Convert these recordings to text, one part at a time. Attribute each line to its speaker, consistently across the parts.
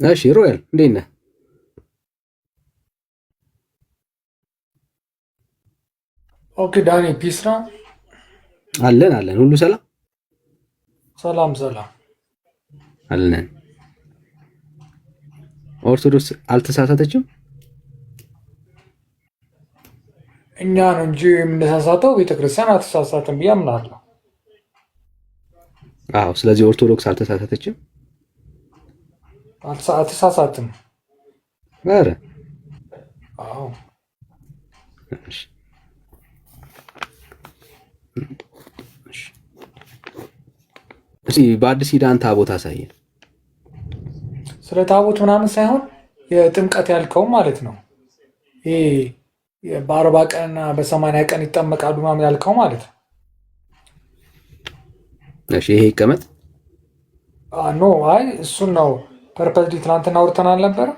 Speaker 1: እሺ ሮያል እንዴት ነህ?
Speaker 2: ኦኬ ዳኒ ፒስ ነው።
Speaker 1: አለን አለን፣ ሁሉ ሰላም
Speaker 2: ሰላም ሰላም።
Speaker 1: አለን። ኦርቶዶክስ አልተሳሳተችም?
Speaker 2: እኛ ነው እንጂ የምንሳሳተው ቤተክርስቲያን አትሳሳትም ብዬ አምናለሁ።
Speaker 1: አዎ። ስለዚህ ኦርቶዶክስ አልተሳሳተችም?
Speaker 2: አትሳሳትም።
Speaker 1: ኧረ
Speaker 2: አዎ
Speaker 1: እሺ፣ እሺ። እስኪ በአዲስ ኪዳን ታቦት አሳየን።
Speaker 2: ስለ ታቦት ምናምን ሳይሆን የጥምቀት ያልከው ማለት ነው። ይሄ በ40 ቀንና በ80 ቀን ይጠመቃሉ ምናምን ያልከው ማለት ነው።
Speaker 1: እሺ፣ ይሄ ይቀመጥ።
Speaker 2: ኖ አይ እሱን ነው ፐርፐዝሊ ትናንትና አውርተን አልነበረ?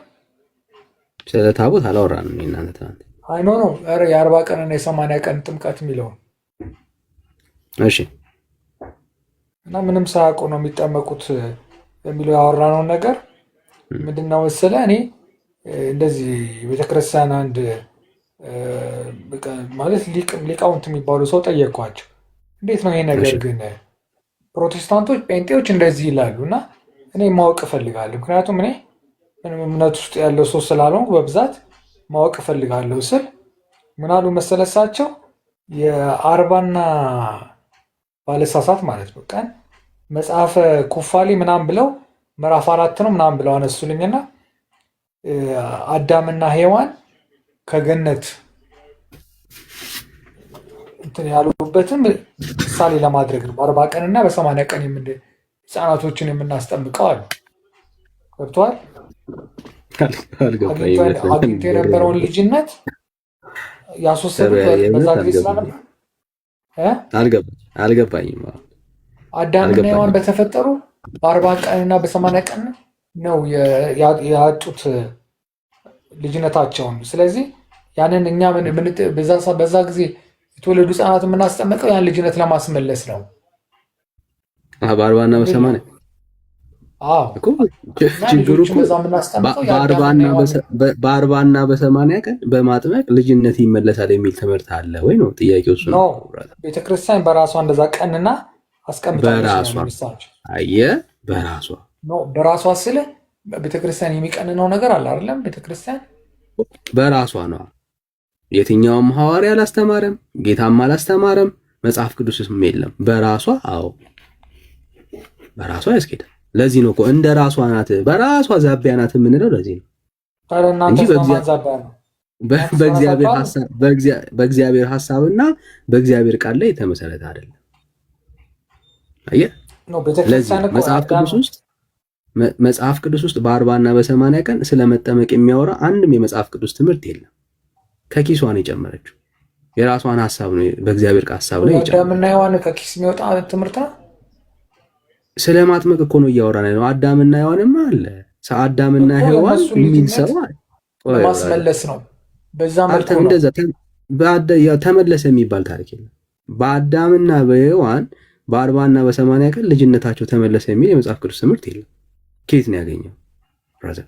Speaker 1: ስለ ታቦት አላወራንም እናንተ ትናንት።
Speaker 2: አይ ኖ ነው የ40 ቀንና የ80 ቀን ጥምቀት የሚለውን
Speaker 1: እሺ።
Speaker 2: እና ምንም ሳያውቁ ነው የሚጠመቁት የሚለው ያወራነውን ነገር ምንድነው መሰለህ? እኔ እንደዚህ ቤተክርስቲያን አንድ ማለት ሊቃውንት የሚባሉ ሰው ጠየቅኳቸው። እንዴት ነው ይሄ ነገር ግን ፕሮቴስታንቶች፣ ጴንጤዎች እንደዚህ ይላሉ እና እኔ ማወቅ እፈልጋለሁ። ምክንያቱም እኔ ምንም እምነት ውስጥ ያለው ሰው ስላልሆንኩ በብዛት ማወቅ እፈልጋለሁ ስል ምናሉ መሰለሳቸው የአርባና ባለሳሳት ማለት ነው ቀን መጽሐፈ ኩፋሌ ምናምን ብለው ምዕራፍ 4 ነው ምናምን ብለው አነሱልኝና አዳምና ሔዋን ከገነት እንትን ያሉበትን ምሳሌ ለማድረግ ነው። በ40 ቀንና በ80 ቀን ህፃናቶችን የምናስጠምቀው አሉ። ገብቶሃል? አግኝቶ የነበረውን ልጅነት ያስወሰዱት በዛ ጊዜ ስለነበር
Speaker 1: አልገባኝም።
Speaker 2: አዳምና ሔዋን በተፈጠሩ በ40 ቀንና በ80 ቀን ነው ያጡት ልጅነታቸውን። ስለዚህ ያንን እኛ በዛ ጊዜ የተወለዱ ህፃናት የምናስጠምቀው ያን ልጅነት ለማስመለስ ነው።
Speaker 1: በ40 እና በ80 ችግሩ እኮ በ40 እና በ80 ቀን በማጥመቅ ልጅነት ይመለሳል የሚል ትምህርት አለ ወይ ነው ጥያቄው? እሱ ነው።
Speaker 2: ቤተክርስቲያን በራሷ እንደዛ ቀንና አስቀምጣለች።
Speaker 1: አየህ፣
Speaker 2: በራሷ ስለ ቤተክርስቲያን የሚቀንነው ነገር አለ አይደለም? ቤተክርስቲያን
Speaker 1: በራሷ ነው። የትኛውም ሐዋርያ አላስተማረም፣ ጌታም አላስተማረም፣ መጽሐፍ ቅዱስም የለም። በራሷ አዎ፣ በራሷ ያስኬዳል። ለዚህ ነው እኮ እንደ ራሷ ናት፣ በራሷ ዛቢያ ናት የምንለው ለዚህ ነው እንጂ በእግዚአብሔር ሐሳብና በእግዚአብሔር ቃል ላይ የተመሰረተ አይደለም። አየህ፣ መጽሐፍ ቅዱስ ውስጥ በ40 እና በ80 ቀን ስለመጠመቅ የሚያወራ አንድም የመጽሐፍ ቅዱስ ትምህርት የለም። ከኪሷን የጨመረችው የራሷን ሐሳብ ነው። በእግዚአብሔር ሐሳብ ላይ
Speaker 2: አዳምና ሔዋን ከኪስ የሚወጣ ትምህርት ነው።
Speaker 1: ስለማጥመቅ እኮ ነው እያወራን ነው። አዳምና ሔዋንማ አለ። አዳምና ሔዋን የሚል ሰው
Speaker 2: ማስመለስ ነው። በዛ መልኩ ነው
Speaker 1: እንደዛ ተመለሰ የሚባል ታሪክ የለም። በአዳምና በሔዋን በ40 እና በ80 ቀን ልጅነታቸው ተመለሰ የሚል የመጽሐፍ ቅዱስ ትምህርት የለም። ከየት ነው ያገኘው? ብራዘር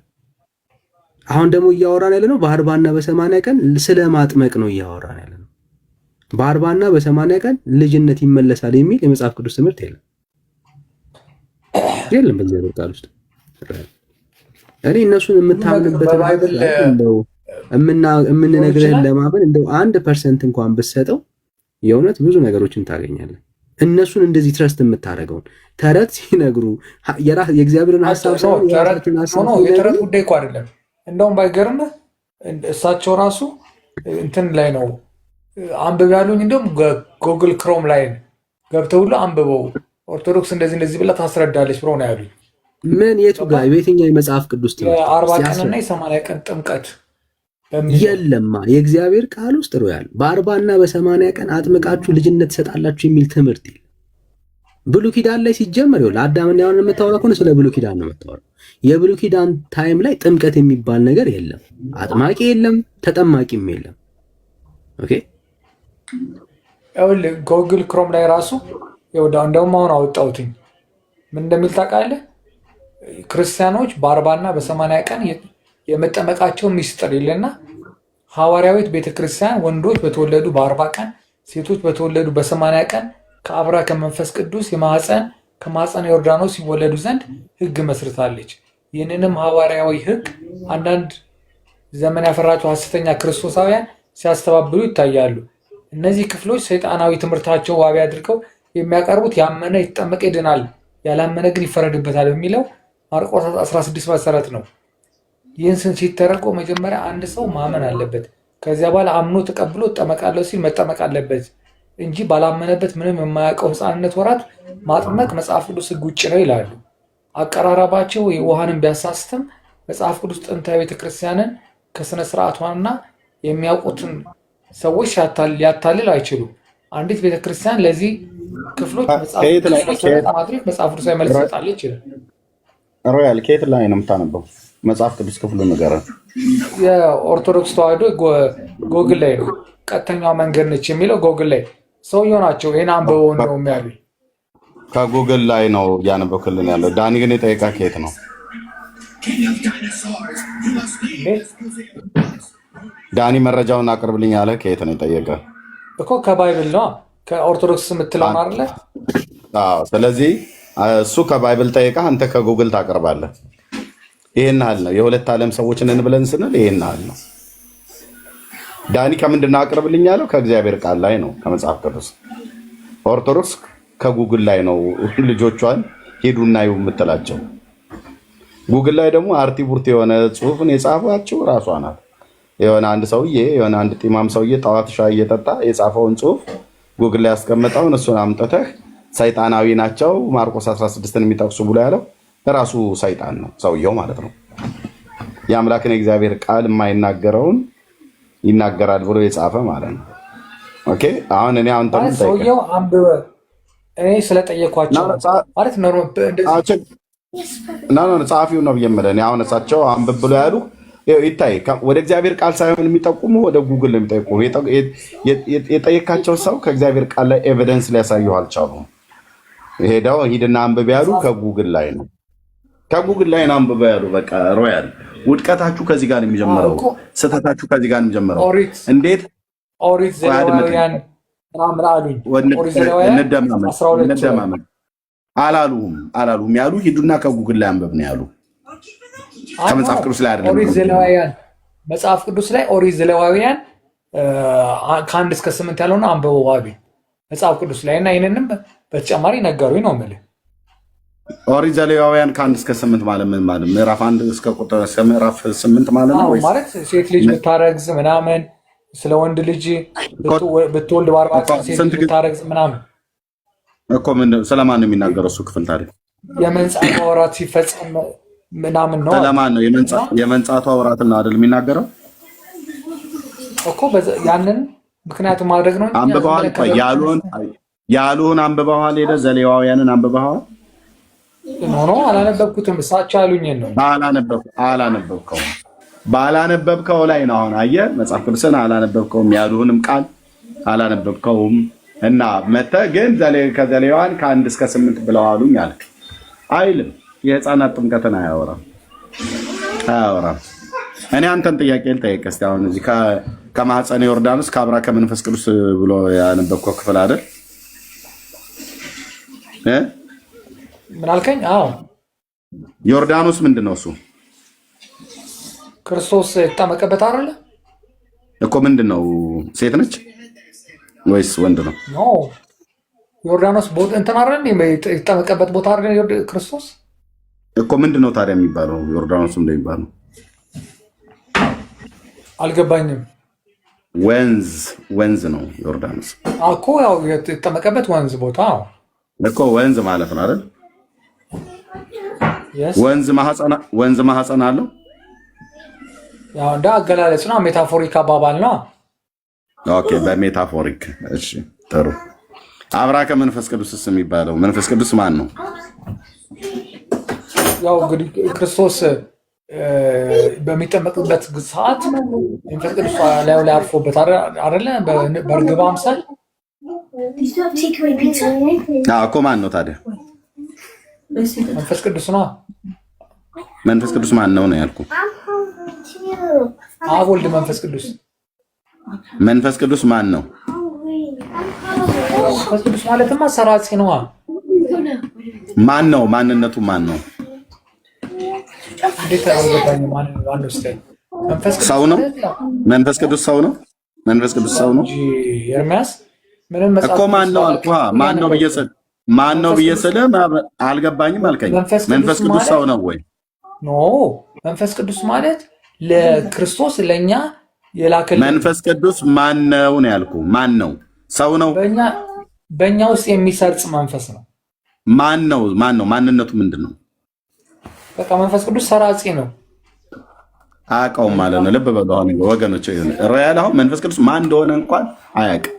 Speaker 1: አሁን ደግሞ እያወራን ያለ ነው በ40 እና በ80 ቀን ስለማጥመቅ ነው እያወራን ያለ ነው። በ40 እና በ80 ቀን ልጅነት ይመለሳል የሚል የመጽሐፍ ቅዱስ ትምህርት የለም። የለም በእግዚአብሔር ቃል ውስጥ። እኔ እነሱን የምታምንበት እንደው የምንነግርህን ለማመን እንደው 1% እንኳን ብትሰጠው የእውነት ብዙ ነገሮችን ታገኛለህ። እነሱን እንደዚህ ትረስት የምታደርገውን ተረት ሲነግሩ የእግዚአብሔርን ሐሳብ ሳይሆን
Speaker 2: የተረት ጉዳይ እኮ አይደለም። እንደውም ባይገርምህ እሳቸው ራሱ እንትን ላይ ነው አንብብ ያሉኝ። እንደውም ጎግል ክሮም ላይ ገብተው ሁሉ አንብበው ኦርቶዶክስ እንደዚህ ብላ ታስረዳለች ብሎ ነው ያሉኝ።
Speaker 1: ምን የቱ ጋር በየትኛው የመጽሐፍ ቅዱስ
Speaker 2: የ40 ቀንና የ80 ቀን ጥምቀት
Speaker 1: የለማ? የእግዚአብሔር ቃል ውስጥ ነው ያለው። በ40 እና በ80 ቀን አጥምቃችሁ ልጅነት ትሰጣላችሁ የሚል ትምህርት የለም። ብሉይ ኪዳን ላይ ሲጀመር ይኸውልህ አዳምና ሔዋን የምታወራ ከሆነ ስለ ብሉይ ኪዳን ነው የምታወራው። የብሉይ ኪዳን ታይም ላይ ጥምቀት የሚባል ነገር የለም። አጥማቂ የለም፣ ተጠማቂም የለም። ኦኬ
Speaker 2: ይኸውልህ ጎግል ክሮም ላይ ራሱ እንደውም አሁን አወጣሁትኝ ምን እንደሚል ታውቃለህ? ክርስቲያኖች በ40 እና በ80 ቀን የመጠመቃቸው ሚስጥር ይልና ሐዋርያዊት ቤተክርስቲያን ወንዶች በተወለዱ በ40 ቀን ሴቶች በተወለዱ በ80 ቀን ከአብራ ከመንፈስ ቅዱስ ከማፀነ ዮርዳኖስ ሲወለዱ ዘንድ ሕግ መስርታለች። ይህንንም ሐዋርያዊ ሕግ አንዳንድ ዘመን ያፈራቸው ሐሰተኛ ክርስቶሳውያን ሲያስተባብሉ ይታያሉ። እነዚህ ክፍሎች ሰይጣናዊ ትምህርታቸው ዋቢ አድርገው የሚያቀርቡት ያመነ የተጠመቀ ይድናል፣ ያላመነ ግን ይፈረድበታል በሚለው ማርቆስ 16 መሰረት ነው። ይህን ሲተረጎም መጀመሪያ አንድ ሰው ማመን አለበት። ከዚያ በኋላ አምኖ ተቀብሎ እጠመቃለሁ ሲል መጠመቅ አለበት እንጂ ባላመነበት ምንም የማያውቀው ሕፃንነት ወራት ማጥመቅ መጽሐፍ ቅዱስ ሕግ ውጭ ነው ይላሉ። አቀራረባቸው የውሃንን ቢያሳስትም መጽሐፍ ቅዱስ ጥንታዊ ቤተክርስቲያንን ከስነ ስርዓቷና የሚያውቁትን ሰዎች ሊያታልል አይችሉም። አንዲት ቤተክርስቲያን ለዚህ ክፍሎች ማድረግ መጽሐፍ ቅዱሳዊ መልስ ሰጣለች ይላል።
Speaker 3: ሮያል ከየት ላይ ነው የምታነበው? መጽሐፍ ቅዱስ ክፍሉ ንገረን።
Speaker 2: የኦርቶዶክስ ተዋሕዶ ጎግል ላይ ነው። ቀጥተኛው መንገድ ነች የሚለው ጎግል ላይ ሰውየው ናቸው። ይህን አንብበው ነው የሚያሉኝ።
Speaker 3: ከጉግል ላይ ነው እያነበብክልን ያለው። ዳኒ ግን የጠየቃ ከየት ነው? ዳኒ መረጃውን አቅርብልኝ ያለ ከየት ነው የጠየቀ?
Speaker 2: እኮ ከባይብል ነው፣ ከኦርቶዶክስ የምትለው አለ።
Speaker 3: ስለዚህ እሱ ከባይብል ጠየቃ፣ አንተ ከጉግል ታቀርባለህ። ይሄን ያህል ነው። የሁለት ዓለም ሰዎች ነን ብለን ስንል ይሄን ያህል ነው። ዳኒ ከምንድን ነው አቅርብልኝ ያለው? ከእግዚአብሔር ቃል ላይ ነው፣ ከመጽሐፍ ቅዱስ። ኦርቶዶክስ ከጉግል ላይ ነው ልጆቿን ሄዱና ይው የምትላቸው። ጉግል ላይ ደግሞ አርቲ ቡርት የሆነ ጽሁፍን የጻፋቸው ራሷ ናት። የሆነ አንድ ጢማም ሰውዬ ጠዋት ሻይ እየጠጣ የጻፈውን ጽሁፍ ጉግል ላይ ያስቀመጠውን እሱን አምጥተህ ሰይጣናዊ ናቸው ማርቆስ 16ን የሚጠቅሱ ብሎ ያለው ራሱ ሰይጣን ነው ሰውየው ማለት ነው። የአምላክን የእግዚአብሔር ቃል የማይናገረውን ይናገራል ብሎ የጻፈ ማለት ነው። ኦኬ አሁን እኔ
Speaker 2: ሰውየው አንብበ እኔ ስለጠየኳቸው ማለት ነው
Speaker 3: ጸሐፊው ነው ብየምለ አሁን እሳቸው አንብብ ብሎ ያሉ ይታይ ወደ እግዚአብሔር ቃል ሳይሆን የሚጠቁሙ ወደ ጉግል ነው የሚጠቁሙ። የጠየካቸው ሰው ከእግዚአብሔር ቃል ላይ ኤቪደንስ ሊያሳዩ አልቻሉም። ሄደው ሂድና አንብብ ያሉ ከጉግል ላይ ነው። ከጉግል ላይ ነው አንብብ ያሉ። በቃ ሮያል ውድቀታችሁ ከዚህ ጋር ነው የሚጀምረው። ስህተታችሁ ከዚህ ጋር ነው የሚጀምረው። እንዴት
Speaker 2: ኦሪት ዘሌዋውያን ምናምን አሉኝ።
Speaker 3: እንደማመን አላሉም ያሉ ሂዱና ከጉግል ላይ አንብብ ነው ያሉ። ከመጽሐፍ ቅዱስ ላይ አይደለም።
Speaker 2: ኦሪት ዘሌዋውያን መጽሐፍ ቅዱስ ላይ ኦሪት ዘሌዋውያን ከ1 እስከ 8 ያለውን አንብበው አሉኝ መጽሐፍ ቅዱስ ላይ እና ይህንንም በተጨማሪ ነገሩኝ ነው የምልህ።
Speaker 3: ኦሪት ዘሌዋውያን ከ1 እስከ 8 ማለት ምን ማለት? ምዕራፍ 1 እስከ ቁጥር እስከ ምዕራፍ 8 ማለት ነው ወይስ
Speaker 2: ማለት ሴት ልጅ ብታረግዝ ምናምን ስለ ወንድ ልጅ ብትወልድ በ40 ቀን ሴት ልጅ ብታረግዝ ምናምን
Speaker 3: እኮ ምን ስለማን ነው የሚናገረው? እሱ ክፍል ታሪክ
Speaker 2: የመንጻቷ ወራት ሲፈጸም ምናምን ነው።
Speaker 3: ስለማን ነው የመንጻቷ ወራት ነው አይደል የሚናገረው
Speaker 2: እኮ ያንን ምክንያት ማድረግ ነው።
Speaker 3: አንብበዋል ያሉን አንብበዋል። ሄደ ዘሌዋውያንን አንብበዋል።
Speaker 2: ኖ አላነበብኩትም። እሳቸው ያሉኝ ነው።
Speaker 3: አላነበብከውም። ባላነበብከው ላይ ነው አሁን አየህ፣ መጽሐፍ ቅዱስን አላነበብከውም፣ ያሉንም ቃል አላነበብከውም እና መተህ ግን ከዘሌዋውያን ከ1 እስከ 8 ብለው አሉኝ አልክ አይልም። የህፃናት ጥምቀትን አያወራም። እኔ አንተን ጥያቄ ልጠይቅ እስኪ። አሁን እዚህ ከማህፀነ ዮርዳኖስ ከአብራ ከመንፈስ ቅዱስ ብሎ ያነበብከው ክፍል አይደል?
Speaker 2: ምን አልከኝ? አዎ
Speaker 3: ዮርዳኖስ ምንድን ነው? እሱ
Speaker 2: ክርስቶስ የተጠመቀበት አይደለ
Speaker 3: እኮ። ምንድን ነው? ሴት ነች ወይስ ወንድ ነው?
Speaker 2: ዮርዳኖስ እንትን አይደል የተጠመቀበት ቦታ አይደል ክርስቶስ
Speaker 3: እኮ። ምንድን ነው ታዲያ የሚባለው? ዮርዳኖስ እንደሚባለው
Speaker 2: አልገባኝም።
Speaker 3: ወንዝ ነው ዮርዳኖስ
Speaker 2: እኮ። ያው የተጠመቀበት ወንዝ ቦታ
Speaker 3: እኮ ወንዝ ማለት ነው አይደል? ወንዝ ማህፀን አለው።
Speaker 2: ያው እንደ አገላለጽ ነው፣ ሜታፎሪክ አባባል ነው።
Speaker 3: ኦኬ በሜታፎሪክ እሺ፣ ጥሩ። አብራ ከመንፈስ ቅዱስስ የሚባለው መንፈስ ቅዱስ ማን ነው?
Speaker 2: ያው እንግዲህ ክርስቶስ በሚጠመቅበት ሰዓት መንፈስ ቅዱስ ላይ አርፎበት አይደለ? በእርግብ አምሳል
Speaker 3: እኮ ማን ነው ታዲያ?
Speaker 2: መንፈስ ቅዱስ ነው።
Speaker 3: መንፈስ ቅዱስ ማን ነው ነው ያልኩ።
Speaker 2: አብ ወልድ መንፈስ ቅዱስ።
Speaker 3: መንፈስ ቅዱስ ማን ነው?
Speaker 2: መንፈስ ቅዱስ ማለትማ ሰራጺ ነው።
Speaker 3: ማን ነው? ማንነቱ ማን ነው?
Speaker 2: እንዴት አልገባኝም። ማን ነው?
Speaker 3: ሰው ነው? መንፈስ ቅዱስ ሰው ነው? መንፈስ ቅዱስ ሰው ነው?
Speaker 2: ኤርሚያስ ምንም መጽሐፍ
Speaker 3: እኮ ማን ነው አልኩህ። ማን ነው ብየሰል ማን ነው ብየሰለ አልገባኝም አልከኝ። መንፈስ ቅዱስ ሰው ነው ወይ?
Speaker 2: ኖ መንፈስ ቅዱስ ማለት ለክርስቶስ ለኛ የላከልን።
Speaker 3: መንፈስ ቅዱስ ማን ነው ነው ያልኩህ። ማን ነው? ሰው ነው?
Speaker 2: በእኛ ውስጥ የሚሰርጽ መንፈስ ነው።
Speaker 3: ማን ነው? ማን ነው? ማንነቱ ምንድን ነው?
Speaker 2: በቃ መንፈስ ቅዱስ ሰራጺ ነው።
Speaker 3: አያውቀውም ማለት ነው። ልብ በሉ አሁን ወገኖች፣ ሮያል አሁን መንፈስ ቅዱስ ማን እንደሆነ እንኳን አያውቅም።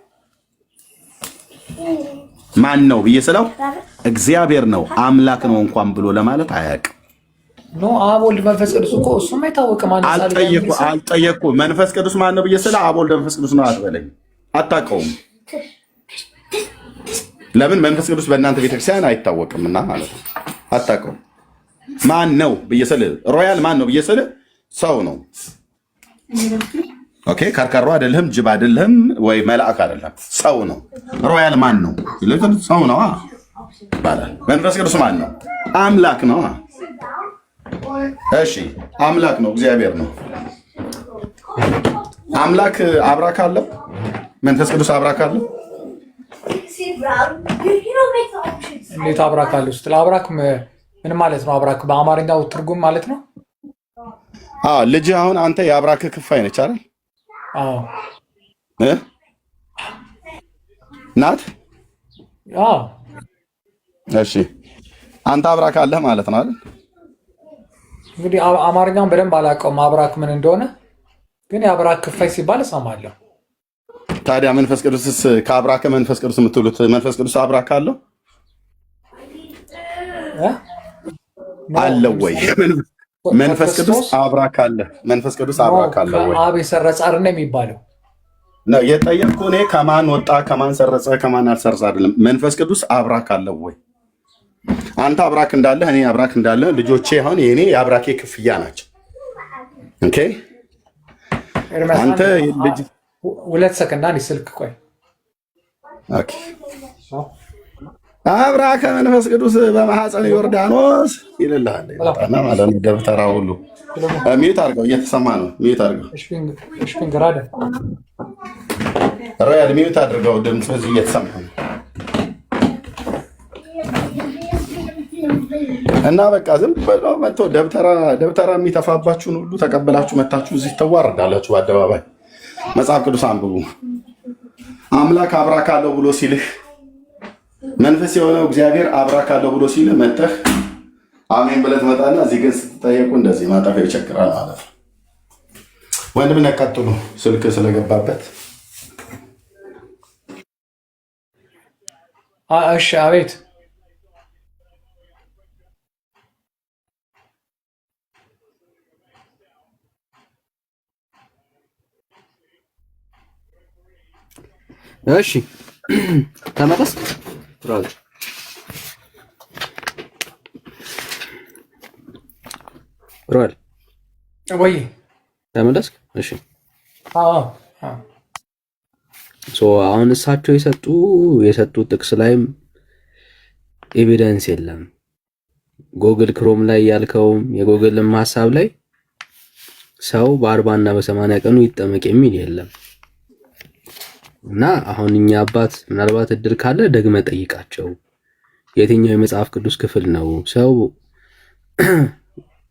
Speaker 3: ማን ነው ብዬ ስለው እግዚአብሔር ነው አምላክ ነው እንኳን ብሎ ለማለት አያውቅም።
Speaker 2: ኖ አብ ወልድ መንፈስ ቅዱስ እኮ እሱም አይታወቅም ማለት
Speaker 3: አልጠየኩ። መንፈስ ቅዱስ ማን ነው ብዬ ስለው አብ ወልድ መንፈስ ቅዱስ ነው አትበለኝ። አታውቀውም። ለምን? መንፈስ ቅዱስ በእናንተ ቤተክርስቲያን አይታወቅምና ማለት ነው። አታውቀውም። ማን ነው ብዬ ስለው ሮያል ማን ነው ብዬ ስለው ሰው ነው። ኦኬ፣ ከርከሮ አይደለም፣ ጅብ አይደለም፣ ወይ መልአክ አይደለም፣ ሰው ነው። ሮያል ማን ነው? ሰው ነው ይባላል። መንፈስ ቅዱስ ማን ነው? አምላክ ነው። እሺ፣ አምላክ ነው፣ እግዚአብሔር ነው። አምላክ አብራክ አለው። መንፈስ ቅዱስ አብራክ አለው።
Speaker 2: እንዴት አብራክ አለው? ስትል አብራክ ምን ማለት ነው? አብራክ በአማርኛው ትርጉም ማለት ነው።
Speaker 3: ልጅ አሁን አንተ የአብራክ ክፋይ ነች አይደል? ናት። እሺ አንተ አብራክ አለህ ማለት ነው አይደል?
Speaker 2: እንግዲህ አማርኛውን በደንብ አላውቀውም አብራክ ምን እንደሆነ፣ ግን የአብራክ ክፋይ ሲባል እሰማለሁ።
Speaker 3: ታዲያ መንፈስ ቅዱስስ ከአብራክ መንፈስ ቅዱስ የምትሉት መንፈስ ቅዱስ አብራክ አለው አለው ወይ? መንፈስ ቅዱስ አብራክ አለ። መንፈስ ቅዱስ አብራክ አለ ወይ?
Speaker 2: አብ የሰረጸ አይደል የሚባለው
Speaker 3: ነው የጠየቅኩህ እኔ። ከማን ወጣ ከማን ሰረጸ ከማን አልሰረጸ አይደለም። መንፈስ ቅዱስ አብራክ አለ ወይ? አንተ አብራክ እንዳለህ እኔ አብራክ እንዳለ ልጆቼ አሁን የኔ የአብራኬ ክፍያ ናቸው። ኦኬ አንተ ልጅ
Speaker 2: 2 ሰከንድ አንድ ስልክ ቆይ።
Speaker 3: ኦኬ አብራከ መንፈስ ቅዱስ በማህፀን ዮርዳኖስ ይልልሃል እና ማለት ነው። ደብተራ ሁሉ ሚዩት አድርገው፣ እየተሰማ ነው። ሚዩት አድርገው።
Speaker 2: እሺ ገራደ
Speaker 3: ሮያል ሚዩት አድርገው፣ ድምጽ እየተሰማ ነው። እና በቃ ዝም ብለው መጥቶ ደብተራ የሚተፋባችሁን ሁሉ ተቀበላችሁ መታችሁ እዚህ ተዋርዳላችሁ በአደባባይ። መጽሐፍ ቅዱስ አንብቡ። አምላክ አብራክ አለው ብሎ ሲልህ መንፈስ የሆነው እግዚአብሔር አብራክ አለው ብሎ ሲልህ መጥተህ አሜን ብለህ ትመጣና እዚህ ግን ስትጠየቁ እንደዚህ ማጠፊያ ይቸግራል ማለት ነው። ወንድምነት ቀጥሉ። ስልክ ስለገባበት
Speaker 2: እሺ አቤት።
Speaker 1: እሺ ተመለስ ራጅ ሮል
Speaker 2: ወይ
Speaker 1: ተመለስክ? እሺ አሁን እሳቸው የሰጡት ጥቅስ ላይም ኤቪደንስ የለም። ጎግል ክሮም ላይ ያልከውም የጎግልም ሀሳብ ላይ ሰው በ40 እና በ80 ቀኑ ይጠመቅ የሚል የለም። እና አሁን እኛ አባት ምናልባት እድል ካለ ደግመ ጠይቃቸው። የትኛው የመጽሐፍ ቅዱስ ክፍል ነው ሰው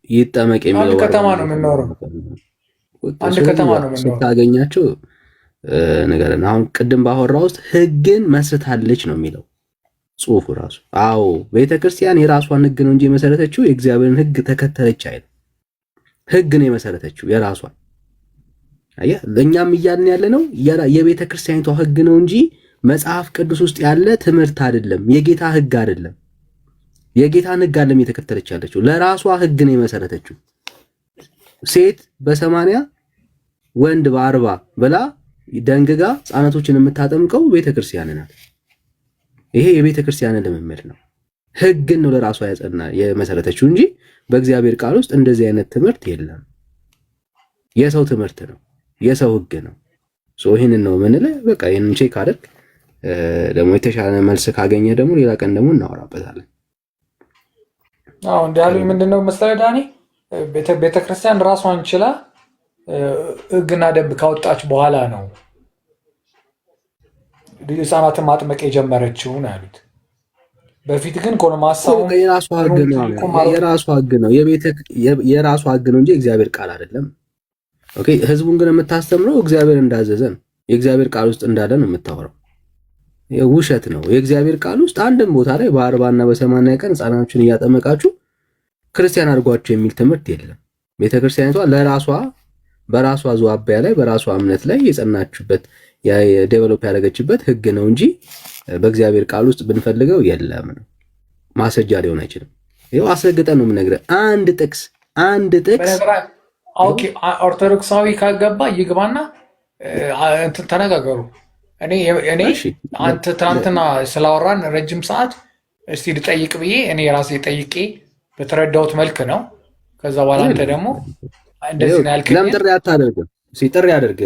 Speaker 1: ይጠመቅ የሚለው?
Speaker 2: አንድ ከተማ ነው የምንኖረው። አንድ ከተማ ነው የምንኖረው።
Speaker 1: ስታገኛቸው ነገርና አሁን ቅድም ባወራው ውስጥ ሕግን መስርታለች ነው የሚለው ጽሑፉ ራሱ። አዎ ቤተክርስቲያን የራሷን ሕግ ነው እንጂ የመሰረተችው የእግዚአብሔርን ሕግ ተከተለች አይደል። ሕግ ነው የመሰረተችው የራሷን። አያ ለኛም እያልን ያለ ነው የቤተ ክርስቲያኒቷ ሕግ ነው እንጂ መጽሐፍ ቅዱስ ውስጥ ያለ ትምህርት አይደለም። የጌታ ሕግ አይደለም። የጌታን ሕግ አይደለም የተከተለች ያለችው፣ ለራሷ ሕግ ነው የመሰረተችው። ሴት በ80 ወንድ በ40 ብላ ደንግጋ ሕፃናቶችን የምታጠምቀው ቤተ ክርስቲያን ናት። ይሄ የቤተ ክርስቲያን ልምምድ ነው። ህግን ነው ለራሷ ያጸና የመሰረተችው እንጂ በእግዚአብሔር ቃል ውስጥ እንደዚህ አይነት ትምህርት የለም። የሰው ትምህርት ነው፣ የሰው ህግ ነው። ይህንን ነው ምንልህ። በቃ ይህንን ቼክ አድርግ። ደግሞ የተሻለ መልስ ካገኘ ደግሞ ሌላ ቀን ደግሞ እናወራበታለን።
Speaker 2: እንዳሉኝ ምንድነው መሰለህ ዳኒ፣ ቤተክርስቲያን ራሷን ችላ ህግና ደንብ ካወጣች በኋላ ነው ህፃናትን ማጥመቅ የጀመረችው ነው ያሉት። በፊት ግን ኮሎማሳው
Speaker 1: የራሷ ህግ ነው፣ የራሷ ህግ ነው እንጂ እግዚአብሔር ቃል አይደለም። ኦኬ፣ ህዝቡን ግን የምታስተምረው እግዚአብሔር እንዳዘዘ ነው። የእግዚአብሔር ቃል ውስጥ እንዳለ ነው የምታወራው። ውሸት ነው። የእግዚአብሔር ቃል ውስጥ አንድም ቦታ ላይ በ40 እና በ80 ቀን ህፃናቶችን እያጠመቃችሁ ክርስቲያን አድርጓቸው የሚል ትምህርት የለም። ቤተክርስቲያኒቷ ለራሷ በራሷ ዙአባያ ላይ በራሷ እምነት ላይ የጸናችበት ዴቨሎፕ ያደረገችበት ህግ ነው እንጂ በእግዚአብሔር ቃል ውስጥ ብንፈልገው የለም ነው። ማስረጃ ሊሆን አይችልም። ይኸው አስረግጠን ነው የምነግርህ። አንድ ጥቅስ
Speaker 2: ኦኬ፣ ኦርቶዶክሳዊ ካገባ ይግባና እንትን ተነጋገሩ። እኔ አንተ ትናንትና ስላወራን ረጅም ሰዓት እስቲ ልጠይቅ ብዬ እኔ ራሴ ጠይቄ በተረዳሁት መልክ ነው። ከዛ በኋላ አንተ ደግሞ እንደዚህ ነው ያልከኝ።
Speaker 1: ለምን ጥሪ አታደርግም? እስቲ ጥሪ አድርግ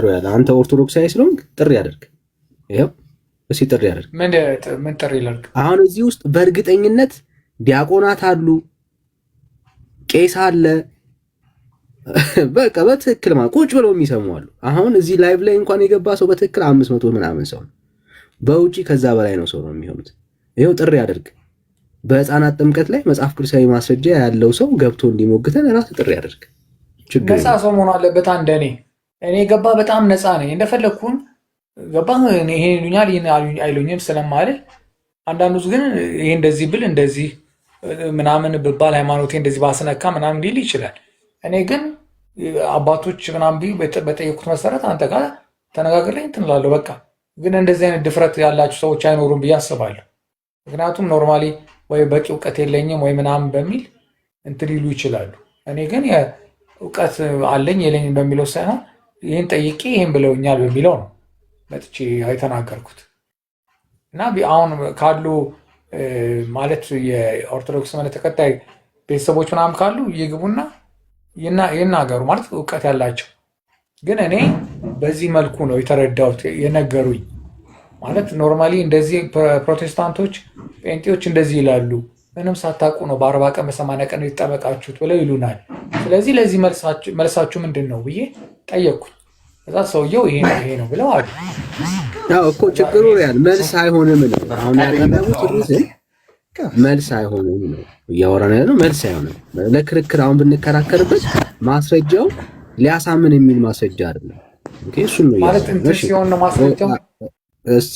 Speaker 1: ሮያል። አንተ ኦርቶዶክሳዊ ስለሆንክ ጥሪ አድርግ። ይሄው እስቲ ጥሪ አድርግ።
Speaker 2: ምን ጥሪ ላድርግ?
Speaker 1: አሁን እዚህ ውስጥ በእርግጠኝነት ዲያቆናት አሉ፣ ቄስ አለ። በቃ በትክክል ማለት ቁጭ ብለው የሚሰሙ አሉ። አሁን እዚህ ላይቭ ላይ እንኳን የገባ ሰው በትክክል 500 ምናምን ሰው ነው። በውጪ ከዛ በላይ ነው ሰው ነው የሚሆኑት። ይሄው ጥሪ አድርግ። በህፃናት ጥምቀት ላይ መጽሐፍ ቅዱሳዊ ማስረጃ ያለው ሰው ገብቶ እንዲሞግተን ራስ ጥሪ አድርግ።
Speaker 2: ነፃ ሰው መሆን አለበት። እኔ ገባ በጣም ነፃ ነኝ፣ እንደፈለግኩን ገባ። ይሄ ይሉኛል ይሄን አይሉኝም ስለማልል፣ አንዳንዱ ግን ይሄ እንደዚህ ብል እንደዚህ ምናምን ብባል ሃይማኖቴ እንደዚህ ባስነካ ምናምን ሊል ይችላል። እኔ ግን አባቶች ምናምን በጠየቁት መሰረት አንተ ጋር ተነጋግረኝ እንትን እላለሁ። በቃ ግን እንደዚህ አይነት ድፍረት ያላችሁ ሰዎች አይኖሩም ብዬ አስባለሁ። ምክንያቱም ኖርማሊ ወይ በቂ እውቀት የለኝም ወይ ምናምን በሚል እንትን ሊሉ ይችላሉ። እኔ ግን እውቀት አለኝ የለኝም በሚለው ሳይሆን ይህን ጠይቄ ይህን ብለውኛል በሚለው ነው መጥቼ የተናገርኩት። እና አሁን ካሉ ማለት የኦርቶዶክስ እምነት ተከታይ ቤተሰቦች ምናምን ካሉ ይግቡና ይናገሩ፣ ማለት እውቀት ያላቸው። ግን እኔ በዚህ መልኩ ነው የተረዳሁት የነገሩኝ። ማለት ኖርማሊ እንደዚህ ፕሮቴስታንቶች ጴንጤዎች እንደዚህ ይላሉ፣ ምንም ሳታውቁ ነው በ40 ቀን በ80 ቀን የተጠመቃችሁት ብለው ይሉናል። ስለዚህ ለዚህ መልሳችሁ ምንድን ነው ብዬ ጠየቅኩኝ። ከዛ ሰውየው ይሄ ነው ብለው አሉ።
Speaker 1: እኮ ችግሩ ያል መልስ አይሆንም ነው አሁን ያቀረቡት ሩዝን መልስ አይሆንም ነው እያወራን ያለው። መልስ አይሆንም ለክርክር አሁን ብንከራከርበት ማስረጃው ሊያሳምን የሚል ማስረጃ አይደለም። ኦኬ፣ እሱ ነው
Speaker 2: ማለት እንትን ሲሆን ነው ማስረጃው።
Speaker 1: እስቲ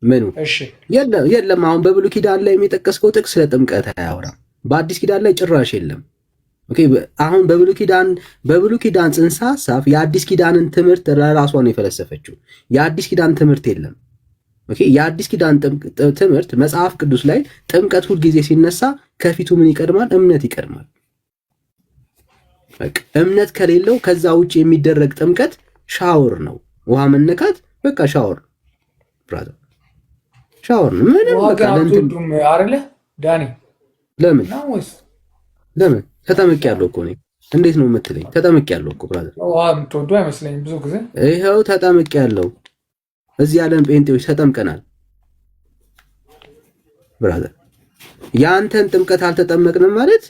Speaker 1: ምኑ የለም። አሁን በብሉይ ኪዳን ላይ የሚጠቀስከው ጥቅስ ስለ ጥምቀት አያወራም። በአዲስ ኪዳን ላይ ጭራሽ የለም። ኦኬ፣ አሁን በብሉይ ኪዳን ጽንሰ ሐሳብ የአዲስ ኪዳንን ትምህርት ለራሷ ነው የፈለሰፈችው። የአዲስ ኪዳን ትምህርት የለም። ኦኬ፣ የአዲስ ኪዳን ትምህርት መጽሐፍ ቅዱስ ላይ ጥምቀት ሁል ጊዜ ሲነሳ ከፊቱ ምን ይቀድማል? እምነት ይቀድማል። በቃ እምነት ከሌለው ከዛ ውጭ የሚደረግ ጥምቀት ሻወር ነው። ውሃ መነካት በቃ ሻወር ብራዘር፣ ሻወር ነው። ምንም በቃ
Speaker 2: ለምን አይደለ ዳኒ?
Speaker 1: ለምን ተጠምቄያለሁ እኮ ነኝ። እንዴት ነው የምትለኝ? ተጠምቄያለሁ እኮ ብራዘር።
Speaker 2: ውሃ የምትወዱ አይመስለኝም ብዙ ጊዜ።
Speaker 1: ይኸው ተጠምቄያለሁ። እዚህ ያለን ጴንጤዎች ተጠምቀናል ብራዘር። የአንተን ጥምቀት አልተጠመቅንም ማለት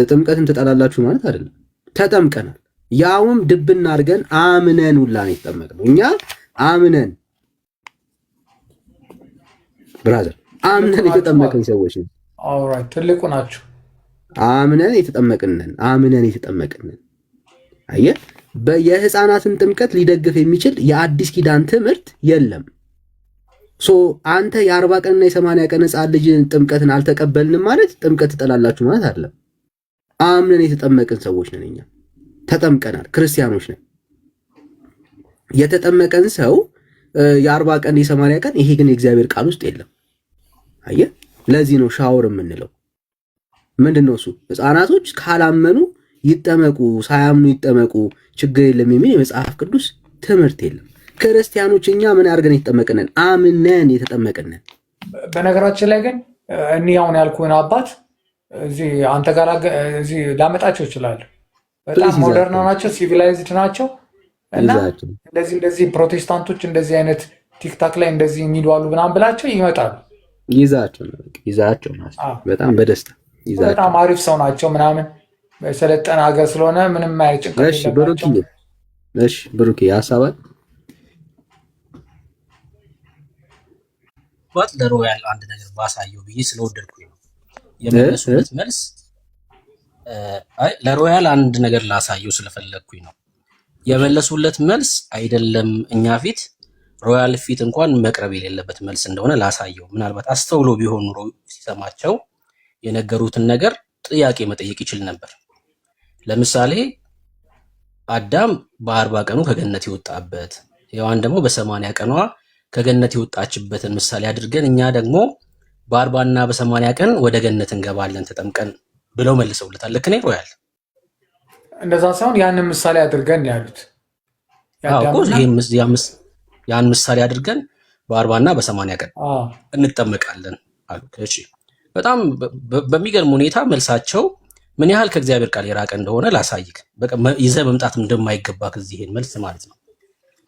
Speaker 1: ጥምቀትን ትጠላላችሁ ማለት አይደለም። ተጠምቀናል። ያውም ድብና አድርገን አምነን ሁላ ነው የተጠመቅነው። እኛ አምነን ብራዘር፣ አምነን የተጠመቅን ሰዎች ነን።
Speaker 2: ኦልራይት፣ ትልቁ ናችሁ።
Speaker 1: አምነን የተጠመቅንን አየህ። የህፃናትን ጥምቀት ሊደግፍ የሚችል የአዲስ ኪዳን ትምህርት የለም። አንተ የ40 ቀንና የ80 ቀን ህፃን ልጅን ጥምቀትን አልተቀበልንም ማለት ጥምቀት ትጠላላችሁ ማለት አይደለም። አምነን የተጠመቅን ሰዎች ነን። እኛ ተጠምቀናል፣ ክርስቲያኖች ነን። የተጠመቀን ሰው የ40 ቀን የ80 ቀን ይሄ ግን የእግዚአብሔር ቃል ውስጥ የለም። አየህ፣ ለዚህ ነው ሻወር የምንለው። ምንድነው እሱ? ህፃናቶች ካላመኑ ይጠመቁ፣ ሳያምኑ ይጠመቁ፣ ችግር የለም የሚል የመጽሐፍ ቅዱስ ትምህርት የለም። ክርስቲያኖች እኛ ምን አድርገን የተጠመቅነን? አምነን የተጠመቅነን።
Speaker 2: በነገራችን ላይ ግን እኔ አሁን ያልኩህን አባት እዚህ አንተ ጋር እዚህ ላመጣቸው ይችላሉ። በጣም ሞደርን ናቸው፣ ሲቪላይዝድ ናቸው እና እንደዚህ ፕሮቴስታንቶች እንደዚህ አይነት ቲክታክ ላይ እንደዚህ የሚሉ አሉ ምናምን ብላቸው ይመጣሉ።
Speaker 1: ይዛቸው በጣም በደስታ ይዛቸው።
Speaker 2: በጣም አሪፍ ሰው ናቸው ምናምን በሰለጠነ ሀገር ስለሆነ ምንም አይጭንቀት የለባቸው።
Speaker 1: እሺ ብሩኬ ሀሳባት
Speaker 4: ለሮያል አንድ ነገር ባሳየው ብዬ ስለወደድኩኝ ነው የመለሱለት መልስ። ለሮያል አንድ ነገር ላሳየው ስለፈለግኩኝ ነው የመለሱለት መልስ። አይደለም እኛ ፊት ሮያል ፊት እንኳን መቅረብ የሌለበት መልስ እንደሆነ ላሳየው። ምናልባት አስተውሎ ቢሆን ኑሮ ሲሰማቸው የነገሩትን ነገር ጥያቄ መጠየቅ ይችል ነበር። ለምሳሌ አዳም በ40 ቀኑ ከገነት የወጣበት፣ ሔዋን ደግሞ በ80 ቀኗ ከገነት የወጣችበትን ምሳሌ አድርገን እኛ ደግሞ በ40 እና በ80 ቀን ወደ ገነት እንገባለን ተጠምቀን ብለው መልሰውለታል። ልክ ነኝ ሮያል?
Speaker 2: እንደዛ ሳይሆን ያንን ምሳሌ አድርገን ያሉት
Speaker 4: ያን ምሳሌ አድርገን በ40 እና በ80 ቀን እንጠመቃለን አሉ። እሺ በጣም በሚገርም ሁኔታ መልሳቸው ምን ያህል ከእግዚአብሔር ቃል የራቀ እንደሆነ ላሳይክ። በቃ ይዘህ መምጣት እንደማይገባ ከዚህ ይሄን መልስ ማለት ነው።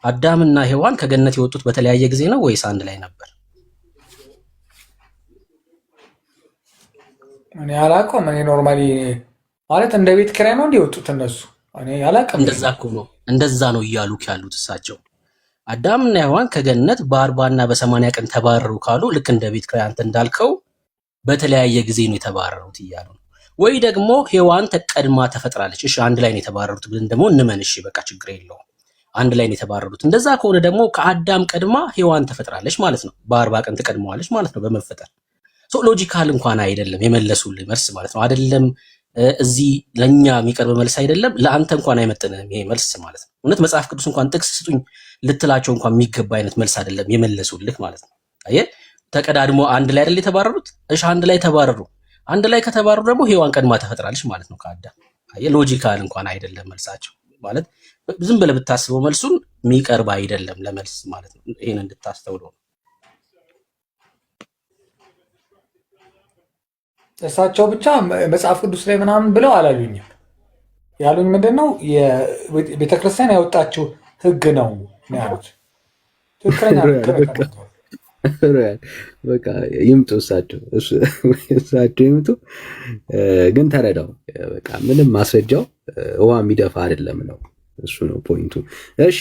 Speaker 4: አዳምና ሔዋን ከገነት የወጡት በተለያየ ጊዜ ነው ወይስ አንድ ላይ ነበር?
Speaker 2: እኔ አላውቀውም። እኔ ኖርማሊ ማለት እንደ ቤት ኪራይ ነው እንዲወጡት እነሱ። እኔ አላውቅም።
Speaker 4: እንደዛ እኮ ነው፣ እንደዛ ነው እያሉ ያሉት እሳቸው። አዳምና ሔዋን ከገነት በ40 እና በ80 ቀን ተባረሩ ካሉ ልክ እንደ ቤት ኪራይ አንተ እንዳልከው በተለያየ ጊዜ ነው የተባረሩት እያሉ ነው። ወይ ደግሞ ሔዋን ተቀድማ ተፈጥራለች። እሺ አንድ ላይ ነው የተባረሩት ብለን ደግሞ እንመን። እሺ በቃ ችግር የለውም አንድ ላይ ነው የተባረሩት። እንደዛ ከሆነ ደግሞ ከአዳም ቀድማ ሔዋን ተፈጥራለች ማለት ነው። በ40 ቀን ተቀድመዋለች ማለት ነው በመፈጠር። ሎጂካል እንኳን አይደለም የመለሱልህ መልስ ማለት ነው። አይደለም እዚህ ለኛ የሚቀርብ መልስ አይደለም፣ ለአንተ እንኳን አይመጥንም ይሄ መልስ ማለት ነው። እውነት መጽሐፍ ቅዱስ እንኳን ጥቅስ ስጡኝ ልትላቸው እንኳን የሚገባ አይነት መልስ አይደለም የመለሱልህ ማለት ነው። አየህ ተቀዳድሞ አንድ ላይ አይደል የተባረሩት? እሺ አንድ ላይ ተባረሩ። አንድ ላይ ከተባረሩ ደግሞ ሔዋን ቀድማ ተፈጥራለች ማለት ነው ከአዳም። አየህ ሎጂካል እንኳን አይደለም መልሳቸው ማለት ዝም ብለህ ብታስበው መልሱን የሚቀርብ አይደለም ለመልስ ማለት ነው። ይሄን እንድታስተውለው
Speaker 2: እሳቸው ብቻ መጽሐፍ ቅዱስ ላይ ምናምን ብለው አላሉኝም። ያሉኝ ምንድን ነው ቤተክርስቲያን ያወጣችው ሕግ ነው ያሉት። ትክክለኛ
Speaker 1: በቃ ይምጡ እሳቸው ይምጡ። ግን ተረዳው በቃ ምንም ማስረጃው ውሃ የሚደፋ አይደለም ነው። እሱ ነው ፖይንቱ። እሺ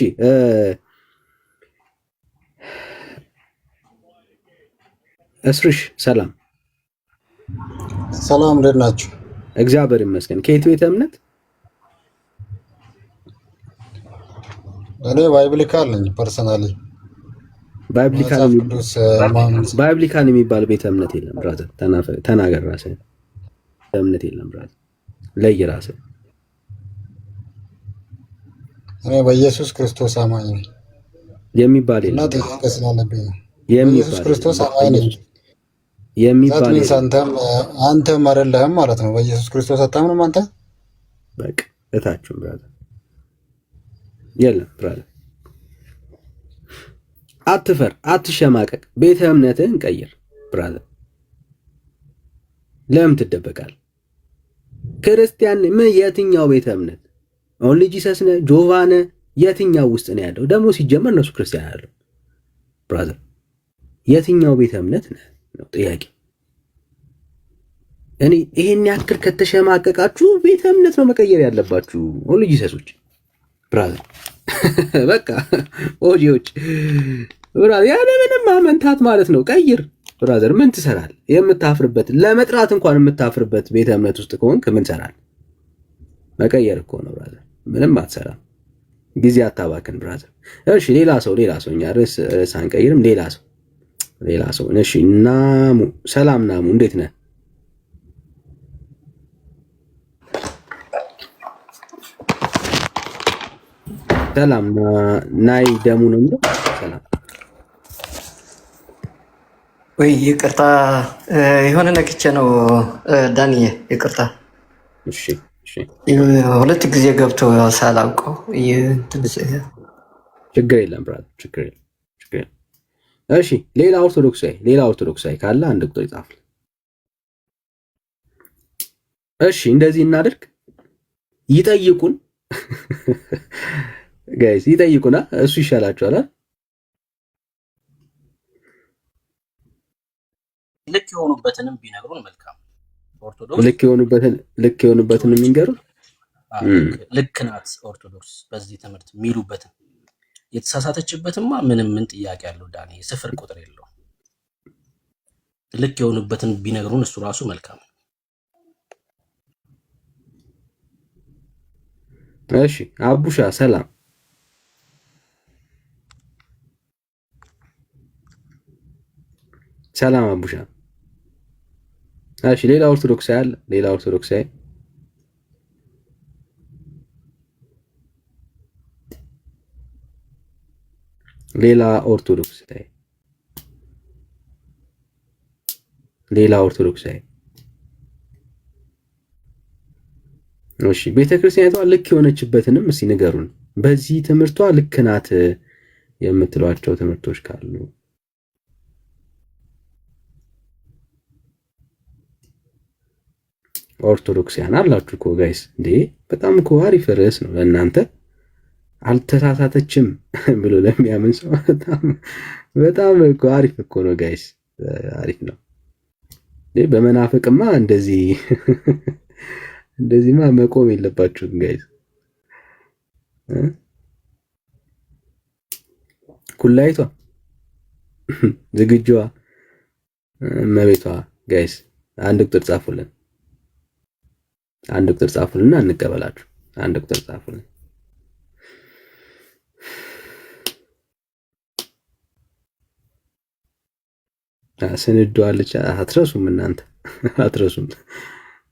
Speaker 1: እስርሽ ሰላም
Speaker 5: ሰላም፣ እንዴት ናችሁ?
Speaker 1: እግዚአብሔር ይመስገን። ከየት ቤተ እምነት?
Speaker 5: እኔ ባይብሊካል ነኝ ፐርሰናሊ።
Speaker 1: ባይብሊካል የሚባል ቤተ እምነት የለም ብራዘር። ተናገር ራስህ። እምነት የለም ብራዘር። ለይ ራስህ።
Speaker 5: እኔ በኢየሱስ ክርስቶስ አማኝ ነኝ
Speaker 1: የሚባል የለም።
Speaker 5: እና ጥያቄ ስላለብኝ ነው። በኢየሱስ ክርስቶስ አማኝ ነኝ የሚባል አንተም አይደለህም ማለት ነው። በኢየሱስ ክርስቶስ አታምንም አንተ?
Speaker 1: በቃ እታችሁ ብራዘር። የለም ብራዘር፣ አትፈር፣ አትሸማቀቅ። ቤተ እምነትህን ቀይር ብራዘር። ለምን ትደበቃለህ? ክርስቲያን ምን? የትኛው ቤተ እምነት? ኦንሊ ጂሰስ ነህ? ጆቫ ነህ? የትኛው ውስጥ ነው ያለው? ደግሞ ሲጀመር እነሱ ክርስቲያን አይደሉም ብራዘር። የትኛው ቤተ እምነት ነህ ነው ጥያቄ። እኔ ይሄን ያክል ከተሸማቀቃችሁ ቤተ እምነት ነው መቀየር ያለባችሁ ኦንሊ ጂሰሶች ብራዘር። በቃ ኦጂዎች ብራዘር፣ ያለ ምንም ማመንታት ማለት ነው ቀይር ብራዘር። ምን ትሰራለህ? የምታፍርበት ለመጥራት እንኳን የምታፍርበት ቤተ እምነት ውስጥ ከሆንክ ምን ትሰራለህ? መቀየር እኮ ነው ብራዘር። ምንም አትሰራም። ጊዜ አታባክን ብራዘር። እሺ ሌላ ሰው እኛ ርዕስ አንቀይርም። ሌላ ሰው እሺ። ናሙ ሰላም፣ ናሙ እንዴት ነህ? ሰላም ናይ ደሙ ነው የሚለው። ሰላም
Speaker 6: ወይ ይቅርታ፣ የሆነ ነክቼ ነው ዳንዬ፣ ይቅርታ።
Speaker 1: እሺ
Speaker 6: ሁለት ጊዜ ገብቶ ሳላውቀው
Speaker 1: ችግር የለም ብራዘር፣ ችግር የለም። እሺ ሌላ ኦርቶዶክሳዊ ካለ አንድ ቁጥር ይጻፍ። እሺ እንደዚህ እናድርግ። ይጠይቁን ጋይስ ይጠይቁና እሱ ይሻላችኋል።
Speaker 4: ልክ የሆኑበትንም ቢነግሩን መልካም። ኦርቶዶክስ
Speaker 1: ልክ የሆኑበትን የሚንገሩ
Speaker 4: ልክ ናት ኦርቶዶክስ በዚህ ትምህርት የሚሉበትን የተሳሳተችበትማ ምን ጥያቄ አለው? ዳኒ ስፍር ቁጥር የለው። ልክ የሆኑበትን ቢነግሩን እሱ ራሱ መልካም።
Speaker 1: እሺ አቡሻ ሰላም አቡሻ። እሺ ሌላ ኦርቶዶክሳዊ አለ? ሌላ ኦርቶዶክሳዊ እሺ ቤተክርስቲያኒቷ ልክ የሆነችበትንም እስኪ ንገሩን። በዚህ ትምህርቷ ልክ ናት የምትሏቸው ትምህርቶች ካሉ ኦርቶዶክሲያን አላችሁ እኮ ጋይስ። እንዴ በጣም እኮ አሪፍ ርዕስ ነው ለእናንተ። አልተሳሳተችም ብሎ ለሚያምን ሰው በጣም እኮ አሪፍ እኮ ነው ጋይስ፣ አሪፍ ነው። በመናፍቅማ እንደዚህማ መቆም የለባችሁም ጋይስ። ኩላይቷ ዝግጅዋ እመቤቷ ጋይስ አንድ ቁጥር ጻፉልን። ጻፉልና እንቀበላችሁ። አንድ ቁጥር ጻፉልን። ስንዱ አለች። አትረሱም እናንተ አትረሱም።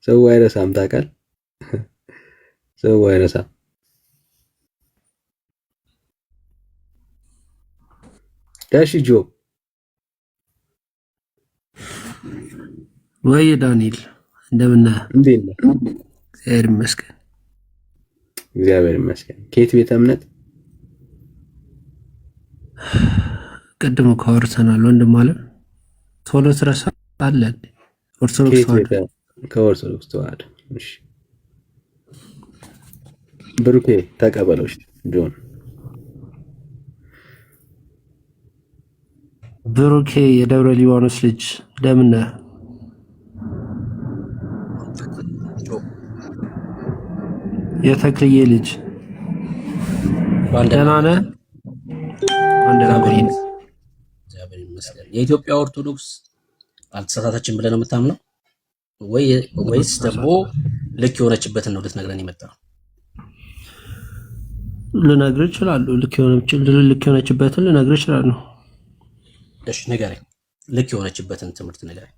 Speaker 1: ሰው አይረሳም ታውቃል። ሰው አይረሳም። እሺ ጆ
Speaker 7: ወይ ዳንኤል እንደምን ነህ?
Speaker 1: እንዴት ነህ?
Speaker 7: እግዚአብሔር ይመስገን።
Speaker 1: ከየት ቤተ እምነት?
Speaker 7: ቅድም እኮ አውርተናል ወንድም አለ። ቶሎ ትረሳለህ? ኦርቶዶክስ ተዋህዶ።
Speaker 1: ከኦርቶዶክስ ተዋህዶ። እሺ ብሩኬ ተቀበለው። እሺ ጆን
Speaker 7: ብሩኬ የደብረ ሊባኖስ ልጅ እንደምን ነህ? የተክልዬ ልጅ ደህና ነህ?
Speaker 4: እግዚአብሔር ይመስገን። የኢትዮጵያ ኦርቶዶክስ አልተሳሳተችም ብለህ ነው የምታምነው ወይስ ደግሞ ልክ የሆነችበትን ነው ልትነግረን የመጣው?
Speaker 7: ልነግርህ እችላለሁ። ልክ የሆነችበትን ልነግርህ እችላለሁ።
Speaker 4: እሺ ንገረኝ። ልክ የሆነችበትን ትምህርት ንገረኝ።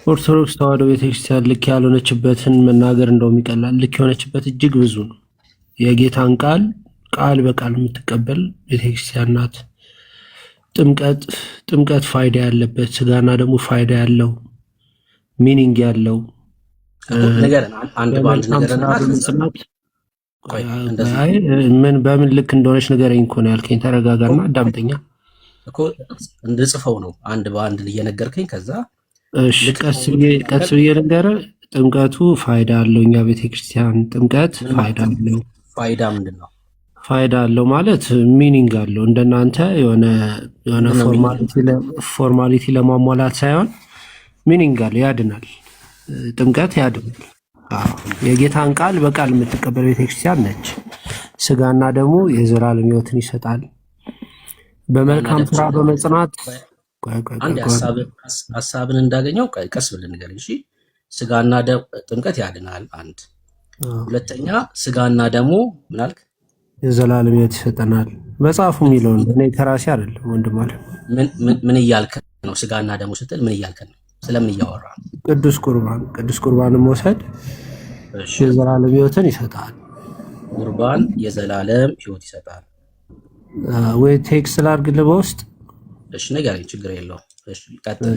Speaker 7: ኦርቶዶክስ ተዋህዶ ቤተክርስቲያን ልክ ያልሆነችበትን መናገር እንደውም ይቀላል። ልክ የሆነችበት እጅግ ብዙ ነው። የጌታን ቃል በቃል የምትቀበል ቤተክርስቲያን ናት። ጥምቀት ፋይዳ ያለበት፣ ስጋና ደግሞ ፋይዳ ያለው ሚኒንግ ያለው በምን ልክ እንደሆነች ንገረኝ እኮ ነው ያልከኝ። ተረጋጋና አዳምጠኛ
Speaker 4: እኮ እንድጽፈው ነው አንድ በአንድ እየነገርከኝ። ከዛ
Speaker 7: እሺ ቀስ ብዬ ልንገርህ። ጥምቀቱ ፋይዳ አለው። እኛ ቤተክርስቲያን ጥምቀት ፋይዳ አለው።
Speaker 4: ፋይዳ ምንድን ነው?
Speaker 7: ፋይዳ አለው ማለት ሚኒንግ አለው። እንደናንተ የሆነ ፎርማሊቲ ለማሟላት ሳይሆን ሚኒንግ አለው። ያድናል። ጥምቀት ያድናል። የጌታን ቃል በቃል የምትቀበል ቤተክርስቲያን ነች። ስጋና ደግሞ የዘላለም ሕይወትን ይሰጣል። በመልካም ስራ በመጽናት
Speaker 4: አንድ ሀሳብን እንዳገኘው ቀስ ብለን ንገረኝ። እሺ ስጋና ጥምቀት ያድናል። አንድ ሁለተኛ ስጋና ደግሞ ምን አልክ?
Speaker 7: የዘላለም ሕይወት ይሰጠናል። መጽሐፉ የሚለውን እኔ ከራሴ አይደለም ወንድም አለ።
Speaker 4: ምን እያልክ ነው? ስጋና ደግሞ ስትል ምን እያልክ ነው? ስለምን እያወራ? ቅዱስ
Speaker 7: ቁርባንን መውሰድ የዘላለም ሕይወትን ይሰጣል።
Speaker 4: ቁርባን የዘላለም ሕይወት ይሰጣል
Speaker 7: ወይ? ቴክስት ላድርግልህ በውስጥ?
Speaker 4: እሺ ንገረኝ፣ ችግር የለውም። እሺ ቀጥል።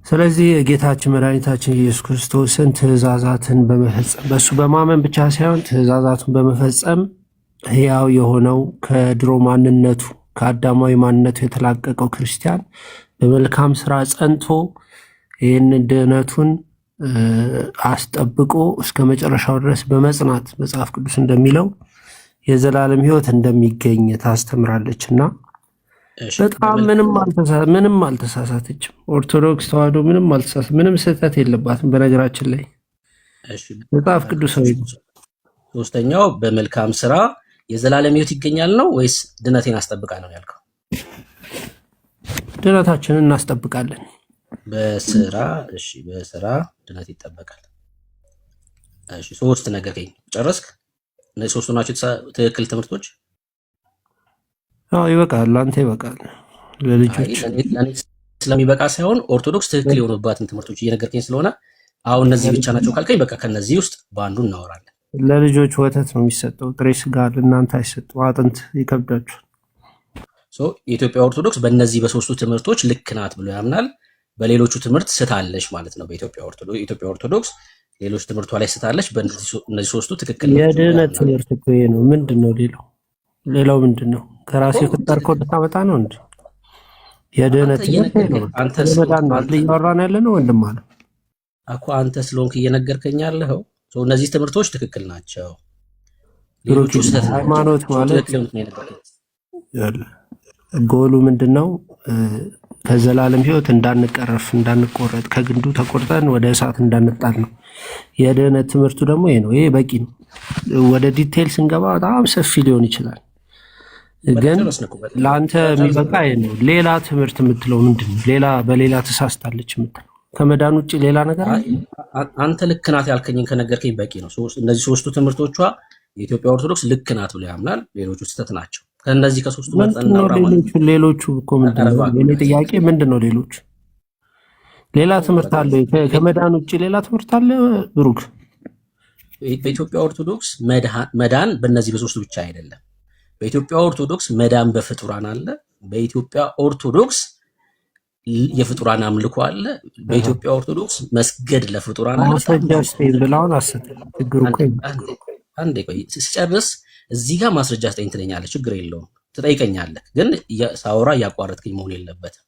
Speaker 7: ስለዚህ የጌታችን መድኃኒታችን ኢየሱስ ክርስቶስን ትእዛዛትን በመፈጸም በእሱ በማመን ብቻ ሳይሆን ትእዛዛቱን በመፈጸም ሕያው የሆነው ከድሮ ማንነቱ ከአዳማዊ ማንነቱ የተላቀቀው ክርስቲያን በመልካም ስራ ጸንቶ ይህንን ድህነቱን አስጠብቆ እስከ መጨረሻው ድረስ በመጽናት መጽሐፍ ቅዱስ እንደሚለው የዘላለም ሕይወት እንደሚገኝ ታስተምራለች እና በጣም ምንም አልተሳሳተችም። ኦርቶዶክስ ተዋህዶ ምንም ስህተት የለባትም። በነገራችን ላይ መጽሐፍ ቅዱሳዊ ነው።
Speaker 4: ሶስተኛው በመልካም ስራ የዘላለም ሕይወት ይገኛል ነው ወይስ ድነቴን አስጠብቃለሁ ነው ያልከው?
Speaker 7: ድነታችንን እናስጠብቃለን
Speaker 4: በስራ። እሺ በስራ ድነት ይጠበቃል። እሺ ሶስት ነገርከኝ፣ ጨረስክ? እነዚህ ሶስቱ ናቸው ትክክል ትምህርቶች?
Speaker 7: አዎ ይበቃል፣ አንተ ይበቃል። ለልጆች
Speaker 4: ስለሚበቃ ሳይሆን ኦርቶዶክስ ትክክል የሆኑባትን ትምህርቶች እየነገርከኝ ስለሆነ አሁን እነዚህ ብቻ ናቸው ካልከኝ በቃ ከነዚህ ውስጥ በአንዱ እናወራለን።
Speaker 7: ለልጆች ወተት ነው የሚሰጠው፣ ጥሬ ስጋ ለእናንተ አይሰጠው፣ አጥንት ይከብዳችኋል።
Speaker 4: የኢትዮጵያ ኦርቶዶክስ በእነዚህ በሶስቱ ትምህርቶች ልክ ናት ብሎ ያምናል። በሌሎቹ ትምህርት ስታለች ማለት ነው። በኢትዮጵያ ኦርቶዶክስ ሌሎች ትምህርቷ ላይ ስታለች፣ በእነዚህ ሶስቱ ትክክል ነው።
Speaker 7: የድህነት ትምህርት እኮ ይሄ ነው። ምንድን ነው ሌላው ምንድን ነው? ከራሴ የፈጠርከው ልታመጣ ነው እንዴ? የድህነት ትምህርት ነው። አንተ ስለመዳን ነው አይደል እያወራን ያለ ነው ወንድም አለ
Speaker 4: እኮ አንተ ስለሆንክ እየነገርከኝ ያለኸው። እነዚህ ትምህርቶች ትክክል ናቸው፣ ሌሎቹ ስህተት ናቸው።
Speaker 7: ሃይማኖት ማለት ጎሉ ምንድን ነው? ከዘላለም ሕይወት እንዳንቀረፍ እንዳንቆረጥ ከግንዱ ተቆርጠን ወደ እሳት እንዳንጣል ነው። የድህነት ትምህርቱ ደግሞ ይሄ ነው። ይሄ በቂ ነው። ወደ ዲቴይል ስንገባ በጣም ሰፊ ሊሆን ይችላል፣ ግን ለአንተ የሚበቃ ይሄ ነው። ሌላ ትምህርት የምትለው ምንድን ነው? በሌላ ተሳስታለች የምትለው ከመዳን ውጭ ሌላ ነገር አለ?
Speaker 4: አንተ ልክ ናት ያልከኝን ከነገርከኝ በቂ ነው። እነዚህ ሶስቱ ትምህርቶቿ የኢትዮጵያ ኦርቶዶክስ ልክ ናት ብሎ ያምናል፣ ሌሎቹ ስህተት ናቸው። ከነዚህ ከሶስቱ መጠን እናውራ ማለት ነው።
Speaker 7: ሌሎቹ እኮ ምንድን ነው? የኔ ጥያቄ ምንድን ነው? ሌሎቹ ሌላ ትምህርት አለ? ከመዳን ውጭ ሌላ ትምህርት አለ? ብሩክ፣
Speaker 4: በኢትዮጵያ ኦርቶዶክስ መዳን በእነዚህ በሶስቱ ብቻ አይደለም። በኢትዮጵያ ኦርቶዶክስ መዳን በፍጡራን አለ። በኢትዮጵያ ኦርቶዶክስ የፍጡራን አምልኮ አለ። በኢትዮጵያ ኦርቶዶክስ መስገድ ለፍጡራን አለ።
Speaker 7: ብላውን አሰጥ ችግሩ እኮ
Speaker 4: አንዴ ቆይ ስጨርስ እዚህ ጋር ማስረጃ ስጠኝ ትለኛለህ። ችግር የለውም ትጠይቀኛለህ፣ ግን ሳውራ እያቋረጥከኝ መሆን የለበትም።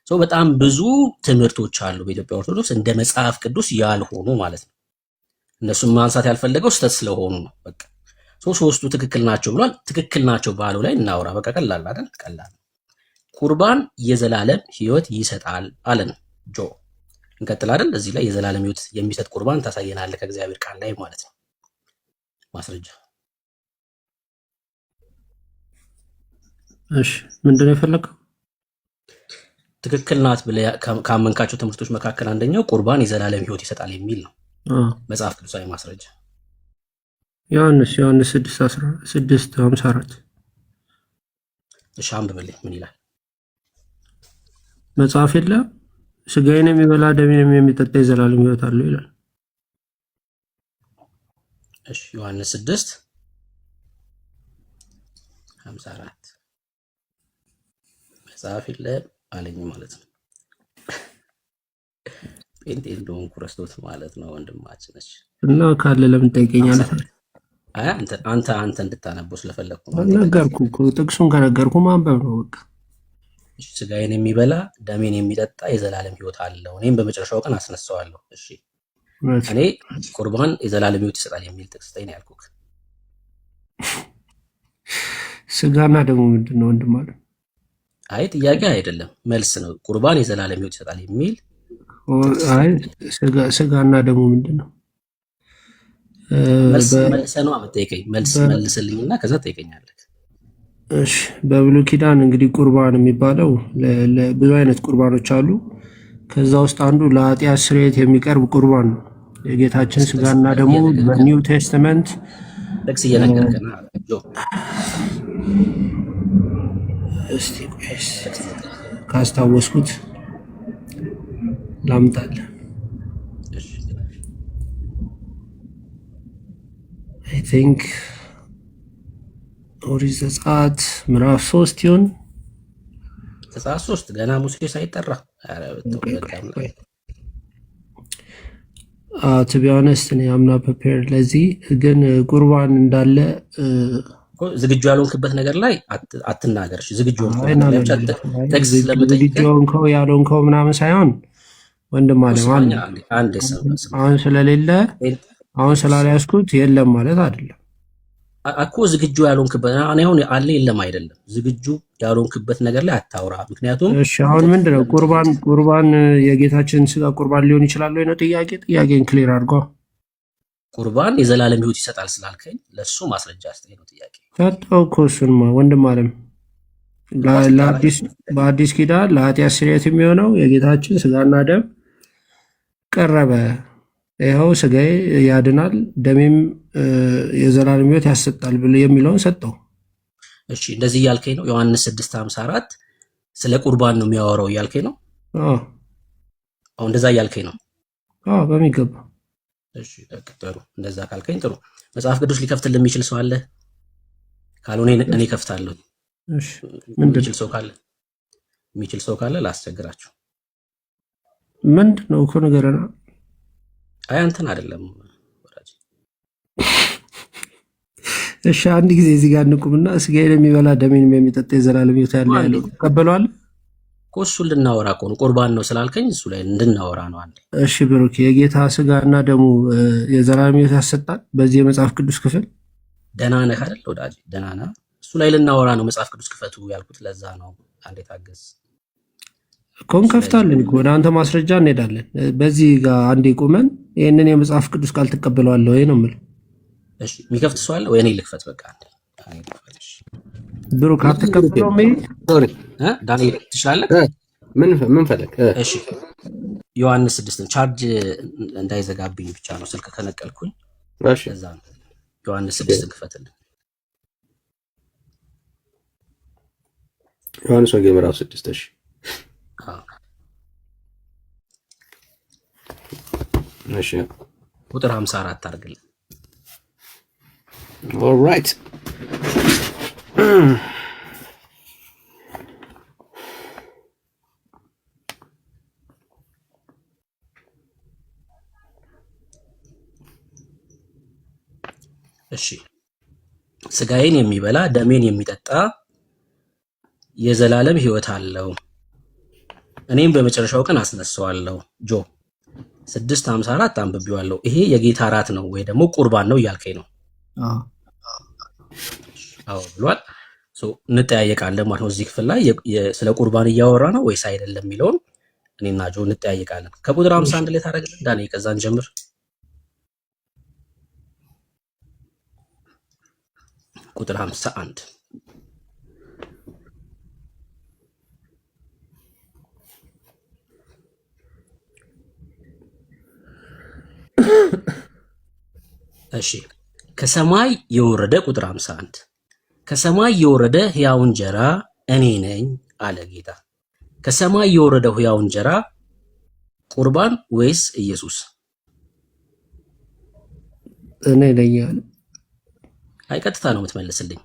Speaker 4: በጣም ብዙ ትምህርቶች አሉ በኢትዮጵያ ኦርቶዶክስ እንደ መጽሐፍ ቅዱስ ያልሆኑ ማለት ነው። እነሱም ማንሳት ያልፈለገው ስህተት ስለሆኑ ነው። በቃ ሶስቱ ትክክል ናቸው ብሏል። ትክክል ናቸው ባለው ላይ እናውራ። በቃ ቀላል አይደል? ቀላል። ቁርባን የዘላለም ሕይወት ይሰጣል አለን ጆ። እንቀጥል አይደል? እዚህ ላይ የዘላለም ሕይወት የሚሰጥ ቁርባን ታሳየናለህ ከእግዚአብሔር ቃል ላይ ማለት ነው። ማስረጃ።
Speaker 7: እሺ ምንድን ነው የፈለገው?
Speaker 4: ትክክል ናት ብለህ ካመንካቸው ትምህርቶች መካከል አንደኛው ቁርባን የዘላለም ሕይወት ይሰጣል የሚል ነው። መጽሐፍ ቅዱሳዊ ማስረጃ
Speaker 7: ዮሐንስ 6:54
Speaker 4: እሺ አንብብልኝ። ምን ይላል?
Speaker 7: መጽሐፍ የለም ስጋዬን የሚበላ ደሜንም የሚጠጣ የዘላለም ሕይወት አለው ይላል።
Speaker 4: እሺ ዮሐንስ 6:54 መጽሐፍ የለም አለኝ ማለት ነው። ጴንጤ እንደሆንኩ ረስቶት ማለት ነው። ወንድማችን ነች
Speaker 7: እና ካለ ለምን ጠይቀኛለህ?
Speaker 4: አንተ እንድታነበው ስለፈለግኩ
Speaker 7: ነገርኩ እኮ። ጥቅሱን ከነገርኩ ማንበብ ነው በቃ።
Speaker 4: ስጋዬን የሚበላ ደሜን የሚጠጣ የዘላለም ሕይወት አለው፣ እኔም በመጨረሻው ቀን አስነሳዋለሁ። እሺ እኔ ቁርባን የዘላለም ሕይወት ይሰጣል የሚል ጥቅስ ላይ ነው ያልኩህ።
Speaker 7: ስጋና ደግሞ ምንድን ነው ወንድም አለ?
Speaker 4: አይ ጥያቄ አይደለም መልስ ነው። ቁርባን የዘላለም ሕይወት ይሰጣል የሚል
Speaker 7: አይ ስጋና ደግሞ ምንድን ነው?
Speaker 4: መልሰህ ነው የምትጠይቀኝ። መልስልኝና ከዛ ትጠይቀኛለህ።
Speaker 7: እሺ በብሉይ ኪዳን እንግዲህ ቁርባን የሚባለው ብዙ አይነት ቁርባኖች አሉ። ከዛ ውስጥ አንዱ ለኃጢአት ስርየት የሚቀርብ ቁርባን ነው። የጌታችን ስጋና ደግሞ በኒው ቴስተመንት
Speaker 4: ጥቅስ እየነገርከን
Speaker 7: እስቲ ካስታወስኩት ላምጣልህ። አይ ቲንክ ኦሪት ዘጸአት ምዕራፍ 3 ይሁን
Speaker 4: ዘጸአት 3 ገና ሙሴ ሳይጠራ
Speaker 7: ቱ ቢ ኦነስት እኔ አምና ፕሪፔር ለዚህ ግን ቁርባን እንዳለ
Speaker 4: ዝግጁ ያልሆንክበት ነገር ላይ አትናገር። ዝግጁ ሆንክ ላይ ብቻ ጥቅስ ስለምጠይቅ
Speaker 7: ዝግጁ ሆንከው ያልሆንከው ምናምን ሳይሆን ወንድም አለም አሁን ስለሌለ አሁን ስላልያዝኩት የለም ማለት አይደለም
Speaker 4: እኮ። ዝግጁ ያልሆንክበት አሁን አለ የለም አይደለም። ዝግጁ ያልሆንክበት ነገር ላይ አታውራ። ምክንያቱም
Speaker 7: እሺ አሁን ምንድነው ቁርባን የጌታችን ስጋ ቁርባን ሊሆን ይችላል ወይ ነው ጥያቄን ክሊር አድርጎ።
Speaker 4: ቁርባን የዘላለም ሕይወት ይሰጣል ስላልከኝ ለሱ ማስረጃ አስተኝ ነው ጥያቄ።
Speaker 7: ሰጠው እኮ እሱንማ ወንድም አለም በአዲስ ኪዳን ለኃጢአት ስርየት የሚሆነው የጌታችን ስጋና ደም ቀረበ። ይኸው ስጋዬ ያድናል ደሜም የዘላለም ሕይወት ያሰጣል ብሎ የሚለውን ሰጠው።
Speaker 4: እሺ እንደዚህ እያልከኝ ነው። ዮሐንስ 6:54 ስለ ቁርባን ነው የሚያወራው እያልከኝ ነው። አሁን እንደዛ እያልከኝ ነው።
Speaker 7: በሚገባ
Speaker 4: እሺ ጥሩ። እንደዛ ካልከኝ ጥሩ። መጽሐፍ ቅዱስ ሊከፍትልህ የሚችል ሰው አለ? ካልሆነ እኔ ከፍታለሁ።
Speaker 7: እሺ ምንድን
Speaker 4: የሚችል ሰው ካለ ላስቸግራችሁ።
Speaker 7: ምንድን ነው እኮ ነገርና
Speaker 4: አይ አንተን አይደለም ወዳጅ።
Speaker 7: እሺ አንድ ጊዜ እዚህ ጋር እንቁምና ስጋዬን የሚበላ ደሜን የሚጠጣ የዘላለም ሕይወት ያለው ተቀበሏል
Speaker 4: እኮ። እሱን ልናወራ እኮ ነው። ቁርባን ነው ስላልከኝ እሱ ላይ እንድናወራ ነው። አንዴ
Speaker 7: እሺ ብሩክ፣ የጌታ ስጋና ደሙ የዘላለም ሕይወት ያሰጣል በዚህ የመጽሐፍ ቅዱስ ክፍል?
Speaker 4: ደህና ነህ አይደል ወዳጅ? ደህና ነህ? እሱ ላይ ልናወራ ነው። መጽሐፍ ቅዱስ ክፈቱ ያልኩት ለዛ ነው። አንዴ ታገዝ
Speaker 7: እኮ እንከፍታለን እኮ ወደ አንተ ማስረጃ እንሄዳለን። በዚህ ጋር አንዴ ቁመን ይህንን የመጽሐፍ ቅዱስ ቃል ትቀበለዋለህ ወይ ነው የምልህ።
Speaker 4: እሺ የሚከፍት ሰው አለ ወይ? እኔ ልክፈት በቃ አንዴ።
Speaker 7: ብሩክ አትቀበለውም?
Speaker 1: ሶሪ
Speaker 4: ዳንኤል ትችላለህ?
Speaker 1: ምን ፈለግ?
Speaker 4: እሺ ዮሐንስ 6 ቻርጅ እንዳይዘጋብኝ ብቻ ነው ስልክ ከነቀልኩኝ።
Speaker 1: እሺ
Speaker 4: ለዛ ነው። ዮሐንስ 6 ክፈትልን።
Speaker 1: ዮሐንስ ወንጌል ምዕራፍ 6 እሺ እሺ
Speaker 4: ቁጥር 54 አድርግልን።
Speaker 1: ኦልራይት
Speaker 4: እሺ ስጋዬን የሚበላ ደሜን የሚጠጣ የዘላለም ሕይወት አለው፣ እኔም በመጨረሻው ቀን አስነሳዋለሁ። ጆ 6:54 አንብቤዋለሁ። ይሄ የጌታ እራት ነው ወይ ደግሞ ቁርባን ነው እያልከኝ ነው? አዎ ብሏል። እንጠያየቃለን ማለት ነው። እዚህ ክፍል ላይ ስለ ቁርባን እያወራ ነው ወይስ አይደለም የሚለውን እኔና ጆ እንጠያየቃለን። ከቁጥር 51 ላይ ታደርግልን ዳንኤል፣ ከዛን ጀምር። ቁጥር 51 እሺ ከሰማይ የወረደ ቁጥር 51 ከሰማይ የወረደ ሕያው እንጀራ እኔ ነኝ አለ ጌታ። ከሰማይ የወረደው ሕያው እንጀራ ቁርባን ወይስ ኢየሱስ?
Speaker 7: እኔ ነኝ አለ።
Speaker 4: አይ ቀጥታ ነው የምትመልስልኝ።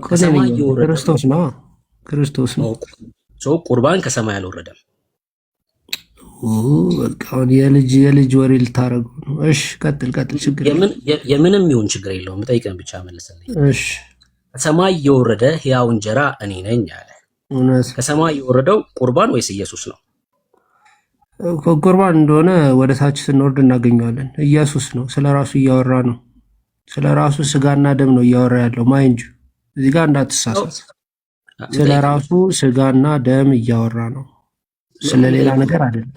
Speaker 7: ከሰማይ የወረደ ክርስቶስ ነው።
Speaker 4: ቁርባን ከሰማይ አልወረደም።
Speaker 7: በቃ የልጅ ወሬ ልታረጉ ነው። እሺ ቀጥል። ችግር
Speaker 4: የምንም ይሁን ችግር የለውም። ጠይቀን ብቻ መልስልኝ።
Speaker 7: እሺ
Speaker 4: ከሰማይ የወረደ ሕያው እንጀራ እኔ ነኝ አለ። ከሰማይ የወረደው ቁርባን ወይስ ኢየሱስ ነው?
Speaker 7: ቁርባን እንደሆነ ወደ ታች ስንወርድ እናገኘዋለን። ኢየሱስ ነው። ስለ ራሱ እያወራ ነው። ስለ ራሱ ስጋና ደም ነው እያወራ ያለው። ማይንጅ እዚህ ጋር እንዳትሳሳት። ስለ ራሱ ስጋና ደም እያወራ ነው፣ ስለሌላ ነገር አይደለም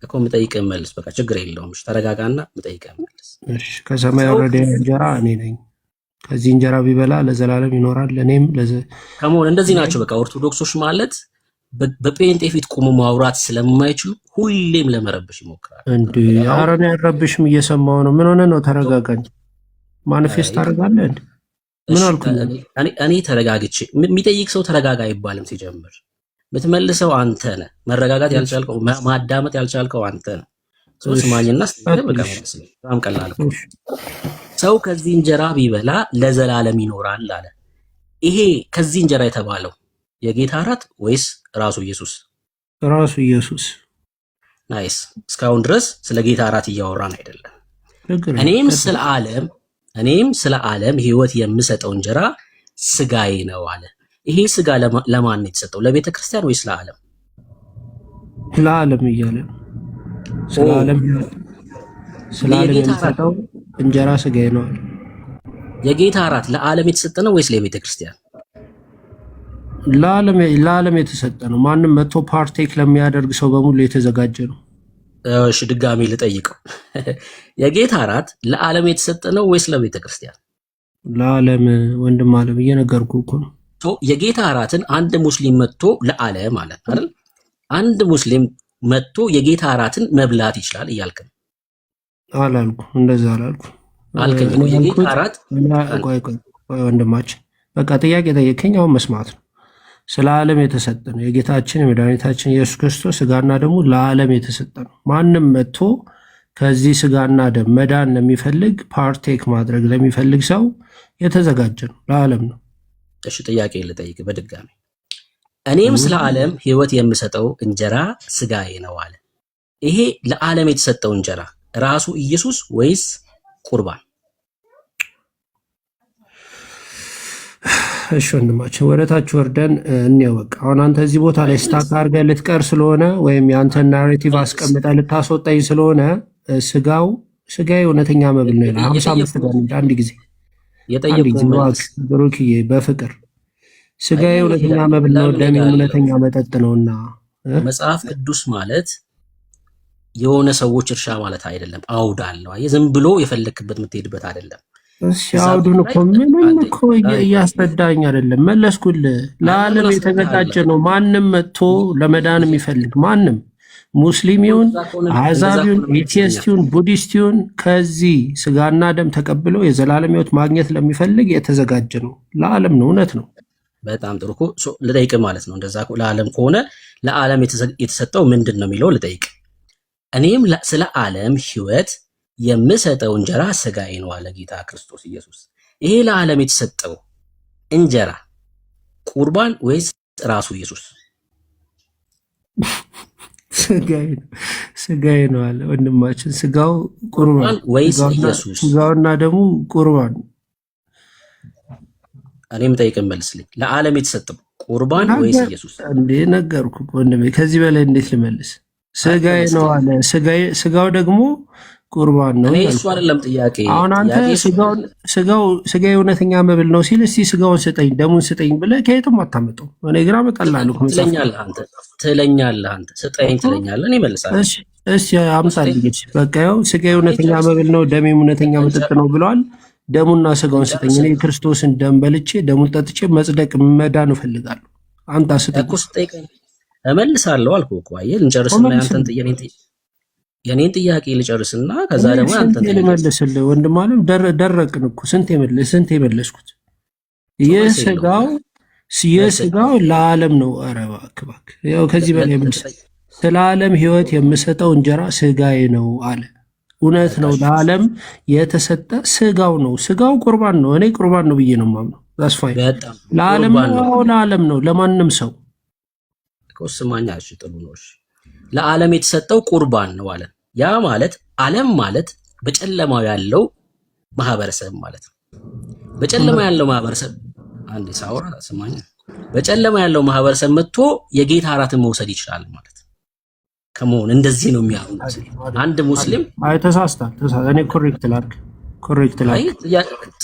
Speaker 4: እኮ። የምጠይቅህን መልስ። በቃ ችግር የለውም። ተረጋጋና የምጠይቅህን መልስ።
Speaker 7: እሺ ከሰማይ የወረደ እንጀራ እኔ ነኝ። ከዚህ እንጀራ ቢበላ ለዘላለም ይኖራል። እኔም
Speaker 4: ከመሆን እንደዚህ ናቸው። በቃ ኦርቶዶክሶች ማለት በጴንጤ ፊት ቆሞ ማውራት ስለማይችሉ ሁሌም ለመረብሽ ይሞክራል።
Speaker 7: እንዴ ኧረ እኔ አልረብሽም፣ እየሰማሁ ነው። ምን ሆነ ነው? ተረጋጋኝ። ማኒፌስት አደርጋለህ እንዴ? ምን አልኩ?
Speaker 4: እኔ ተረጋግቼ የሚጠይቅ ሰው ተረጋጋ አይባልም። ሲጀምር የምትመልሰው አንተ ነህ። መረጋጋት ያልቻልከው ማዳመጥ ያልቻልከው አንተ ነህ። ሶስት ማኝና በቃ በጣም ቀላል ነው። ሰው ከዚህ እንጀራ ቢበላ ለዘላለም ይኖራል አለ። ይሄ ከዚህ እንጀራ የተባለው የጌታ እራት ወይስ ራሱ ኢየሱስ?
Speaker 7: ራሱ ኢየሱስ።
Speaker 4: ናይስ። እስካሁን ድረስ ስለ ጌታ እራት እያወራን አይደለም። እኔም ስለ ዓለም እኔም ስለ ዓለም ሕይወት የምሰጠው እንጀራ ስጋዬ ነው አለ። ይሄ ስጋ ለማን ነው የተሰጠው? ለቤተ ክርስቲያን ወይስ ለዓለም?
Speaker 7: ለዓለም እያለ ነው። ስለ ዓለም የሚሰጠው እንጀራ ስጋዬ ነው አለ።
Speaker 4: የጌታ እራት ለዓለም የተሰጠ ነው ወይስ ለቤተ ክርስቲያን?
Speaker 7: ለዓለም የተሰጠ ነው። ማንም መጥቶ ፓርቴክ ለሚያደርግ ሰው በሙሉ የተዘጋጀ ነው።
Speaker 4: እሺ ድጋሚ ልጠይቀው። የጌታ እራት ለዓለም የተሰጠ ነው ወይስ ለቤተ ክርስቲያን?
Speaker 7: ለዓለም ወንድም ዓለም እየነገርኩህ እኮ ነው።
Speaker 4: የጌታ እራትን አንድ ሙስሊም መጥቶ ለዓለም ማለት አይደል? አንድ ሙስሊም መጥቶ የጌታ እራትን መብላት ይችላል እያልክ ነው?
Speaker 7: አላልኩ፣ እንደዛ አላልኩ።
Speaker 4: አልከኝ እኮ የጌታ እራት።
Speaker 7: ቆይ ወንድማችን፣ በቃ ጥያቄ ጠየቀኝ፣ አሁን መስማት ነው። ስለ ዓለም የተሰጠ ነው። የጌታችን የመድኃኒታችን ኢየሱስ ክርስቶስ ስጋና ደግሞ ለዓለም የተሰጠ ነው። ማንም መጥቶ ከዚህ ስጋና ደም መዳን ለሚፈልግ ፓርቴክ ማድረግ ለሚፈልግ ሰው የተዘጋጀ ነው፣ ለዓለም ነው።
Speaker 4: እሺ ጥያቄ ልጠይቅ በድጋሚ። እኔም ስለ ዓለም ሕይወት የምሰጠው እንጀራ ስጋዬ ነው አለ። ይሄ ለዓለም የተሰጠው እንጀራ ራሱ ኢየሱስ ወይስ ቁርባን?
Speaker 7: እሺ ወንድማችን ወደታች ወርደን እንየው። በቃ አሁን አንተ እዚህ ቦታ ላይ ስታክ አድርገህ ልትቀር ስለሆነ ወይም የአንተን ናሬቲቭ አስቀምጠህ ልታስወጣኝ ስለሆነ ስጋዬ እውነተኛ መብል ነው ይላል። 55 ጋር አንድ ጊዜ ብሩክዬ በፍቅር ስጋዬ እውነተኛ መብል ነው፣ ደሜ እውነተኛ መጠጥ ነውና።
Speaker 4: መጽሐፍ ቅዱስ ማለት የሆነ ሰዎች እርሻ ማለት አይደለም። አውድ አለው። አየህ፣ ዝም ብሎ የፈለክበት የምትሄድበት አይደለም።
Speaker 7: እሺ አውዱን እኮ ምንም እኮ እያስረዳኝ አይደለም፣ መለስኩልህ። ለዓለም የተዘጋጀ ነው። ማንም መጥቶ ለመዳን የሚፈልግ ማንም ሙስሊም ይሁን አሕዛብ ይሁን ኤቲስት ይሁን ቡዲስት ይሁን ከዚህ ስጋና ደም ተቀብሎ የዘላለም ሕይወት ማግኘት ለሚፈልግ የተዘጋጀ ነው። ለዓለም ነው። እውነት ነው።
Speaker 4: በጣም ጥሩ እኮ ልጠይቅ ማለት ነው። እንደዛ ለዓለም ከሆነ ለዓለም የተሰጠው ምንድን ነው የሚለው ልጠይቅ። እኔም ስለ ዓለም ሕይወት የምሰጠው እንጀራ ስጋዬ ነው አለ ጌታ ክርስቶስ ኢየሱስ። ይሄ ለዓለም የተሰጠው እንጀራ ቁርባን ወይስ ራሱ ኢየሱስ?
Speaker 7: ስጋዬ ነው አለ ወንድማችን። ስጋው ቁርባን
Speaker 4: ወይስ ኢየሱስ?
Speaker 7: ስጋውና ደግሞ ቁርባን።
Speaker 4: እኔም ጠይቀን መልስልኝ። ለዓለም የተሰጠው ቁርባን ወይስ ኢየሱስ?
Speaker 7: እንዴ ነገርኩ ወንድሜ፣ ከዚህ በላይ እንዴት ልመልስ? ስጋዬ ነው አለ። ስጋው ደግሞ ቁርባን ነው።
Speaker 4: እኔ እሱ አይደለም ጥያቄ።
Speaker 7: አሁን አንተ ስጋዬ እውነተኛ መብል ነው ሲል እስቲ ስጋውን ስጠኝ ደሙን ስጠኝ ብለህ ከየትም አታመጣው። እኔ ግራ እመጣልሃለሁ።
Speaker 4: ትለኛለህ አንተ ስጠኝ ትለኛለህ፣ እኔ እመልሳለሁ።
Speaker 7: እስቲ አምጣልኝ። በቃ ያው ስጋዬ እውነተኛ መብል ነው ደሜም እውነተኛ መጠጥ ነው ብለዋል። ደሙና ስጋውን ስጠኝ። እኔ ክርስቶስን ደም በልቼ ደሙን ጠጥቼ መጽደቅ መዳን እፈልጋለሁ። አንተ ስጠኝ።
Speaker 4: እመልሳለሁ አልኩህ እኮ። አየህ ልንጨርስና የኔን ጥያቄ ልጨርስና ከዛ ደግሞ አንተን
Speaker 7: ልመልስልህ። ወንድም አለም ደረቅን እኮ ስንት የመለስኩት። ይህ ስጋው ለዓለም ነው። ኧረ እባክህ ያው ከዚህ በላይ ስለ ዓለም ሕይወት የምሰጠው እንጀራ ስጋዬ ነው አለ። እውነት ነው። ለዓለም የተሰጠ ስጋው ነው። ስጋው ቁርባን ነው። እኔ ቁርባን ነው ብዬ ነው የማምነው። ዛስፋይ ለዓለም ነው ለማንም ሰው
Speaker 4: ስማኛ። እሺ ጥሩ ነው። እሺ ለዓለም የተሰጠው ቁርባን ነው አለ። ያ ማለት ዓለም ማለት በጨለማው ያለው ማህበረሰብ ማለት ነው። በጨለማ ያለው ማህበረሰብ አንድ ሳውራ ስማኛ፣ በጨለማ ያለው ማህበረሰብ መጥቶ የጌታ እራትን መውሰድ ይችላል ማለት ከመሆን እንደዚህ ነው የሚያምኑት። አንድ ሙስሊም
Speaker 7: ተሳስታል። እኔ ኮሬክት ላድርግ።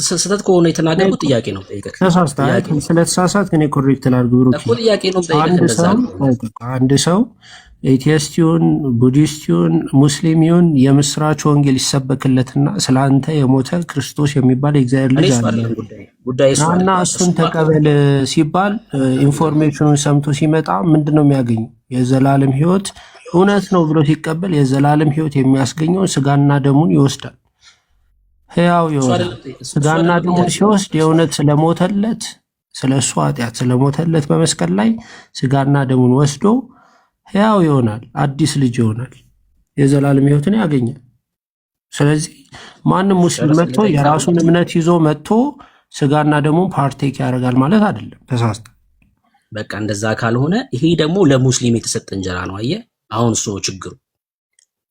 Speaker 4: ስህተት ከሆነ የተናገርኩት ጥያቄ ነው ጠይቀህ።
Speaker 7: ተሳስታል። ስለተሳሳትክ እኔ ኮሬክት ላድርግ ብሩክ
Speaker 4: እኮ ጥያቄ ነው ጠይቀህ።
Speaker 7: አንድ ሰው ኤቲስት ይሁን ቡዲስት ይሁን ሙስሊም ይሁን የምስራች ወንጌል ይሰበክለትና ስለአንተ የሞተ ክርስቶስ የሚባል የእግዚአብሔር ልጅ አለ እና እሱን ተቀበል ሲባል ኢንፎርሜሽኑን ሰምቶ ሲመጣ ምንድን ነው የሚያገኙ? የዘላለም ሕይወት እውነት ነው ብሎ ሲቀበል የዘላለም ሕይወት የሚያስገኘውን ስጋና ደሙን ይወስዳል። ሕያው ይሆናል። ስጋና ደሙን ሲወስድ የእውነት ስለሞተለት ስለ እሱ ኃጢአት ስለሞተለት በመስቀል ላይ ስጋና ደሙን ወስዶ ሕያው ይሆናል። አዲስ ልጅ ይሆናል። የዘላለም ሕይወትን ያገኛል። ስለዚህ ማንም ሙስሊም መጥቶ የራሱን እምነት ይዞ መጥቶ ስጋና ደሙን ፓርቴክ ያደርጋል ማለት አይደለም። ተሳስተ
Speaker 4: በቃ እንደዛ ካልሆነ ይሄ ደግሞ ለሙስሊም የተሰጠ እንጀራ ነው። አየህ አሁን እሱ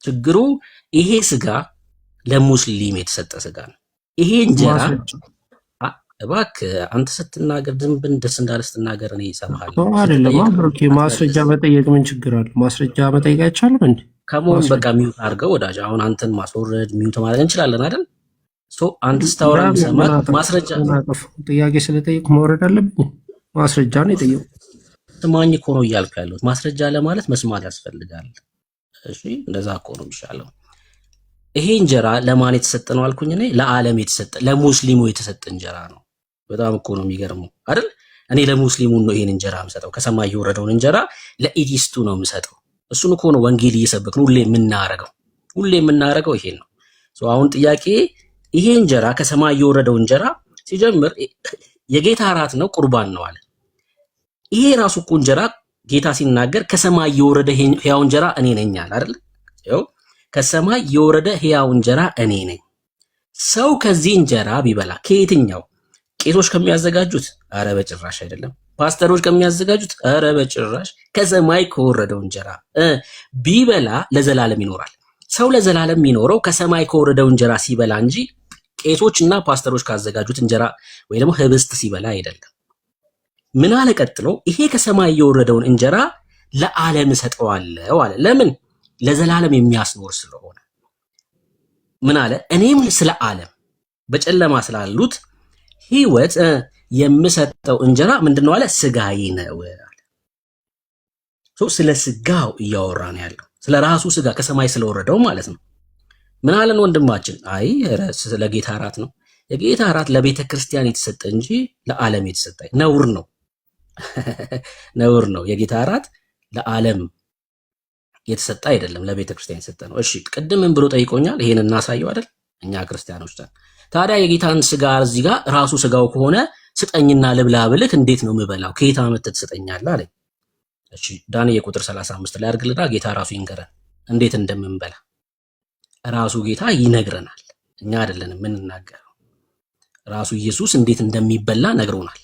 Speaker 4: ችግሩ ይሄ ስጋ ለሙስሊም የተሰጠ ስጋ ነው። ይሄ እንጀራ
Speaker 7: ማስረጃ
Speaker 4: እባክህ አንተ ስትናገር ዝም ብን ደስ እንዳለ ስትናገር እኔ እሰማሃለሁ።
Speaker 7: አይደለም
Speaker 4: ስትጠይቅ
Speaker 7: ብሩኬ፣ ማስረጃ መጠየቅ ምን ችግር አለ? ማስረጃ መጠየቅ አይቻልም እንዴ?
Speaker 4: ከመሆን በቃ ሚዩት አድርገው ወዳጅ። አሁን አንተን ማስወረድ ሚዩት ማድረግ እንችላለን አይደል? አንተ ስታወራ ሰማት ማስረጃ
Speaker 7: ጥያቄ ስለጠየቅ መውረድ አለብኝ? ማስረጃ ነው የጠየቁ።
Speaker 4: ስማኝ እኮ ነው እያልኩ ያለሁት። ማስረጃ ለማለት መስማት ያስፈልጋል። እሺ እንደዛ እኮ ነው የሚሻለው። ይሄ እንጀራ ለማን የተሰጠ ነው አልኩኝ እኔ? ለዓለም የተሰጠ ለሙስሊሙ የተሰጠ እንጀራ ነው። በጣም እኮ ነው የሚገርመው አይደል? እኔ ለሙስሊሙ ነው ይሄን እንጀራ የምሰጠው። ከሰማይ የወረደውን እንጀራ ለኢቲስቱ ነው የምሰጠው። እሱን እኮ ነው ወንጌል እየሰበክን ሁሌ የምናረገው ይሄን ነው። አሁን ጥያቄ ይሄ እንጀራ ከሰማይ የወረደው እንጀራ ሲጀምር የጌታ እራት ነው ቁርባን ነው አለ። ይሄ ራሱ እኮ እንጀራ ጌታ ሲናገር ከሰማይ የወረደ ሕያው እንጀራ እኔ ነኝ አለ አይደል? ያው ከሰማይ የወረደ ሕያው እንጀራ እኔ ነኝ። ሰው ከዚህ እንጀራ ቢበላ ከየትኛው? ቄሶች ከሚያዘጋጁት? አረ በጭራሽ አይደለም። ፓስተሮች ከሚያዘጋጁት? አረ በጭራሽ። ከሰማይ ከወረደው እንጀራ ቢበላ ለዘላለም ይኖራል። ሰው ለዘላለም የሚኖረው ከሰማይ ከወረደው እንጀራ ሲበላ እንጂ ቄሶች እና ፓስተሮች ካዘጋጁት እንጀራ ወይ ደግሞ ህብስት ሲበላ አይደለም። ምን አለ ቀጥሎ? ይሄ ከሰማይ የወረደውን እንጀራ ለዓለም እሰጠዋለሁ አለ። ለምን? ለዘላለም የሚያስኖር ስለሆነ። ምን አለ? እኔም ስለ ዓለም በጨለማ ስላሉት ህይወት የምሰጠው እንጀራ ምንድነው አለ? ስጋዬ ነው አለ። ስለ ስጋው እያወራ ነው ያለው፣ ስለ ራሱ ስጋ ከሰማይ ስለወረደው ማለት ነው። ምን አለን ወንድማችን? አይ ስለ ጌታ እራት ነው። የጌታ እራት ለቤተ ክርስቲያን የተሰጠ እንጂ ለዓለም የተሰጠ ነውር ነው። ነውር ነው። የጌታ እራት ለዓለም የተሰጠ አይደለም፣ ለቤተ ክርስቲያን የተሰጠ ነው። እሺ ቅድም ምን ብሎ ጠይቆኛል? ይሄን እናሳየው አይደል? እኛ ክርስቲያኖች ነን። ታዲያ የጌታን ስጋ እዚህ ጋር ራሱ ስጋው ከሆነ ስጠኝና ልብላ ብልህ እንዴት ነው የምበላው? ከየት አመጣህ ትሰጠኛለህ አለኝ። እሺ ዳንኤል ቁጥር 35 ላይ አድርግልና ጌታ ራሱ ይንገረን እንዴት እንደምንበላ። ራሱ ጌታ ይነግረናል፣ እኛ አይደለንም የምንናገረው። ራሱ ኢየሱስ እንዴት እንደሚበላ ነግሮናል።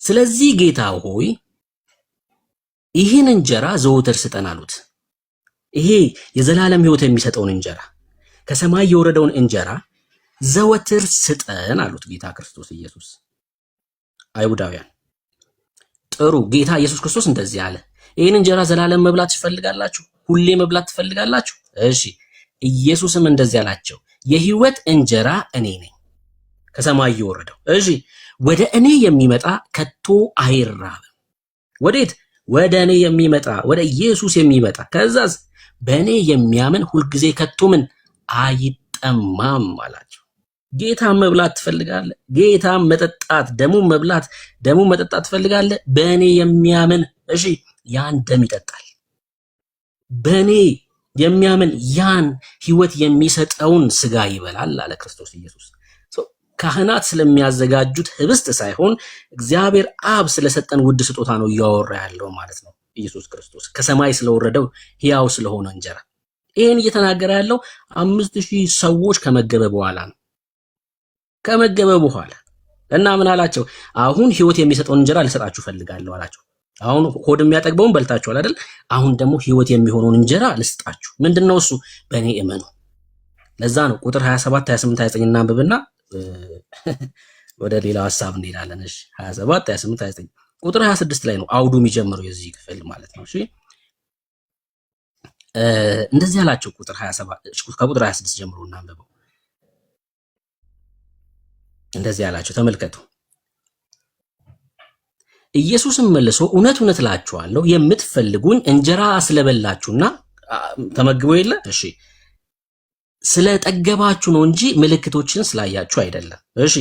Speaker 4: ስለዚህ ጌታ ሆይ ይህን እንጀራ ዘወትር ስጠን አሉት። ይሄ የዘላለም ሕይወት የሚሰጠውን እንጀራ ከሰማይ የወረደውን እንጀራ ዘወትር ስጠን አሉት ጌታ ክርስቶስ ኢየሱስ። አይሁዳውያን ጥሩ፣ ጌታ ኢየሱስ ክርስቶስ እንደዚህ አለ፣ ይህን እንጀራ ዘላለም መብላት ትፈልጋላችሁ? ሁሌ መብላት ትፈልጋላችሁ? እሺ ኢየሱስም እንደዚህ አላቸው፣ የሕይወት እንጀራ እኔ ነኝ ከሰማይ የወረደው። እሺ ወደ እኔ የሚመጣ ከቶ አይራብም። ወዴት? ወደ እኔ የሚመጣ ወደ ኢየሱስ የሚመጣ ከዛስ በእኔ የሚያምን ሁልጊዜ ከቶ ምን አይጠማም አላቸው። ጌታን መብላት ትፈልጋለህ? ጌታን መጠጣት፣ ደሙን መብላት፣ ደሙን መጠጣት ትፈልጋለህ? በእኔ የሚያምን እሺ ያን ደም ይጠጣል። በእኔ የሚያምን ያን ሕይወት የሚሰጠውን ስጋ ይበላል አለ ክርስቶስ ኢየሱስ። ካህናት ስለሚያዘጋጁት ህብስት ሳይሆን እግዚአብሔር አብ ስለሰጠን ውድ ስጦታ ነው እያወራ ያለው ማለት ነው። ኢየሱስ ክርስቶስ ከሰማይ ስለወረደው ሕያው ስለሆነ እንጀራ ይህን እየተናገረ ያለው 5000 ሰዎች ከመገበ በኋላ ነው። ከመገበ በኋላ እና ምን አላቸው? አሁን ሕይወት የሚሰጠውን እንጀራ ልሰጣችሁ ፈልጋለሁ አላቸው። አሁን ሆድ የሚያጠግበውን በልታችኋል አይደል? አሁን ደግሞ ሕይወት የሚሆነውን እንጀራ ልስጣችሁ። ምንድነው እሱ? በእኔ እመኑ። ለዛ ነው ቁጥር 27 28 29 እናንብብና ወደ ሌላ ሐሳብ እንሄዳለን። እሺ 27 28 29 ቁጥር 26 ላይ ነው አውዱ የሚጀምረው የዚህ ክፍል ማለት ነው። እሺ እንደዚህ ያላቸው ቁጥር 27 ከቁጥር 26 ጀምሮ እናንብበው። እንደዚህ ያላቸው ተመልከቱ። ኢየሱስም መልሶ እውነት እውነት እላችኋለሁ የምትፈልጉኝ እንጀራ ስለበላችሁና ተመግበው የለ እሺ ስለጠገባችሁ ነው እንጂ ምልክቶችን ስላያችሁ አይደለም። እሺ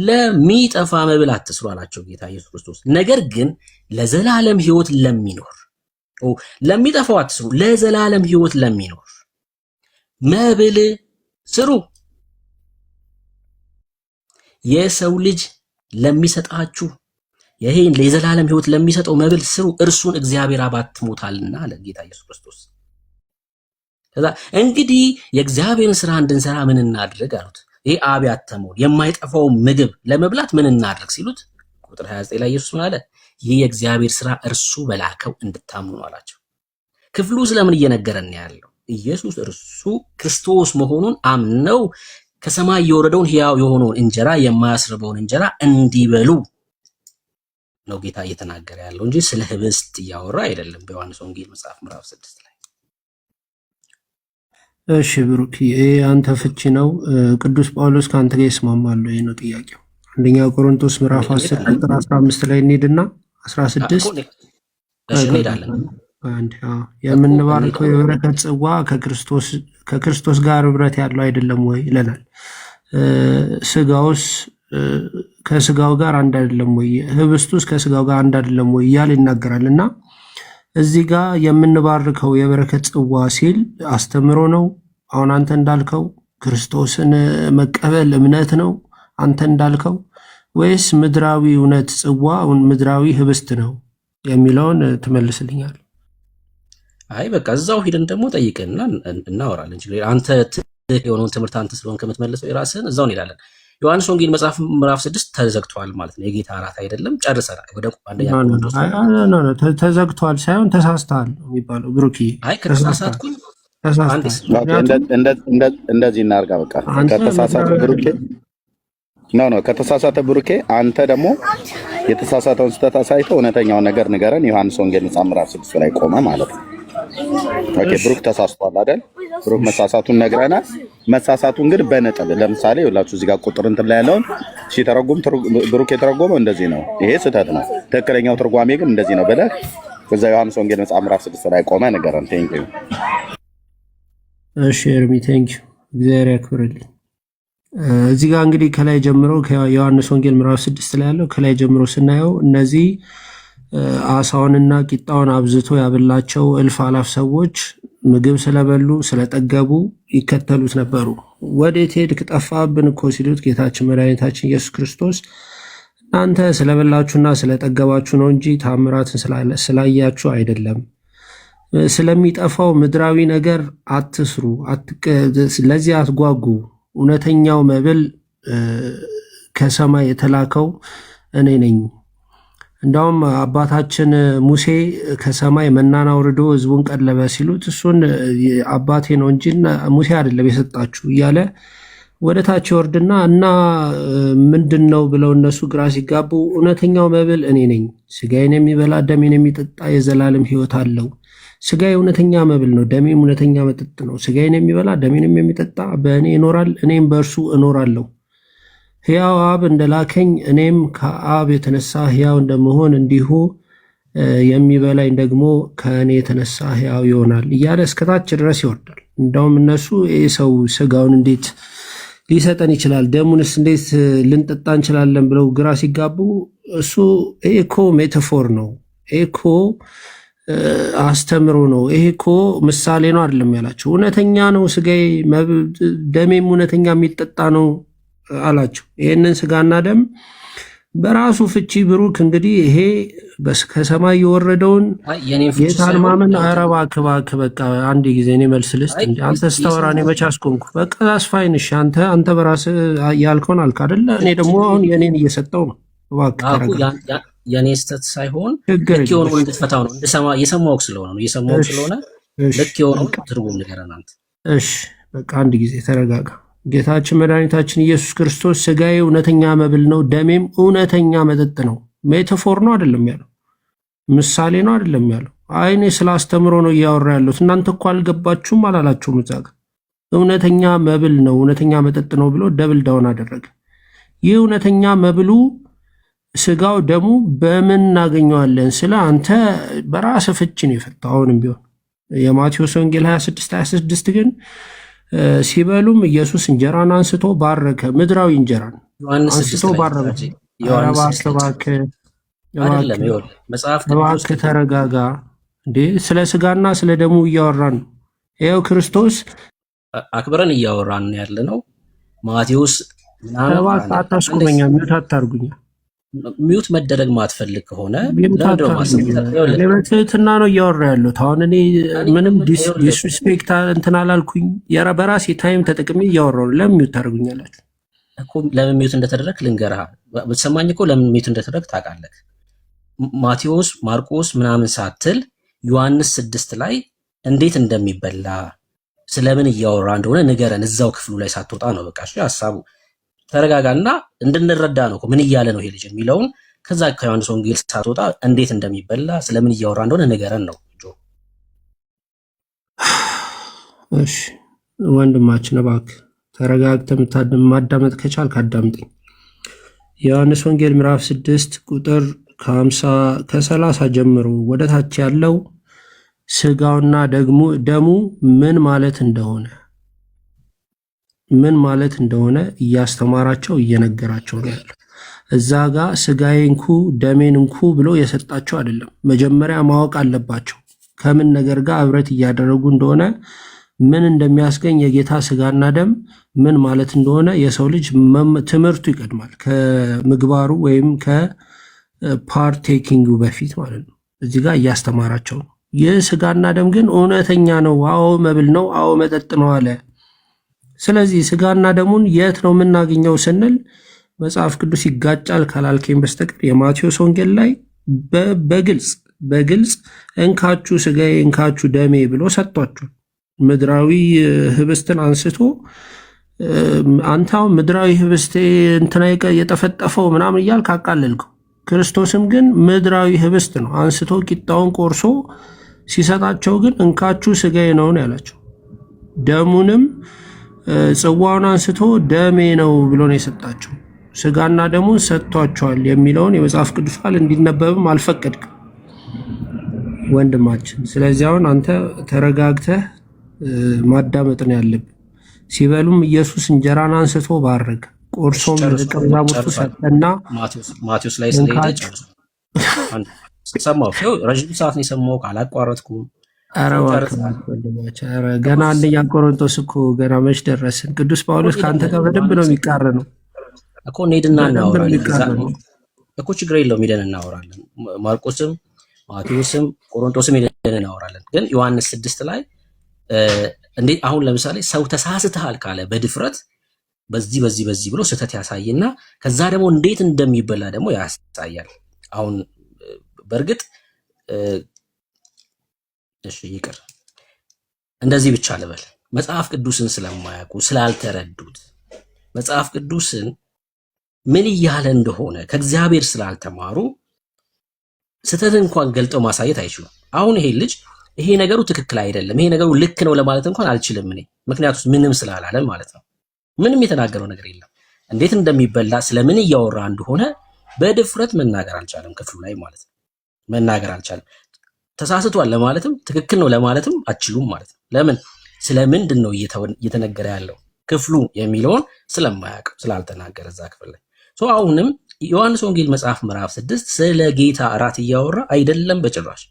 Speaker 4: ለሚጠፋ መብል አትስሩ አላቸው ጌታ ኢየሱስ ክርስቶስ። ነገር ግን ለዘላለም ሕይወት ለሚኖር ለሚጠፋው አትስሩ፣ ለዘላለም ሕይወት ለሚኖር መብል ስሩ። የሰው ልጅ ለሚሰጣችሁ ይሄን ለዘላለም ሕይወት ለሚሰጠው መብል ስሩ፣ እርሱን እግዚአብሔር አብ አትሞታልና አለ ጌታ ኢየሱስ ክርስቶስ። ከዛ እንግዲህ የእግዚአብሔርን ስራ እንድንሰራ ምን እናድርግ አሉት። ይሄ አብ ያተመውን የማይጠፋው ምግብ ለመብላት ምን እናድርግ ሲሉት ቁጥር 29 ላይ ኢየሱስ ምን አለ? ይህ የእግዚአብሔር ስራ እርሱ በላከው እንድታምኑ አላቸው። ክፍሉ ስለምን እየነገረን ያለው? ኢየሱስ እርሱ ክርስቶስ መሆኑን አምነው ከሰማይ የወረደውን ሕያው የሆነውን እንጀራ የማያስርበውን እንጀራ እንዲበሉ ነው ጌታ እየተናገረ ያለው እንጂ ስለ ህብስት እያወራ አይደለም በዮሐንስ ወንጌል መጽሐፍ ምዕራፍ 6 ላይ።
Speaker 7: እሺ ብሩክ፣ ይሄ አንተ ፍቺ ነው። ቅዱስ ጳውሎስ ከአንተ ጋር ይስማማሉ? ይሄ ነው ጥያቄው። አንደኛ ቆሮንቶስ ምዕራፍ 10 ቁጥር 15 ላይ እንሂድና 16
Speaker 4: እሺ እንሄዳለን።
Speaker 7: የምንባርከው የበረከት ጽዋ ከክርስቶስ ጋር ህብረት ያለው አይደለም ወይ ይለናል። ስጋውስ ከስጋው ጋር አንድ አይደለም ወይ? ህብስቱስ ከስጋው ጋር አንድ አይደለም ወይ እያለ ይናገራል። እና እዚህ ጋር የምንባርከው የበረከት ጽዋ ሲል አስተምሮ ነው። አሁን አንተ እንዳልከው ክርስቶስን መቀበል እምነት ነው አንተ እንዳልከው፣ ወይስ ምድራዊ እውነት ጽዋ ምድራዊ ህብስት ነው የሚለውን ትመልስልኛል?
Speaker 4: አይ በቃ እዛው ሂደን ደግሞ ጠይቀንና እናወራለን እንጂ አንተ የሆነውን ትምህርት አንተ ስለሆን ከምትመልሰው የራስህን እዛው እንሄዳለን። ዮሐንስ ወንጌል መጽሐፍ ምዕራፍ 6 ተዘግቷል ማለት ነው። የጌታ እራት አይደለም፣ ጨርሰናል። ወደ አንደኛ ቆሮንቶስ
Speaker 7: ተዘግቷል ሳይሆን ተሳስተሃል የሚባለው ብሩክ።
Speaker 4: አይ ከተሳሳትኩኝ
Speaker 3: እንደዚህ እናርጋ። በቃ ከተሳሳተ ብሩኬ ከተሳሳተ ብሩኬ፣ አንተ ደግሞ የተሳሳተውን ስህተት አሳይተው እውነተኛውን ነገር ንገረን። ዮሐንስ ወንጌል መጽሐፍ ምዕራፍ 6 ላይ ቆመ ማለት ነው። ኦኬ ብሩክ ተሳስቷል አይደል? ብሩክ መሳሳቱን ነግረናል። መሳሳቱን ግን በነጥብ ለምሳሌ ሁላችሁ እዚህ ጋር ቁጥር እንትን ላይ ያለውን ሲተረጉም ብሩክ የተረጎመው እንደዚህ ነው፣ ይሄ ስህተት ነው፣ ትክክለኛው ትርጓሜ ግን እንደዚህ ነው ብለህ እዛ ዮሐንስ ወንጌል መጽሐፍ ምዕራፍ 6 ላይ ቆመ ንገረን። ቴንክ ዩ።
Speaker 7: እሺ ኤርሚ ቴንክ ዩ፣ እግዚአብሔር ያክብርልኝ። እዚህ ጋር እንግዲህ ከላይ ጀምሮ ከዮሐንስ ወንጌል ምዕራፍ 6 ላይ ያለው ከላይ ጀምሮ ስናየው እነዚህ አሳውንና ቂጣውን አብዝቶ ያበላቸው እልፍ አላፍ ሰዎች ምግብ ስለበሉ ስለጠገቡ ይከተሉት ነበሩ። ወዴት ሄድክ? ጠፋብን እኮ ሲሉት ጌታችን መድኃኒታችን ኢየሱስ ክርስቶስ እናንተ ስለበላችሁና ስለጠገባችሁ ነው እንጂ ታምራትን ስላያችሁ አይደለም። ስለሚጠፋው ምድራዊ ነገር አትስሩ፣ ለዚህ አትጓጉ። እውነተኛው መብል ከሰማይ የተላከው እኔ ነኝ። እንዳውም አባታችን ሙሴ ከሰማይ መናን አውርዶ ሕዝቡን ቀለበ ሲሉት እሱን አባቴ ነው እንጂ ሙሴ አይደለም የሰጣችሁ እያለ ወደ ታች ይወርድና እና ምንድን ነው ብለው እነሱ ግራ ሲጋቡ እውነተኛው መብል እኔ ነኝ፣ ስጋዬን የሚበላ ደሜን የሚጠጣ የዘላለም ሕይወት አለው። ስጋዬ እውነተኛ መብል ነው፣ ደሜም እውነተኛ መጠጥ ነው። ስጋዬን የሚበላ ደሜንም የሚጠጣ በእኔ ይኖራል፣ እኔም በእርሱ እኖራለሁ። ሕያው አብ እንደላከኝ እኔም ከአብ የተነሳ ሕያው እንደምሆን እንዲሁ የሚበላኝ ደግሞ ከእኔ የተነሳ ሕያው ይሆናል እያለ እስከታች ድረስ ይወርዳል። እንደውም እነሱ ይህ ሰው ስጋውን እንዴት ሊሰጠን ይችላል፣ ደሙንስ እንዴት ልንጠጣ እንችላለን ብለው ግራ ሲጋቡ እሱ ይሄ እኮ ሜታፎር ነው፣ ይሄ እኮ አስተምሮ ነው፣ ይሄ እኮ ምሳሌ ነው አይደለም ያላቸው። እውነተኛ ነው ስጋዬ ደሜም እውነተኛ የሚጠጣ ነው አላቸው። ይህንን ስጋና ደም በራሱ ፍቺ ብሩክ እንግዲህ ይሄ ከሰማይ የወረደውን ጌታን ማመን። ኧረ እባክህ እባክህ በቃ አንድ ጊዜ እኔ መልስ ልስጥ እንጂ አንተ ስታወራ እኔ መች አስቆምኩ? በቃ አስፋይንሽ አንተ በራስህ ያልከውን አልክ አይደለ? እኔ ደግሞ አሁን የኔን እየሰጠው ነው። እባክህ ተረጋጋ።
Speaker 4: የኔ ስህተት ሳይሆን ልክ የሆነውን እንድትፈታው ነው። እየሰማሁህ ስለሆነ ነው። እየሰማሁህ ስለሆነ ልክ የሆነውን ትርጉም ንገረን አንተ።
Speaker 7: እሺ በቃ አንድ ጊዜ ተረጋጋ። ጌታችን መድኃኒታችን ኢየሱስ ክርስቶስ ስጋዬ እውነተኛ መብል ነው፣ ደሜም እውነተኛ መጠጥ ነው። ሜታፎር ነው አይደለም ያለው፣ ምሳሌ ነው አይደለም ያለው። አይኔ ስለ አስተምሮ ነው እያወራ ያለሁት። እናንተ እኮ አልገባችሁም አላላችሁም። እዛ ጋር እውነተኛ መብል ነው እውነተኛ መጠጥ ነው ብሎ ደብል ዳውን አደረገ። ይህ እውነተኛ መብሉ ስጋው ደሙ በምን እናገኘዋለን ስለ አንተ በራስህ ፍቺ ነው የፈታው። አሁንም ቢሆን የማቴዎስ ወንጌል 26 ግን ሲበሉም ኢየሱስ እንጀራን አንስቶ ባረከ። ምድራዊ እንጀራን አንስቶ ባረከ። እባክህ ተረጋጋ እንዴ! ስለ ስጋና ስለ ደሙ እያወራን ነው። ይኸው ክርስቶስ
Speaker 4: አክብረን እያወራን ያለ ነው። ማቴዎስ
Speaker 7: እባክህ አታስቁመኛ፣ ሚውት አታርጉኛ።
Speaker 4: ሚውት መደረግ ማትፈልግ ከሆነ
Speaker 7: ለበትህትና ነው እያወራ ያለሁት። አሁን እኔ ምንም ዲስሪስፔክት እንትን አላልኩኝ። በራሴ ታይም ተጠቅሜ እያወራሁ ነው። ለምን ሚውት ታደርጉኛላችሁ?
Speaker 4: ለምን ሚውት እንደተደረግ ልንገርህ። ብትሰማኝ እኮ ለምን ሚውት እንደተደረግ ታውቃለህ። ማቴዎስ፣ ማርቆስ ምናምን ሳትል ዮሐንስ 6 ላይ እንዴት እንደሚበላ ስለምን እያወራ እንደሆነ ንገረን፣ እዛው ክፍሉ ላይ ሳትወጣ ነው። በቃ እሺ፣ ሐሳቡ ተረጋጋና እንድንረዳ ነው ምን እያለ ነው ይሄ ልጅ የሚለውን ከዛ ከዮሐንስ ወንጌል ሳትወጣ እንዴት እንደሚበላ ስለምን እያወራ እንደሆነ ንገረን ነው።
Speaker 7: እሺ ወንድማችን እባክህ ተረጋግተህ ማዳመጥ ከቻልክ አዳምጠኝ። የዮሐንስ ወንጌል ምዕራፍ 6 ቁጥር ከ30 ጀምሮ ወደ ታች ያለው ስጋውና ደሙ ምን ማለት እንደሆነ እያስተማራቸው እየነገራቸው ነው ያለው። እዛ ጋር ስጋዬን እንኩ ደሜን እንኩ ብሎ የሰጣቸው አይደለም። መጀመሪያ ማወቅ አለባቸው ከምን ነገር ጋር ህብረት እያደረጉ እንደሆነ፣ ምን እንደሚያስገኝ የጌታ ስጋና ደም ምን ማለት እንደሆነ የሰው ልጅ ትምህርቱ ይቀድማል ከምግባሩ ወይም ከፓርቴኪንጉ በፊት ማለት ነው። እዚህ ጋር እያስተማራቸው ነው። ይህ ስጋና ደም ግን እውነተኛ ነው፣ አዎ መብል ነው፣ አዎ መጠጥ ነው አለ። ስለዚህ ስጋና ደሙን የት ነው የምናገኘው ስንል መጽሐፍ ቅዱስ ይጋጫል ካላልከኝ በስተቀር የማቴዎስ ወንጌል ላይ በግልጽ እንካችሁ ስጋዬ እንካችሁ ደሜ ብሎ ሰጥቷቸው ምድራዊ ህብስትን አንስቶ አንተው ምድራዊ ህብስቴ እንትና የጠፈጠፈው ምናምን እያልክ አቃለልከው። ክርስቶስም ግን ምድራዊ ህብስት ነው አንስቶ ቂጣውን ቆርሶ ሲሰጣቸው ግን እንካችሁ ስጋዬ ነው ያላቸው። ደሙንም ጽዋውን አንስቶ ደሜ ነው ብሎ ነው የሰጣቸው። ስጋና ደሙን ሰጥቷቸዋል የሚለውን የመጽሐፍ ቅዱስ ቃል እንዲነበብም አልፈቀድክም ወንድማችን። ስለዚህ አሁን አንተ ተረጋግተህ ማዳመጥ ነው ያለብህ። ሲበሉም ኢየሱስ እንጀራን አንስቶ ባረከ፣ ቆርሶም ለደቀ መዛሙርቱ ሰጠና
Speaker 4: ማቴዎስ ላይ ስለሄደ ሰማሁ። ረዥም ሰዓት ነው የሰማሁ፣ አላቋረጥኩም።
Speaker 7: ገና አንደኛ ቆሮንቶስ እኮ ገና መች ደረስን? ቅዱስ ጳውሎስ ከአንተ ጋር በደንብ ነው የሚቃረነው
Speaker 4: እኮ። እንሄድና እናወራለን እኮ፣ ችግር የለውም ሄደን እናወራለን። ማርቆስም ማቴዎስም ቆሮንቶስም ሄደን እናወራለን። ግን ዮሐንስ 6 ላይ እንዴት አሁን ለምሳሌ ሰው ተሳስተሃል ካለ በድፍረት በዚህ ብሎ ስህተት ያሳይና ከዛ ደግሞ እንዴት እንደሚበላ ደግሞ ያሳያል። አሁን በእርግጥ እሺ ይቅር እንደዚህ ብቻ ልበል፣ መጽሐፍ ቅዱስን ስለማያውቁ ስላልተረዱት፣ መጽሐፍ ቅዱስን ምን እያለ እንደሆነ ከእግዚአብሔር ስላልተማሩ ስህተት እንኳን ገልጠው ማሳየት አይችሉም። አሁን ይሄ ልጅ ይሄ ነገሩ ትክክል አይደለም፣ ይሄ ነገሩ ልክ ነው ለማለት እንኳን አልችልም እኔ፣ ምክንያቱም ምንም ስላላለን ማለት ነው። ምንም የተናገረው ነገር የለም። እንዴት እንደሚበላ ስለምን እያወራ እንደሆነ በድፍረት መናገር አልቻለም፣ ክፍሉ ላይ ማለት ነው መናገር አልቻለም። ተሳስቷል ለማለትም ትክክል ነው ለማለትም አችሉም ማለት ነው። ለምን ስለምንድን ነው እየተነገረ ያለው ክፍሉ የሚለውን ስለማያውቅ ስላልተናገረ እዛ ክፍል ላይ። አሁንም ዮሐንስ ወንጌል መጽሐፍ ምዕራፍ 6 ስለ ጌታ እራት እያወራ አይደለም፣ በጭራሽ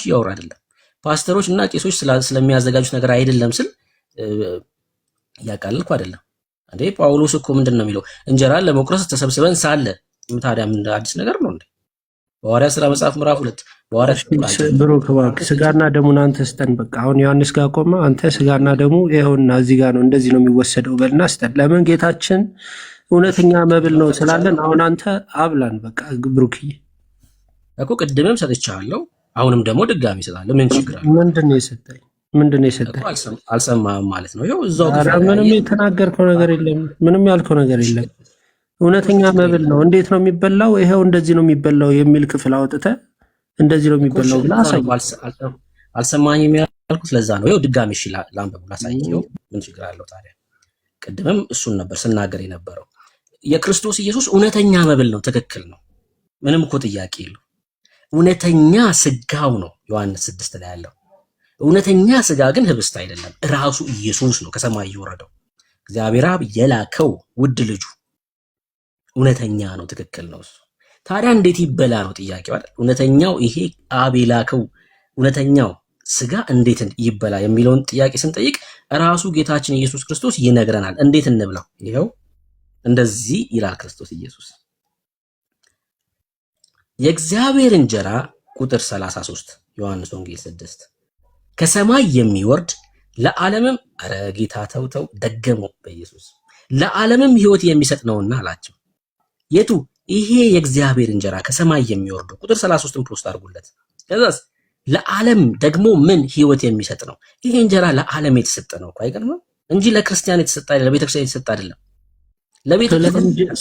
Speaker 4: እያወራ አይደለም። ፓስተሮች እና ቄሶች ስለሚያዘጋጁት ነገር አይደለም ስል እያቃለልኩ አይደለም እንዴ። ጳውሎስ እኮ ምንድን ነው የሚለው? እንጀራን ለመቁረስ ተሰብስበን ሳለ ታዲያ ምን አዲስ ነገር ነው እንዴ? በሐዋርያት ሥራ መጽሐፍ ምዕራፍ 2
Speaker 7: ብሩክ እባክህ ስጋና ደሙን አንተ ስጠን። በቃ አሁን ዮሐንስ ጋር ቆመ፣ አንተ ስጋና ደሙ ይኸውና እዚህ ጋር ነው እንደዚህ ነው የሚወሰደው በልና ስጠን። ለምን ጌታችን እውነተኛ መብል ነው ስላለን አሁን አንተ አብላን። በቃ ብሩክዬ
Speaker 4: እኮ ቅድምም ሰጥቻለሁ፣ አሁንም ደግሞ ድጋሚ እሰጣለሁ። ምን ችግር አለ?
Speaker 7: ምንድን ነው የሰጠኝ?
Speaker 4: አልሰማህም ማለት ነው? ይኸው እዛው
Speaker 7: ምንም የተናገርከው ነገር የለም፣ ምንም ያልከው ነገር የለም። እውነተኛ መብል ነው እንዴት ነው የሚበላው? ይኸው እንደዚህ ነው የሚበላው የሚል ክፍል አውጥተህ እንደዚህ ነው የሚበላው ብለህ አሳይ።
Speaker 4: አልሰማኝም ያልኩት ለዛ ነው። ይኸው ድጋሚ እሺ ላንብብ ላሳየው። ምን ችግር አለው ታዲያ? ቅድምም እሱን ነበር ስናገር የነበረው። የክርስቶስ ኢየሱስ እውነተኛ መብል ነው፣ ትክክል ነው፣ ምንም እኮ ጥያቄ የለው። እውነተኛ ስጋው ነው ዮሐንስ 6 ላይ ያለው። እውነተኛ ስጋ ግን ህብስት አይደለም፣ ራሱ ኢየሱስ ነው ከሰማይ የወረደው እግዚአብሔር አብ የላከው ውድ ልጁ እውነተኛ ነው፣ ትክክል ነው እሱ። ታዲያ እንዴት ይበላ ነው ጥያቄው አይደል? እውነተኛው ይሄ አብ የላከው እውነተኛው ስጋ እንዴት ይበላ የሚለውን ጥያቄ ስንጠይቅ ራሱ ጌታችን ኢየሱስ ክርስቶስ ይነግረናል። እንዴት እንብላው? ይኸው እንደዚህ ይላል ክርስቶስ ኢየሱስ። የእግዚአብሔር እንጀራ ቁጥር 33 ዮሐንስ ወንጌል 6 ከሰማይ የሚወርድ ለዓለምም ኧረ ጌታ ተው ደገመው በኢየሱስ ለዓለምም ህይወት የሚሰጥ ነውና አላቸው። የቱ? ይሄ የእግዚአብሔር እንጀራ ከሰማይ የሚወርደው ቁጥር 33ን ፖስት አድርጉለት። ከዛስ ለዓለም ደግሞ ምን ህይወት የሚሰጥ ነው። ይሄ እንጀራ ለዓለም የተሰጠ ነው እኮ አይገርምም? እንጂ ለክርስቲያን የተሰጠ አይደለም፣ ለቤተክርስቲያን የተሰጠ አይደለም።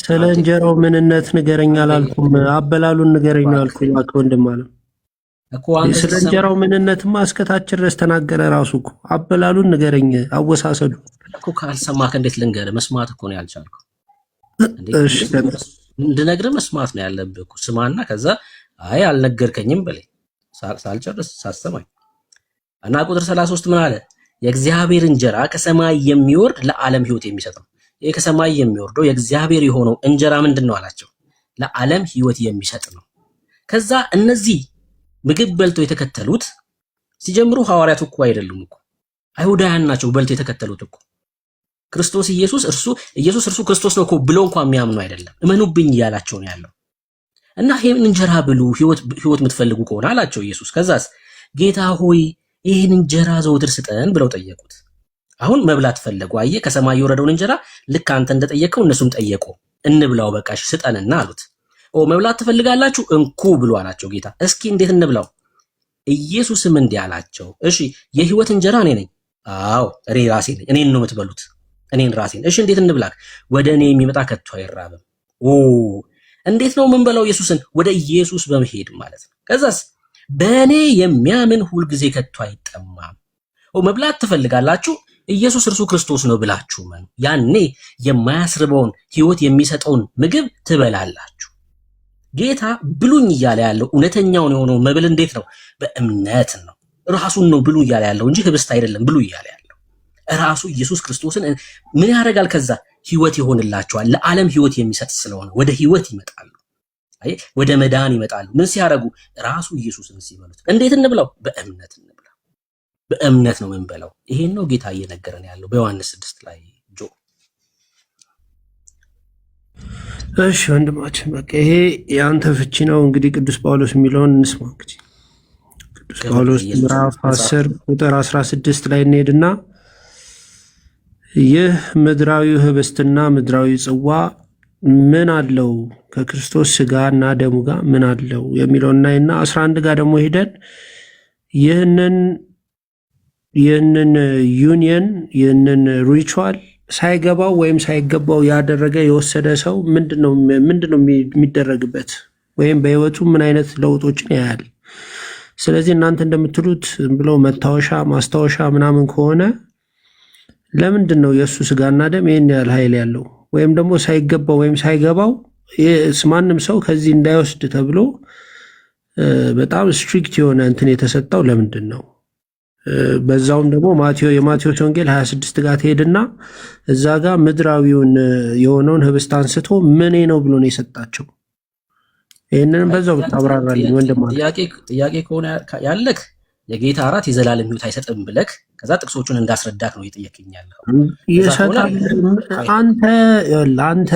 Speaker 7: ስለ እንጀራው ምንነት ንገረኝ አላልኩም፣ አበላሉን ንገረኝ ነው ያልኩህ። እባክህ ወንድም አለ እኮ ስለ እንጀራው ምንነትማ እስከታች ድረስ ተናገረ ራሱ እኮ። አበላሉን ንገረኝ፣ አወሳሰዱ
Speaker 4: እኮ ካልሰማህ እንዴት ልንገርህ? መስማት እኮ ነው ያልቻልከው። እንድነግርህ መስማት ነው ያለብህ እኮ። ስማና ከዛ አይ አልነገርከኝም በለኝ ሳልጨርስ ሳሰማኝ እና ቁጥር 33 ምን አለ? የእግዚአብሔር እንጀራ ከሰማይ የሚወርድ ለዓለም ህይወት የሚሰጥ ነው። ይሄ ከሰማይ የሚወርደው የእግዚአብሔር የሆነው እንጀራ ምንድነው አላቸው? ለዓለም ህይወት የሚሰጥ ነው። ከዛ እነዚህ ምግብ በልተው የተከተሉት ሲጀምሩ ሐዋርያት እኮ አይደሉም እኮ አይሁዳውያን ናቸው። በልተው የተከተሉት እኮ ክርስቶስ ኢየሱስ እርሱ ክርስቶስ ነው እኮ ብለው እንኳን የሚያምኑ አይደለም። እመኑብኝ እያላቸው ነው ያለው። እና ይሄን እንጀራ ብሉ ህይወት የምትፈልጉ ከሆነ አላቸው ኢየሱስ። ከዛስ ጌታ ሆይ ይሄን እንጀራ ዘወትር ስጠን ብለው ጠየቁት። አሁን መብላት ፈለጉ። አየህ ከሰማይ የወረደውን እንጀራ ልክ አንተ እንደጠየቀው እነሱም ጠየቁ። እንብላው በቃ ስጠንና አሉት። መብላት ትፈልጋላችሁ? እንኩ ብሎ አላቸው ጌታ። እስኪ እንዴት እንብላው? ኢየሱስም እንዲህ አላቸው፣ እሺ የህይወት እንጀራ እኔ ነኝ። አዎ እኔ ራሴ ነኝ። እኔን ነው የምትበሉት፣ እኔን ራሴን። እሺ እንዴት እንብላክ? ወደ እኔ የሚመጣ ከቶ አይራብም። እንዴት ነው የምንበላው? ኢየሱስን ወደ ኢየሱስ በመሄድ ማለት ነው። ከዛስ በእኔ የሚያምን ሁልጊዜ ከቶ አይጠማም። መብላት ትፈልጋላችሁ? ኢየሱስ እርሱ ክርስቶስ ነው ብላችሁ መኑ። ያኔ የማያስርበውን ህይወት የሚሰጠውን ምግብ ትበላላችሁ። ጌታ ብሉኝ እያለ ያለው እውነተኛውን የሆነው መብል እንዴት ነው? በእምነት ነው። ራሱን ነው ብሉ እያለ ያለው እንጂ ህብስት አይደለም ብሉ እያለ ያለው ራሱ ኢየሱስ ክርስቶስን ምን ያደርጋል? ከዛ ህይወት ይሆንላቸዋል። ለዓለም ህይወት የሚሰጥ ስለሆነ ወደ ህይወት ይመጣሉ። አይ ወደ መዳን ይመጣሉ። ምን ሲያደርጉ? ራሱ ኢየሱስን ሲበሉት። እንዴት እንብላው? በእምነት እንብላው። በእምነት ነው የምንበላው። ይሄን ነው ጌታ እየነገረን ያለው በዮሐንስ 6 ላይ ጆ።
Speaker 7: እሺ ወንድማችን በቃ ይሄ የአንተ ፍቺ ነው። እንግዲህ ቅዱስ ጳውሎስ የሚለውን እንስማ። እንግዲህ ቅዱስ ጳውሎስ ምዕራፍ 10 ቁጥር 16 ላይ እንሄድና ይህ ምድራዊ ህብስትና ምድራዊ ጽዋ ምን አለው ከክርስቶስ ስጋና ደሙ ጋር ምን አለው የሚለውን እናይና 11 ጋር ደግሞ ሄደን ይህንን ዩኒየን ይህንን ሪቹዋል ሳይገባው ወይም ሳይገባው ያደረገ የወሰደ ሰው ምንድነው የሚደረግበት ወይም በህይወቱ ምን አይነት ለውጦችን ያያል። ስለዚህ እናንተ እንደምትሉት ብለው ማስታወሻ ምናምን ከሆነ ለምንድን ነው የእሱ ስጋና ደም ይህን ያህል ኃይል ያለው? ወይም ደግሞ ሳይገባው ወይም ሳይገባው ማንም ሰው ከዚህ እንዳይወስድ ተብሎ በጣም ስትሪክት የሆነ እንትን የተሰጠው ለምንድን ነው? በዛውም ደግሞ የማቴዎስ ወንጌል 26 ጋር ትሄድና እዛ ጋር ምድራዊውን የሆነውን ህብስት አንስቶ ምኔ ነው ብሎ ነው የሰጣቸው። ይህንንም በዛው ብታብራራልኝ ወንድም።
Speaker 4: ጥያቄ ከሆነ ያለክ የጌታ እራት የዘላለም ህይወት አይሰጥም ብለክ ከዛ ጥቅሶቹን እንዳስረዳክ ነው እየጠየቅኛለሁ።
Speaker 7: ይሰጣል። አንተ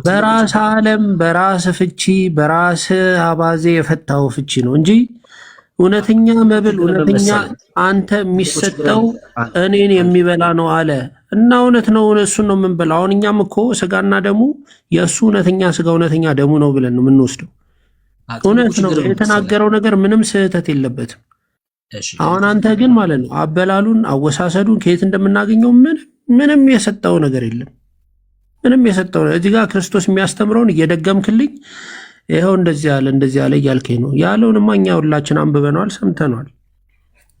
Speaker 7: በራስ ዓለም በራስ ፍቺ በራስ አባዜ የፈታው ፍቺ ነው እንጂ እውነተኛ መብል እውነተኛ አንተ የሚሰጠው እኔን የሚበላ ነው አለ እና እውነት ነው። እሱን ነው የምንበላው። አሁን እኛም እኮ ስጋና ደሙ የእሱ እውነተኛ ስጋ እውነተኛ ደሙ ነው ብለን ነው የምንወስደው። እውነት ነው የተናገረው ነገር ምንም ስህተት የለበትም። አሁን አንተ ግን ማለት ነው አበላሉን አወሳሰዱን ከየት እንደምናገኘው ምንም የሰጠው ነገር የለም። ምንም የሰጠው እዚህ ጋር ክርስቶስ የሚያስተምረውን እየደገምክልኝ ይኸው እንደዚህ ያለ እያልከኝ ነው ያለውንማ እኛ ሁላችን አንብበነዋል፣ ሰምተነዋል።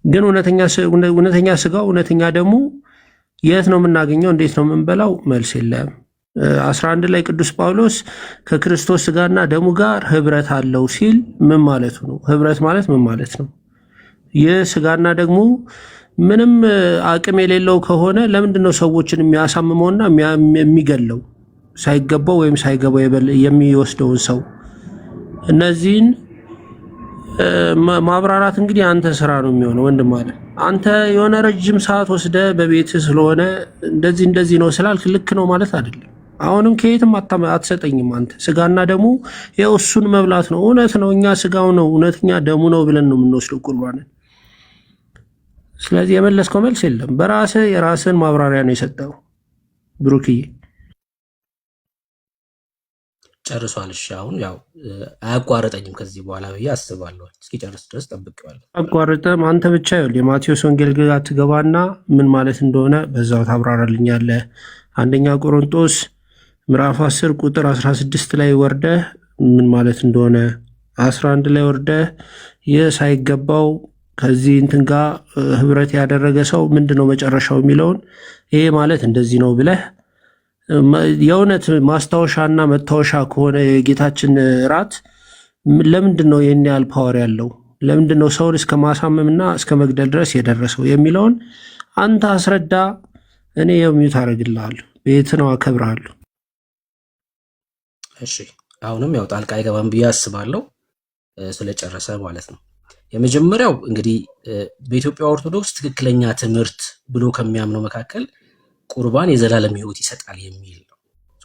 Speaker 7: ግን እውነተኛ ስጋው እውነተኛ ደግሞ የት ነው የምናገኘው? እንዴት ነው የምንበላው? መልስ የለም። 11 ላይ ቅዱስ ጳውሎስ ከክርስቶስ ስጋና ደሙ ጋር ህብረት አለው ሲል ምን ማለቱ ነው? ህብረት ማለት ምን ማለት ነው? ይህ ስጋና ደግሞ ምንም አቅም የሌለው ከሆነ ለምንድን ነው ሰዎችን የሚያሳምመውና የሚገለው? ሳይገባው ወይም ሳይገባው የሚወስደውን ሰው እነዚህን ማብራራት እንግዲህ አንተ ስራ ነው የሚሆነው ወንድም አለ። አንተ የሆነ ረጅም ሰዓት ወስደ በቤት ስለሆነ እንደዚህ ነው ስላልክ ልክ ነው ማለት አይደለም። አሁንም ከየትም አትሰጠኝም። አንተ ስጋና ደሙ ይኸው እሱን መብላት ነው። እውነት ነው፣ እኛ ስጋው ነው እውነተኛ ደሙ ነው ብለን ነው የምንወስደው ቁርባንን። ስለዚህ የመለስከው መልስ የለም። በራስህ የራስህን ማብራሪያ ነው የሰጠው ብሩክዬ።
Speaker 4: ጨርሷል። እሺ አሁን ያው አያቋርጠኝም ከዚህ በኋላ ብዬ አስባለሁ። እስኪጨርስ ድረስ ጠብቄዋለሁ።
Speaker 7: አቋርጠም አንተ ብቻ ይኸውልህ የማቴዎስ ወንጌል ግዛ ትገባና ምን ማለት እንደሆነ በዛው ታብራራልኛለህ። አንደኛ ቆሮንቶስ ምዕራፍ 10 ቁጥር 16 ላይ ወርደህ ምን ማለት እንደሆነ 11 ላይ ወርደህ ይህ ሳይገባው ከዚህ እንትን ጋር ህብረት ያደረገ ሰው ምንድነው መጨረሻው የሚለውን ይሄ ማለት እንደዚህ ነው ብለህ የእውነት ማስታወሻና መታወሻ ከሆነ የጌታችን ራት ለምንድን ነው ይህን ያህል ፓወር ያለው? ለምንድን ነው ሰውን እስከ ማሳመምና እስከ መግደል ድረስ የደረሰው የሚለውን አንተ አስረዳ። እኔ የሚዩት አደርግልሃለሁ። ቤት ነው፣ አከብርሃለሁ።
Speaker 4: እሺ አሁንም ያው ጣልቃ አይገባም ብዬ አስባለሁ ስለጨረሰ ማለት ነው። የመጀመሪያው እንግዲህ በኢትዮጵያ ኦርቶዶክስ ትክክለኛ ትምህርት ብሎ ከሚያምነው መካከል ቁርባን የዘላለም ሕይወት ይሰጣል የሚል ነው።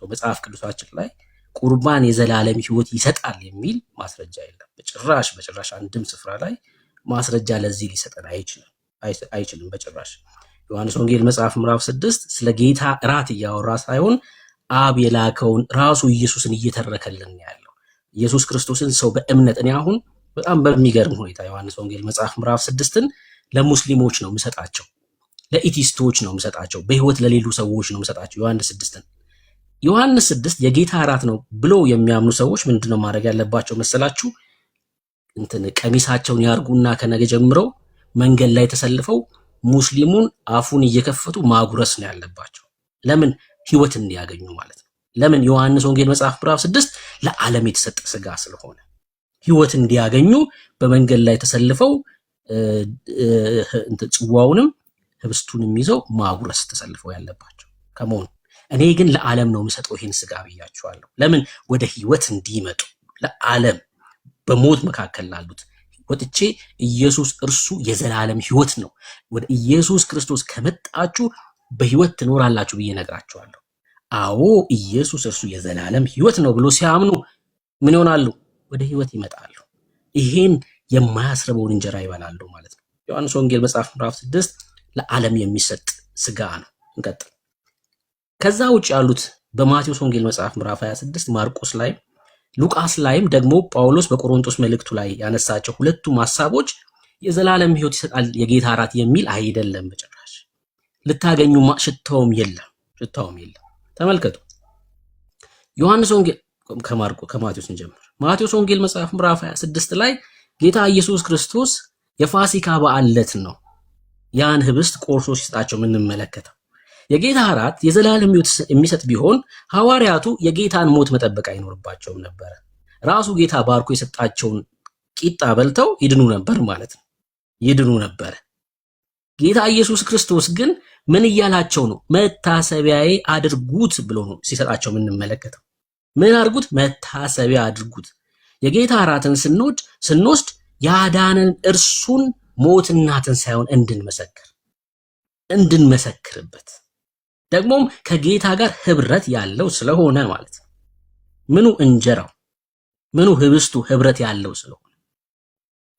Speaker 4: መጽሐፍ ቅዱሳችን ላይ ቁርባን የዘላለም ሕይወት ይሰጣል የሚል ማስረጃ የለም። በጭራሽ አንድም ስፍራ ላይ ማስረጃ ለዚህ ሊሰጠን አይችልም በጭራሽ። ዮሐንስ ወንጌል መጽሐፍ ምዕራፍ 6 ስለ ጌታ እራት እያወራ ሳይሆን አብ የላከውን ራሱ ኢየሱስን እየተረከልን ያለው ኢየሱስ ክርስቶስን ሰው በእምነት እኔ አሁን በጣም በሚገርም ሁኔታ ዮሐንስ ወንጌል መጽሐፍ ምዕራፍ 6ን ለሙስሊሞች ነው የምሰጣቸው፣ ለኢቲስቶች ነው የምሰጣቸው፣ በህይወት ለሌሉ ሰዎች ነው የምሰጣቸው። ዮሐንስ 6 የጌታ እራት ነው ብሎ የሚያምኑ ሰዎች ምንድነው ማድረግ ያለባቸው መሰላችሁ? ቀሚሳቸውን ያርጉና ከነገ ጀምረው መንገድ ላይ ተሰልፈው ሙስሊሙን አፉን እየከፈቱ ማጉረስ ነው ያለባቸው። ለምን? ህይወት እንዲያገኙ ማለት ነው። ለምን? ዮሐንስ ወንጌል መጽሐፍ ምዕራፍ 6 ለዓለም የተሰጠ ስጋ ስለሆነ ህይወት እንዲያገኙ በመንገድ ላይ ተሰልፈው ጽዋውንም ህብስቱንም ይዘው ማጉረስ ተሰልፈው ያለባቸው ከመሆኑ እኔ ግን ለዓለም ነው የምሰጠው ይሄን ስጋ ብያቸዋለሁ። ለምን? ወደ ህይወት እንዲመጡ ለዓለም በሞት መካከል ላሉት ወጥቼ ኢየሱስ እርሱ የዘላለም ህይወት ነው፣ ወደ ኢየሱስ ክርስቶስ ከመጣችሁ በህይወት ትኖራላችሁ ብዬ ነግራቸዋለሁ። አዎ ኢየሱስ እርሱ የዘላለም ህይወት ነው ብሎ ሲያምኑ ምን ይሆናሉ? ወደ ህይወት ይመጣሉ። ይሄን የማያስረበውን እንጀራ ይበላሉ ማለት ነው። ዮሐንስ ወንጌል መጽሐፍ ምዕራፍ 6 ለዓለም የሚሰጥ ስጋ ነው። እንቀጥል። ከዛ ውጭ ያሉት በማቴዎስ ወንጌል መጽሐፍ ምዕራፍ 26 ማርቆስ ላይ ሉቃስ ላይም ደግሞ ጳውሎስ በቆሮንቶስ መልእክቱ ላይ ያነሳቸው ሁለቱም ሐሳቦች የዘላለም ህይወት ይሰጣል የጌታ እራት የሚል አይደለም በጭራሽ። ልታገኙ ሽታውም የለም። ተመልከቱ። ዮሐንስ ወንጌል ከማቴዎስ እንጀምር። ማቴዎስ ወንጌል መጽሐፍ ምዕራፍ 26 ላይ ጌታ ኢየሱስ ክርስቶስ የፋሲካ በዓል ዕለት ነው ያን ህብስት ቆርሶ ሲሰጣቸው የምንመለከተው። የጌታ እራት የዘላለም ህይወት የሚሰጥ ቢሆን ሐዋርያቱ የጌታን ሞት መጠበቅ አይኖርባቸውም ነበር። ራሱ ጌታ ባርኮ የሰጣቸውን ቂጣ በልተው ይድኑ ነበር ማለት ነው። ይድኑ ነበር። ጌታ ኢየሱስ ክርስቶስ ግን ምን እያላቸው ነው? መታሰቢያዬ አድርጉት ብሎ ነው ሲሰጣቸው የምንመለከተው። ምን አድርጉት? መታሰቢያ አድርጉት። የጌታ እራትን ስንወስድ ያዳነን እርሱን ሞትና ትንሣኤውን እንድንመሰክርበት ደግሞም ከጌታ ጋር ህብረት ያለው ስለሆነ ማለት ነው። ምኑ እንጀራው ምኑ ህብስቱ ህብረት ያለው ስለሆነ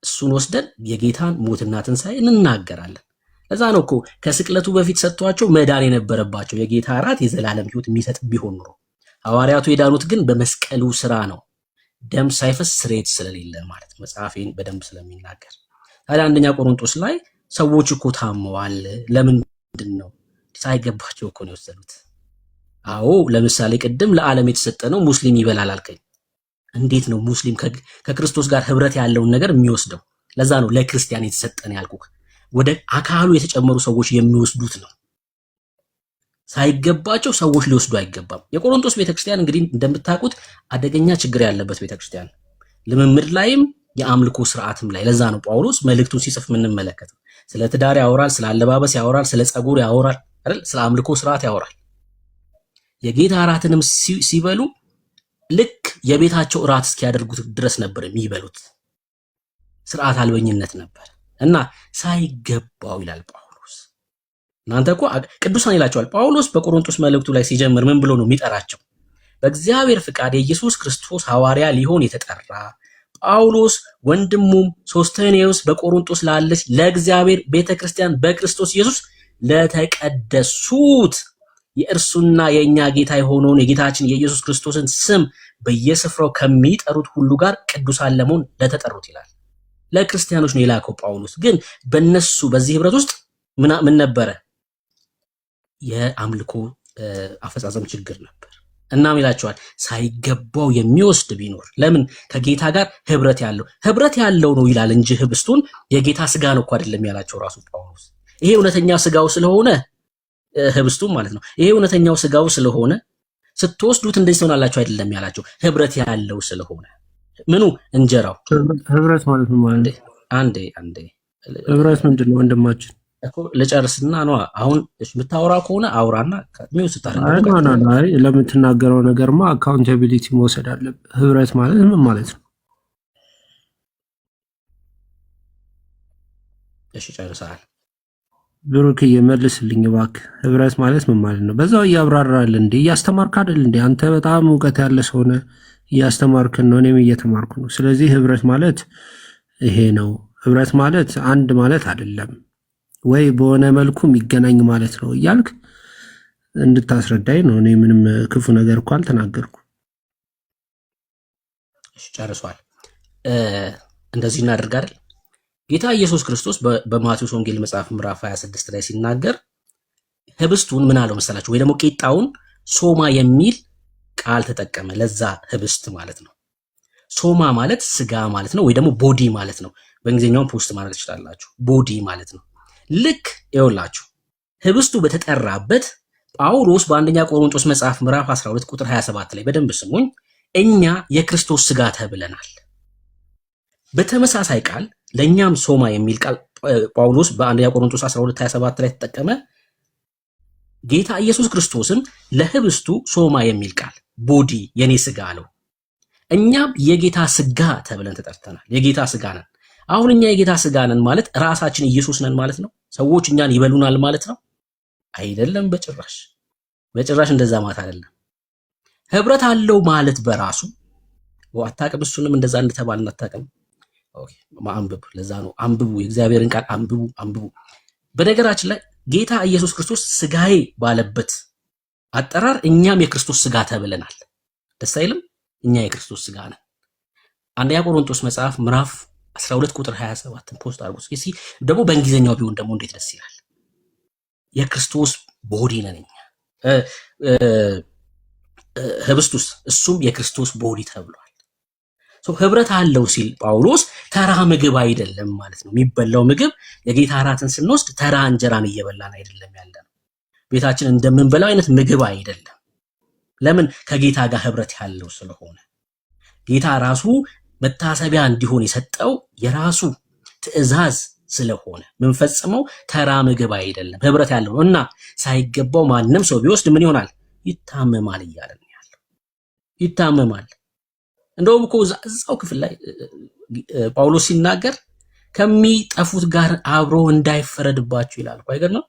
Speaker 4: እሱን ወስደን የጌታን ሞትና ትንሣኤ እንናገራለን። ለዛ ነው እኮ ከስቅለቱ በፊት ሰጥቷቸው መዳን የነበረባቸው የጌታ እራት የዘላለም ህይወት የሚሰጥ ቢሆን ኖሮ። ሐዋርያቱ የዳኑት ግን በመስቀሉ ስራ ነው፣ ደም ሳይፈስ ስርየት ስለሌለ ማለት መጽሐፌን በደንብ ስለሚናገር። ታዲያ አንደኛ ቆሮንቶስ ላይ ሰዎች እኮ ታመዋል። ለምንድን ነው? ሳይገባቸው እኮ ነው የወሰዱት። አዎ ለምሳሌ ቅድም ለዓለም የተሰጠ ነው ሙስሊም ይበላል አልከኝ። እንዴት ነው ሙስሊም ከክርስቶስ ጋር ህብረት ያለውን ነገር የሚወስደው? ለዛ ነው ለክርስቲያን የተሰጠ ነው ያልኩህ። ወደ አካሉ የተጨመሩ ሰዎች የሚወስዱት ነው። ሳይገባቸው ሰዎች ሊወስዱ አይገባም። የቆሮንቶስ ቤተክርስቲያን እንግዲህ እንደምታውቁት አደገኛ ችግር ያለበት ቤተክርስቲያን፣ ልምምድ ላይም የአምልኮ ስርዓትም ላይ። ለዛ ነው ጳውሎስ መልእክቱን ሲጽፍ የምንመለከተው ስለ ትዳር ያወራል፣ ስለ አለባበስ ያወራል፣ ስለ ጸጉር ያወራል አይደል? ስለ አምልኮ ስርዓት ያወራል። የጌታ እራትንም ሲበሉ ልክ የቤታቸው እራት እስኪያደርጉት ድረስ ነበር የሚበሉት። ስርዓት አልበኝነት ነበር እና ሳይገባው ይላል ጳውሎስ። እናንተ እኮ ቅዱሳን ይላቸዋል ጳውሎስ በቆሮንቶስ መልእክቱ ላይ ሲጀምር ምን ብሎ ነው የሚጠራቸው? በእግዚአብሔር ፍቃድ የኢየሱስ ክርስቶስ ሐዋርያ ሊሆን የተጠራ ጳውሎስ ወንድሙም ሶስተኔዎስ በቆሮንቶስ ላለች ለእግዚአብሔር ቤተክርስቲያን በክርስቶስ ኢየሱስ ለተቀደሱት የእርሱና የእኛ ጌታ የሆነውን የጌታችን የኢየሱስ ክርስቶስን ስም በየስፍራው ከሚጠሩት ሁሉ ጋር ቅዱሳን ለመሆን ለተጠሩት ይላል። ለክርስቲያኖች ነው የላከው ጳውሎስ። ግን በነሱ በዚህ ህብረት ውስጥ ምን ነበረ? የአምልኮ አፈጻጸም ችግር ነበር። እናም ይላቸዋል ሳይገባው የሚወስድ ቢኖር ለምን ከጌታ ጋር ህብረት ያለው ነው ይላል እንጂ ህብስቱን የጌታ ስጋ ነው እኮ አይደለም ያላቸው ራሱ ጳውሎስ። ይሄ እውነተኛ ስጋው ስለሆነ ህብስቱን ማለት ነው። ይሄ እውነተኛው ስጋው ስለሆነ ስትወስዱት እንደዚህ ትሆናላችሁ አይደለም ያላቸው፣ ህብረት ያለው ስለሆነ ምኑ እንጀራው።
Speaker 7: ህብረት ማለት ምን ማለት ነው?
Speaker 4: አንዴ
Speaker 7: ህብረት ምንድን ነው ወንድማችን?
Speaker 4: እኮ ልጨርስና ነው አሁን የምታወራ ከሆነ አውራና ሚው ስታረግ
Speaker 7: አይ ለምትናገረው ነገርማ አካውንታቢሊቲ መውሰድ አለብህ። ህብረት ማለት ምን ማለት ነው?
Speaker 4: እሺ ጨርሰሃል።
Speaker 7: ብሩክ መልስልኝ እባክህ። ህብረት ማለት ምን ማለት ነው? በዛው እያብራራል እንዴ? እያስተማርክ አይደል እንዴ? አንተ በጣም እውቀት ያለ ሰው ነህ፣ እያስተማርክን ነው፣ እኔም እየተማርኩ ነው። ስለዚህ ህብረት ማለት ይሄ ነው። ህብረት ማለት አንድ ማለት አይደለም ወይ በሆነ መልኩ የሚገናኝ ማለት ነው እያልክ እንድታስረዳኝ ነው። እኔ ምንም ክፉ ነገር እኮ አልተናገርኩ።
Speaker 4: እሺ ጨርሷል። እንደዚህ እናደርግ አይደል? ጌታ ኢየሱስ ክርስቶስ በማቴዎስ ወንጌል መጽሐፍ ምዕራፍ 26 ላይ ሲናገር ህብስቱን ምን አለው መሰላችሁ? ወይ ደግሞ ቂጣውን ሶማ የሚል ቃል ተጠቀመ። ለዛ ህብስት ማለት ነው። ሶማ ማለት ስጋ ማለት ነው፣ ወይ ደግሞ ቦዲ ማለት ነው። በእንግሊዝኛው ፖስት ማለት ትችላላችሁ። ቦዲ ማለት ነው። ልክ ይኸውላችሁ ህብስቱ በተጠራበት ጳውሎስ በአንደኛ ቆሮንቶስ መጽሐፍ ምዕራፍ 12 ቁጥር 27 ላይ በደንብ ስሙኝ፣ እኛ የክርስቶስ ስጋ ተብለናል። በተመሳሳይ ቃል ለእኛም ሶማ የሚል ቃል ጳውሎስ በአንደኛ ቆሮንቶስ 12 27 ላይ ተጠቀመ። ጌታ ኢየሱስ ክርስቶስም ለህብስቱ ሶማ የሚል ቃል ቦዲ የኔ ስጋ አለው። እኛም የጌታ ስጋ ተብለን ተጠርተናል። የጌታ ስጋ ነን። አሁን እኛ የጌታ ስጋ ነን ማለት ራሳችን ኢየሱስ ነን ማለት ነው? ሰዎች እኛን ይበሉናል ማለት ነው? አይደለም፣ በጭራሽ እንደዛ ማለት አይደለም። ህብረት አለው ማለት በራሱ አታውቅም። እሱንም እንደዛ እንደተባልን አታውቅም። ኦኬ ማንበብ፣ ለዛ ነው አንብቡ፣ የእግዚአብሔርን ቃል አንብቡ። በነገራችን ላይ ጌታ ኢየሱስ ክርስቶስ ስጋዬ ባለበት አጠራር እኛም የክርስቶስ ስጋ ተብለናል። ደስ አይልም? እኛ የክርስቶስ ስጋ ነን። አንደኛ ቆሮንቶስ መጽሐፍ ምዕራፍ 12 ቁጥር 27 ፖስት አድርጉ እስኪ። ደግሞ በእንግሊዘኛው ቢሆን ደግሞ እንዴት ደስ ይላል። የክርስቶስ ቦዲ ነን እኛ። ህብስቱስ እሱም የክርስቶስ ቦዲ ተብሏል። ህብረት አለው ሲል ጳውሎስ ተራ ምግብ አይደለም ማለት ነው። የሚበላው ምግብ የጌታ እራትን ስንወስድ ተራ እንጀራን እየበላን አይደለም ያለነው። ቤታችን እንደምንበላው አይነት ምግብ አይደለም። ለምን? ከጌታ ጋር ህብረት ያለው ስለሆነ ጌታ ራሱ መታሰቢያ እንዲሆን የሰጠው የራሱ ትእዛዝ ስለሆነ ምንፈጽመው ተራ ምግብ አይደለም፣ ህብረት ያለው እና ሳይገባው ማንም ሰው ቢወስድ ምን ይሆናል? ይታመማል እያለ ነው ያለው። ይታመማል። እንደውም እኮ እዛው ክፍል ላይ ጳውሎስ ሲናገር ከሚጠፉት ጋር አብሮ እንዳይፈረድባቸው ይላል እኮ። አይገርምም?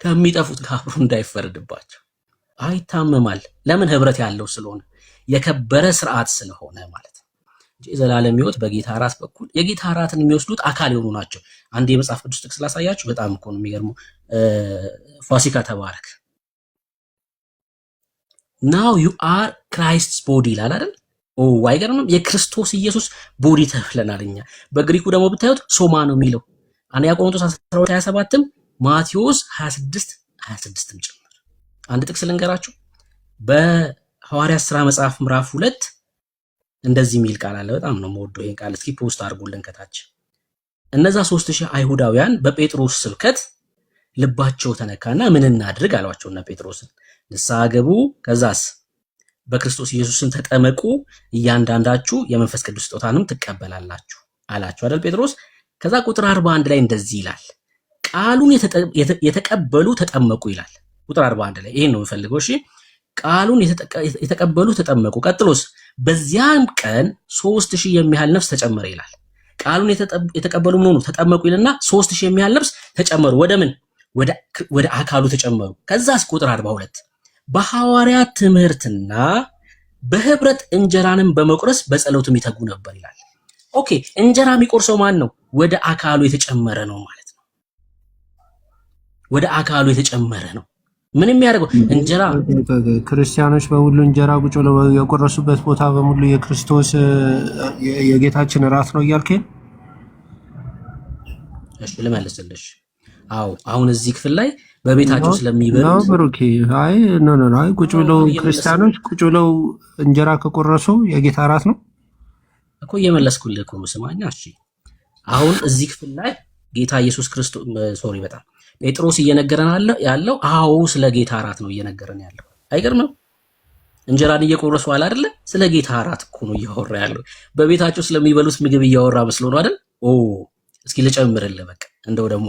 Speaker 4: ከሚጠፉት ጋር አብሮ እንዳይፈረድባቸው አይታመማል። ለምን? ህብረት ያለው ስለሆነ የከበረ ስርዓት ስለሆነ ማለት ነው እንጂ የዘላለም ህይወት በጌታ እራት በኩል የጌታ እራትን የሚወስዱት አካል የሆኑ ናቸው። አንድ የመጽሐፍ ቅዱስ ጥቅስ ላሳያችሁ። በጣም እኮ ነው የሚገርመው። ፋሲካ ተባረክ ናው ዩ አር ክራይስትስ ቦዲ ይላል አይደል? ኦ አይገርምም? የክርስቶስ ኢየሱስ ቦዲ ተብለናል እኛ። በግሪኩ ደግሞ ብታዩት ሶማ ነው የሚለው። አንደኛ ቆሮንቶስ 12 27ም ማቴዎስ 26ም ጭምር። አንድ ጥቅስ ልንገራችሁ። በሐዋርያት ሥራ መጽሐፍ ምዕራፍ 2 እንደዚህ የሚል ቃል አለ። በጣም ነው የምወደው ይሄን ቃል። እስኪ ፖስት አድርጉልን ከታች። እነዛ 3000 አይሁዳውያን በጴጥሮስ ስብከት ልባቸው ተነካና ምን እናድርግ አሏቸውና ጴጥሮስን ንስሐ ገቡ፣ ከዛስ በክርስቶስ ኢየሱስን ተጠመቁ፣ እያንዳንዳችሁ የመንፈስ ቅዱስ ስጦታንም ትቀበላላችሁ አላቸው አይደል ጴጥሮስ። ከዛ ቁጥር 41 ላይ እንደዚህ ይላል፣ ቃሉን የተቀበሉ ተጠመቁ ይላል። ቁጥር 41 ላይ ይሄን ነው የምፈልገው። እሺ ቃሉን የተቀበሉ ተጠመቁ። ቀጥሎስ በዚያም ቀን 3000 የሚያህል ነፍስ ተጨመረ ይላል። ቃሉን የተቀበሉ ምን ሆኑ? ተጠመቁ ይልና 3000 የሚያህል ነፍስ ተጨመሩ። ወደ ምን? ወደ አካሉ ተጨመሩ። ከዛስ ቁጥር 42 በሐዋርያት ትምህርትና በህብረት እንጀራንም በመቁረስ በጸሎትም ይተጉ ነበር ይላል። ኦኬ እንጀራ የሚቆርሰው ማን ነው? ወደ አካሉ የተጨመረ ነው ማለት ነው። ወደ አካሉ የተጨመረ ነው። ምን የሚያደርገው እንጀራ
Speaker 7: ክርስቲያኖች በሙሉ እንጀራ ቁጭ ብለው የቆረሱበት ቦታ በሙሉ የክርስቶስ የጌታችን እራት ነው እያልከኝ?
Speaker 4: እሺ ልመልስልሽ። አዎ አሁን እዚህ ክፍል ላይ በቤታቸው ስለሚበሉት
Speaker 7: ነው ብሩኬ። አይ አይ ቁጭ ብለው ክርስቲያኖች ቁጭ ብለው እንጀራ ከቆረሱ የጌታ እራት ነው
Speaker 4: እኮ እየመለስኩልህ እኮ ነው። ስማኛ። እሺ አሁን እዚህ ክፍል ላይ ጌታ ኢየሱስ ክርስቶስ በጣም ጴጥሮስ እየነገረን ያለው አዎ ስለ ጌታ እራት ነው እየነገረን ያለው። አይገርምም? እንጀራን እየቆረሱ አለ አይደለ? ስለ ጌታ እራት እኮ ነው እያወራ ያለው። በቤታቸው ስለሚበሉት ምግብ እያወራ መስሎ ነው አይደል? እስኪ ልጨምርልህ፣ በቃ እንደው ደግሞ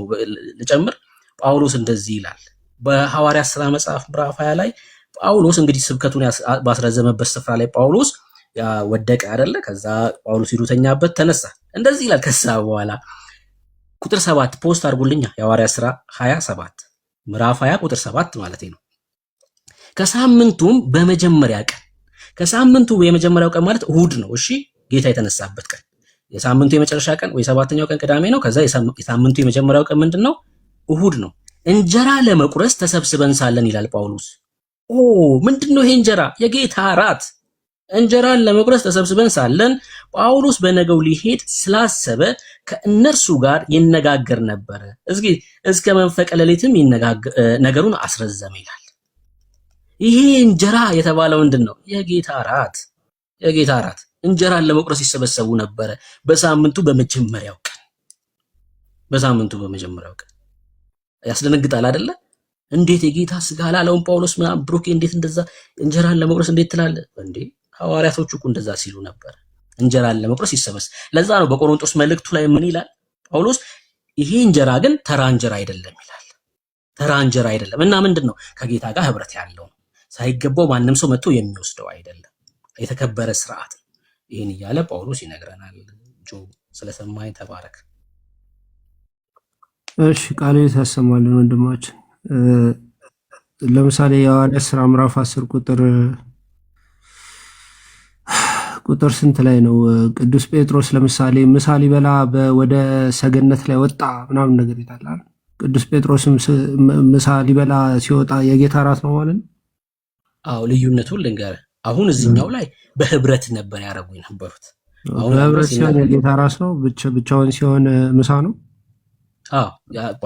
Speaker 4: ልጨምር። ጳውሎስ እንደዚህ ይላል በሐዋርያት ሥራ መጽሐፍ ምዕራፍ 20 ላይ ጳውሎስ እንግዲህ ስብከቱን ባስረዘመበት ስፍራ ላይ ጳውሎስ ወደቀ አይደለ? ከዛ ጳውሎስ ይሩተኛበት ተነሳ። እንደዚህ ይላል ከዛ በኋላ ቁጥር 7 ፖስት አድርጉልኛ። የሐዋርያት ሥራ 27 ምዕራፍ 20 ቁጥር 7 ማለት ነው። ከሳምንቱም በመጀመሪያ ቀን፣ ከሳምንቱ የመጀመሪያው ቀን ማለት እሁድ ነው። እሺ ጌታ የተነሳበት ቀን የሳምንቱ የመጨረሻ ቀን ወይ ሰባተኛው ቀን ቅዳሜ ነው። ከዛ የሳምንቱ የመጀመሪያው ቀን ምንድነው? እሁድ ነው። እንጀራ ለመቁረስ ተሰብስበን ሳለን ይላል ጳውሎስ። ምንድነው ይሄ እንጀራ? የጌታ እራት። እንጀራን ለመቁረስ ተሰብስበን ሳለን ጳውሎስ በነገው ሊሄድ ስላሰበ ከእነርሱ ጋር ይነጋገር ነበረ። እስከ መንፈቀ ሌሊትም ነገሩን አስረዘመ ይላል። ይሄ እንጀራ የተባለው ምንድን ነው? የጌታ እራት። የጌታ እራት እንጀራን ለመቁረስ ይሰበሰቡ ነበረ በሳምንቱ በመጀመሪያው ቀን። በሳምንቱ በመጀመሪያው ቀን ያስደነግጣል አይደለ? እንዴት የጌታ ስጋ አላለውም ጳውሎስ ምናምን ብሩኬ፣ እንዴት እንደዛ እንጀራን ለመቁረስ እንዴት ትላለህ እንዴ? ሐዋርያቶቹ እኮ እንደዛ ሲሉ ነበር። እንጀራን ለመቁረስ ይሰበሰብ። ለዛ ነው በቆሮንቶስ መልእክቱ ላይ ምን ይላል ጳውሎስ? ይሄ እንጀራ ግን ተራ እንጀራ አይደለም ይላል። ተራ እንጀራ አይደለም እና ምንድነው? ከጌታ ጋር ህብረት ያለው ሳይገባው ማንም ሰው መጥቶ የሚወስደው አይደለም። የተከበረ ስርዓት። ይሄን እያለ ጳውሎስ ይነግረናል። ስለሰማኝ ተባረክ።
Speaker 7: እሺ ቃል ያሰማልን ወንድማችን። ለምሳሌ የሐዋርያት ሥራ ምዕራፍ 10 ቁጥር ስንት ላይ ነው? ቅዱስ ጴጥሮስ ለምሳሌ ምሳ ሊበላ ወደ ሰገነት ላይ ወጣ ምናምን ነገር ይላል። ቅዱስ ጴጥሮስም ምሳ ሊበላ ሲወጣ የጌታ እራት ነው ማለት ነው።
Speaker 4: አዎ ልዩነቱን ልንገርህ። አሁን እዚህኛው ላይ በህብረት ነበር ያደረጉ የነበሩት። አሁን
Speaker 7: በህብረት ሲሆን የጌታ እራት ነው፣ ብቻውን ሲሆን ምሳ ነው።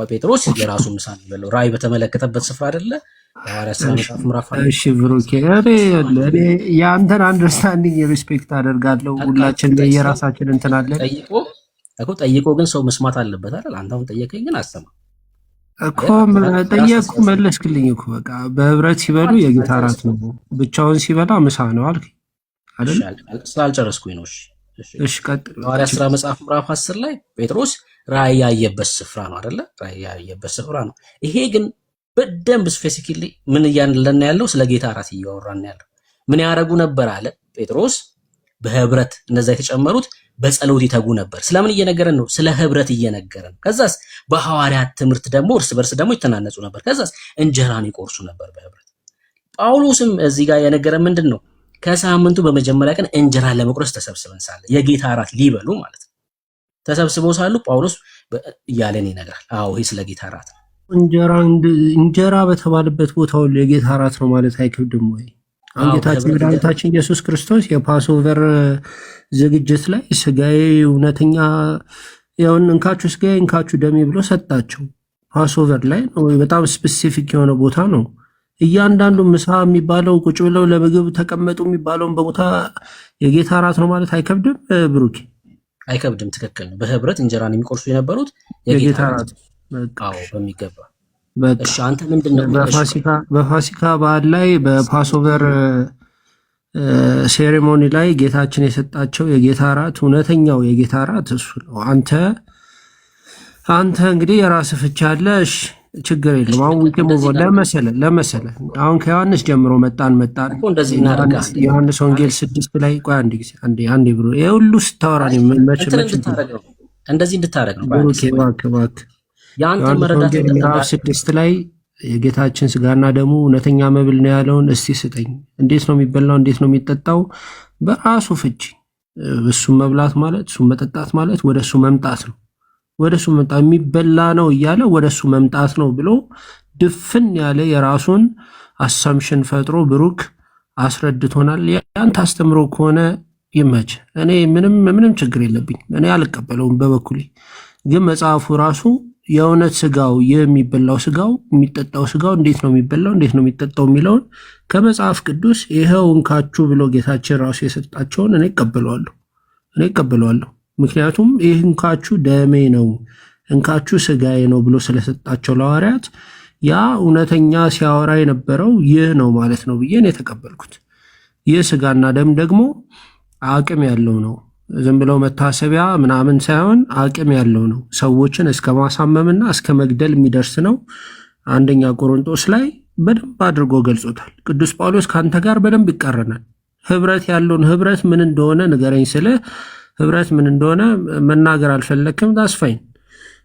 Speaker 4: ጴጥሮስ የራሱ ምሳ ነው ራእይ በተመለከተበት ስፍራ አይደለ? የሐዋርያት ሥራ መጽሐፍ ምዕራፍ
Speaker 7: እሺ ብሩኬ፣ እኔ የአንተን አንደርስታንዲንግ ሪስፔክት አደርጋለሁ። ሁላችን የራሳችን እንትን አለን።
Speaker 4: ጠይቆ ግን ሰው መስማት አለበት አይደል? አንተ አሁን ጠየቀኝ ግን አሰማ
Speaker 7: እኮ ጠየቅኩ፣ መለስክልኝ እኮ በቃ በህብረት ሲበሉ የጌታ እራት ነው፣ ብቻውን ሲበላ ምሳ ነው አልክ አይደል?
Speaker 4: ስላልጨረስኩኝ ነው።
Speaker 7: እሺ ቀጥል።
Speaker 4: የሐዋርያት ሥራ መጽሐፍ ምዕራፍ 10 ላይ ጴጥሮስ ራእይ ያየበት ስፍራ ነው አይደለ? ራእይ ያየበት ስፍራ ነው። ይሄ ግን በደንብ ስፔሲፊክሊ ምን እያልን ያለው? ስለ ጌታ እራት እያወራን ያለው። ምን ያደርጉ ነበር አለ ጴጥሮስ? በህብረት እነዛ የተጨመሩት በጸሎት ይተጉ ነበር። ስለምን እየነገረን ነው? ስለ ህብረት እየነገረን። ከዛስ በሐዋርያት ትምህርት ደግሞ እርስ በርስ ደግሞ ይተናነጹ ነበር። ከዛስ እንጀራን ይቆርሱ ነበር በህብረት። ጳውሎስም እዚህ ጋር የነገረን ምንድን ነው? ከሳምንቱ በመጀመሪያ ቀን እንጀራን ለመቁረስ ተሰብስበን ሳለ የጌታ እራት ሊበሉ ማለት ነው። ተሰብስበው ሳሉ ጳውሎስ እያለን ይነግራል። አዎ ይሄ ስለ ጌታ እራት ነው።
Speaker 7: እንጀራ በተባለበት ቦታ ሁሉ የጌታ እራት ነው ማለት አይከብድም ወይ? ጌታችን መድኃኒታችን ኢየሱስ ክርስቶስ የፓስኦቨር ዝግጅት ላይ ስጋዬ እውነተኛ ያውን እንካችሁ ስጋዬ እንካችሁ ደሜ ብሎ ሰጣቸው። ፓስኦቨር ላይ ነው። በጣም ስፔሲፊክ የሆነ ቦታ ነው። እያንዳንዱ ምሳ የሚባለው ቁጭ ብለው ለምግብ ተቀመጡ የሚባለውን በቦታ የጌታ እራት ነው ማለት አይከብድም ብሩኬ?
Speaker 4: አይከብድም። ትክክል ነው። በህብረት እንጀራን የሚቆርሱ የነበሩት የጌታ እራት በሚገባ። እሺ አንተ ምንድነው
Speaker 7: በፋሲካ በዓል ላይ በፓስኦቨር ሴሬሞኒ ላይ ጌታችን የሰጣቸው የጌታ እራት እውነተኛው የጌታ እራት እሱ ነው። አንተ እንግዲህ የራስህ ፍቻ አለ። እሺ ችግር የለም። አሁን ለመሰለ አሁን ከዮሐንስ ጀምሮ መጣን ዮሐንስ ወንጌል 6 ላይ ቆይ አንዴ ብሎ ይሄ ሁሉ ስታወራ ነው
Speaker 4: እንደዚህ እንድታረግ ነው
Speaker 7: እባክህ ያንተ መረዳት ምዕራፍ 6 ላይ የጌታችን ስጋና ደሙ እውነተኛ መብል ነው ያለውን እስቲ ስጠኝ። እንዴት ነው የሚበላው? እንዴት ነው የሚጠጣው? በራሱ ፍቺ እሱም መብላት ማለት እሱም መጠጣት ማለት ወደ እሱ መምጣት ነው። ወደሱ መምጣት የሚበላ ነው እያለ ወደሱ መምጣት ነው ብሎ ድፍን ያለ የራሱን አሳምሽን ፈጥሮ ብሩክ አስረድቶናል። ያንተ አስተምሮ ከሆነ ይመች፣ እኔ ምንም ችግር የለብኝ፣ እኔ አልቀበለውም በበኩሌ። ግን መጽሐፉ ራሱ የእውነት ስጋው የሚበላው ስጋው የሚጠጣው ስጋው እንዴት ነው የሚበላው እንዴት ነው የሚጠጣው የሚለውን ከመጽሐፍ ቅዱስ ይኸው እንካችሁ ብሎ ጌታችን ራሱ የሰጣቸውን እኔ እቀበለዋለሁ። ምክንያቱም ይህ እንካችሁ ደሜ ነው እንካችሁ ስጋዬ ነው ብሎ ስለሰጣቸው ለሐዋርያት ያ እውነተኛ ሲያወራ የነበረው ይህ ነው ማለት ነው ብዬ ነው የተቀበልኩት። ይህ ስጋና ደም ደግሞ አቅም ያለው ነው። ዝም ብለው መታሰቢያ ምናምን ሳይሆን አቅም ያለው ነው። ሰዎችን እስከ ማሳመምና እስከ መግደል የሚደርስ ነው። አንደኛ ቆሮንቶስ ላይ በደንብ አድርጎ ገልጾታል። ቅዱስ ጳውሎስ ከአንተ ጋር በደንብ ይቃረናል። ህብረት ያለውን ህብረት ምን እንደሆነ ንገረኝ ስለ ህብረት ምን እንደሆነ መናገር አልፈለክም፣ ዳስፋይን።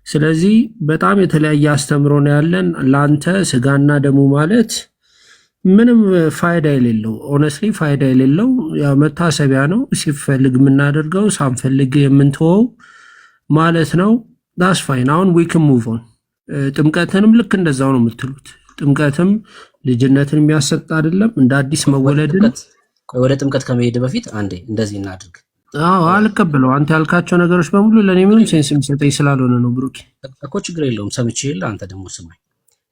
Speaker 7: ስለዚህ በጣም የተለያየ አስተምሮ ነው ያለን። ለአንተ ስጋና ደሙ ማለት ምንም ፋይዳ የሌለው ኦነስትሊ ፋይዳ የሌለው መታሰቢያ ነው። ሲፈልግ የምናደርገው ሳንፈልግ የምንተወው ማለት ነው። ዳስፋይን። አሁን ዊክም ሙቭ ኦን። ጥምቀትንም ልክ እንደዛው ነው የምትሉት። ጥምቀትም ልጅነትን የሚያሰጥ አይደለም፣ እንደ አዲስ መወለድን።
Speaker 4: ወደ ጥምቀት ከመሄድ በፊት አንዴ እንደዚህ እናድርግ።
Speaker 7: አልቀበለው። አንተ ያልካቸው ነገሮች በሙሉ ለእኔ ምንም ሴንስ የሚሰጠኝ ስላልሆነ ነው ብሩኬ።
Speaker 4: እኮ ችግር የለውም ሰምቼ የለ አንተ ደግሞ ስማኝ።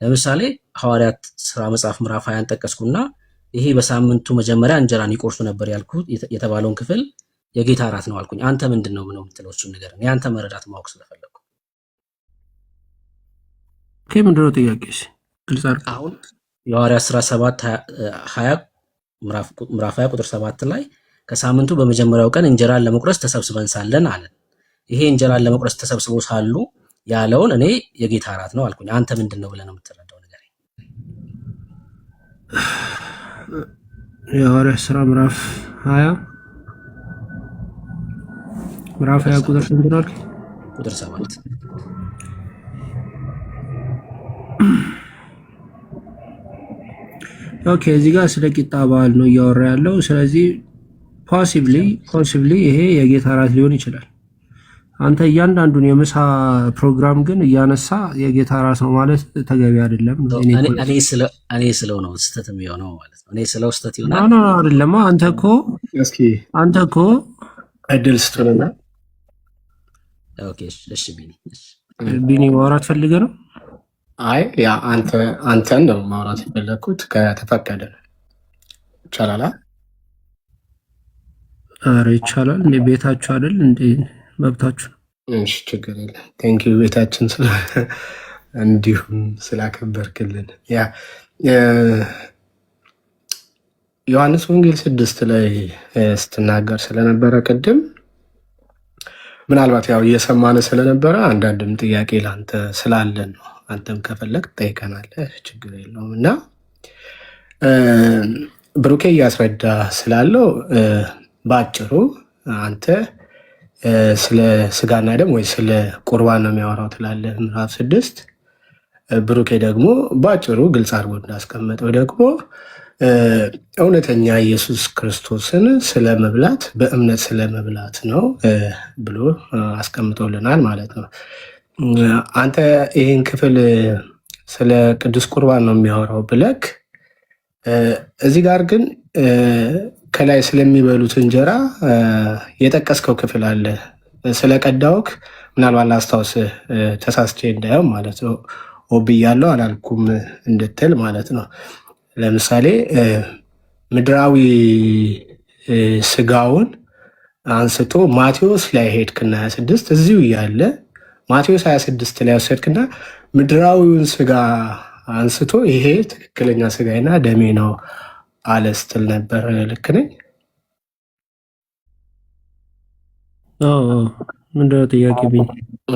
Speaker 4: ለምሳሌ ሐዋርያት ሥራ መጽሐፍ ምዕራፍ 20 ጠቀስኩና ይሄ በሳምንቱ መጀመሪያ እንጀራን ይቆርሱ ነበር ያልኩት የተባለውን ክፍል የጌታ እራት ነው አልኩኝ። አንተ ምንድን ነው የምትለው? እሱን ነገር የአንተ መረዳት ማወቅ ስለፈለኩ።
Speaker 7: ምንድን ነው ጥያቄሽ? ግልጽ አድርግ።
Speaker 4: አሁን የሐዋርያት ሥራ 7 ምዕራፍ 20 ቁጥር 7 ላይ ከሳምንቱ በመጀመሪያው ቀን እንጀራን ለመቁረስ ተሰብስበን ሳለን አለን። ይሄ እንጀራን ለመቁረስ ተሰብስበው ሳሉ ያለውን እኔ የጌታ እራት ነው አልኩኝ። አንተ ምንድን ነው ብለህ ነው የምትረዳው ነገር?
Speaker 7: የሐዋርያት ሥራ ምዕራፍ 20 ቁጥር ስንት ነው?
Speaker 4: ቁጥር 7
Speaker 7: ኦኬ። እዚህ ጋር ስለ ቂጣ በዓል ነው እያወራ ያለው። ስለዚህ ፖሲብሊ ይሄ የጌታ እራት ሊሆን ይችላል። አንተ እያንዳንዱን የምሳ ፕሮግራም ግን እያነሳ የጌታ እራት ነው ማለት ተገቢ አይደለም።
Speaker 4: እኔ ስለው ነው ስህተት የሚሆነው ማለት ነው። እኔ ስለው ስህተት ይሆናል።
Speaker 7: አይደለም። አንተ እኮ
Speaker 8: እድል ስትሆንና
Speaker 4: ኦኬ። እሺ
Speaker 7: ቢኒ ማውራት ፈልገህ ነው?
Speaker 8: አይ ያ አንተን ነው ማውራት የፈለግኩት። ከተፈቀደ ይቻላል?
Speaker 7: ኧረ ይቻላል። እንደ ቤታችሁ አይደል እንደ መብታችሁ ነው።
Speaker 8: እሺ ችግር የለም። ቴንኪው ቤታችን እንዲሁም ስላከበርክልን። ያ ዮሐንስ ወንጌል 6 ላይ ስትናገር ስለነበረ ቅድም ምናልባት ያው እየሰማን ስለነበረ አንዳንድም ጥያቄ ለአንተ ስላለን ነው። አንተም ከፈለግ ጠይቀናለህ፣ ችግር የለውም። እና ብሩኬ እያስረዳ ስላለው በአጭሩ አንተ ስለ ስጋና ደም ወይ ስለ ቁርባን ነው የሚያወራው ትላለህ ምዕራፍ 6። ብሩኬ ደግሞ በአጭሩ ግልጽ አድርጎ እንዳስቀመጠው ደግሞ እውነተኛ ኢየሱስ ክርስቶስን ስለ መብላት በእምነት ስለ መብላት ነው ብሎ አስቀምጦልናል ማለት ነው። አንተ ይህን ክፍል ስለ ቅዱስ ቁርባን ነው የሚያወራው ብለክ እዚህ ጋር ግን ከላይ ስለሚበሉት እንጀራ የጠቀስከው ክፍል አለ። ስለቀዳውክ ምናልባት ላስታውስህ ተሳስቼ እንዳየው ማለት ነው። ብያለሁ አላልኩም እንድትል ማለት ነው። ለምሳሌ ምድራዊ ስጋውን አንስቶ ማቴዎስ ላይ ሄድክና 26 እዚሁ እያለ ማቴዎስ 26 ላይ ወሰድክና ምድራዊውን ስጋ አንስቶ ይሄ ትክክለኛ ስጋዬና ደሜ ነው አለ ስትል ነበር። ልክ ነኝ?
Speaker 7: ምንድን ነው ጥያቄ ቢኝ?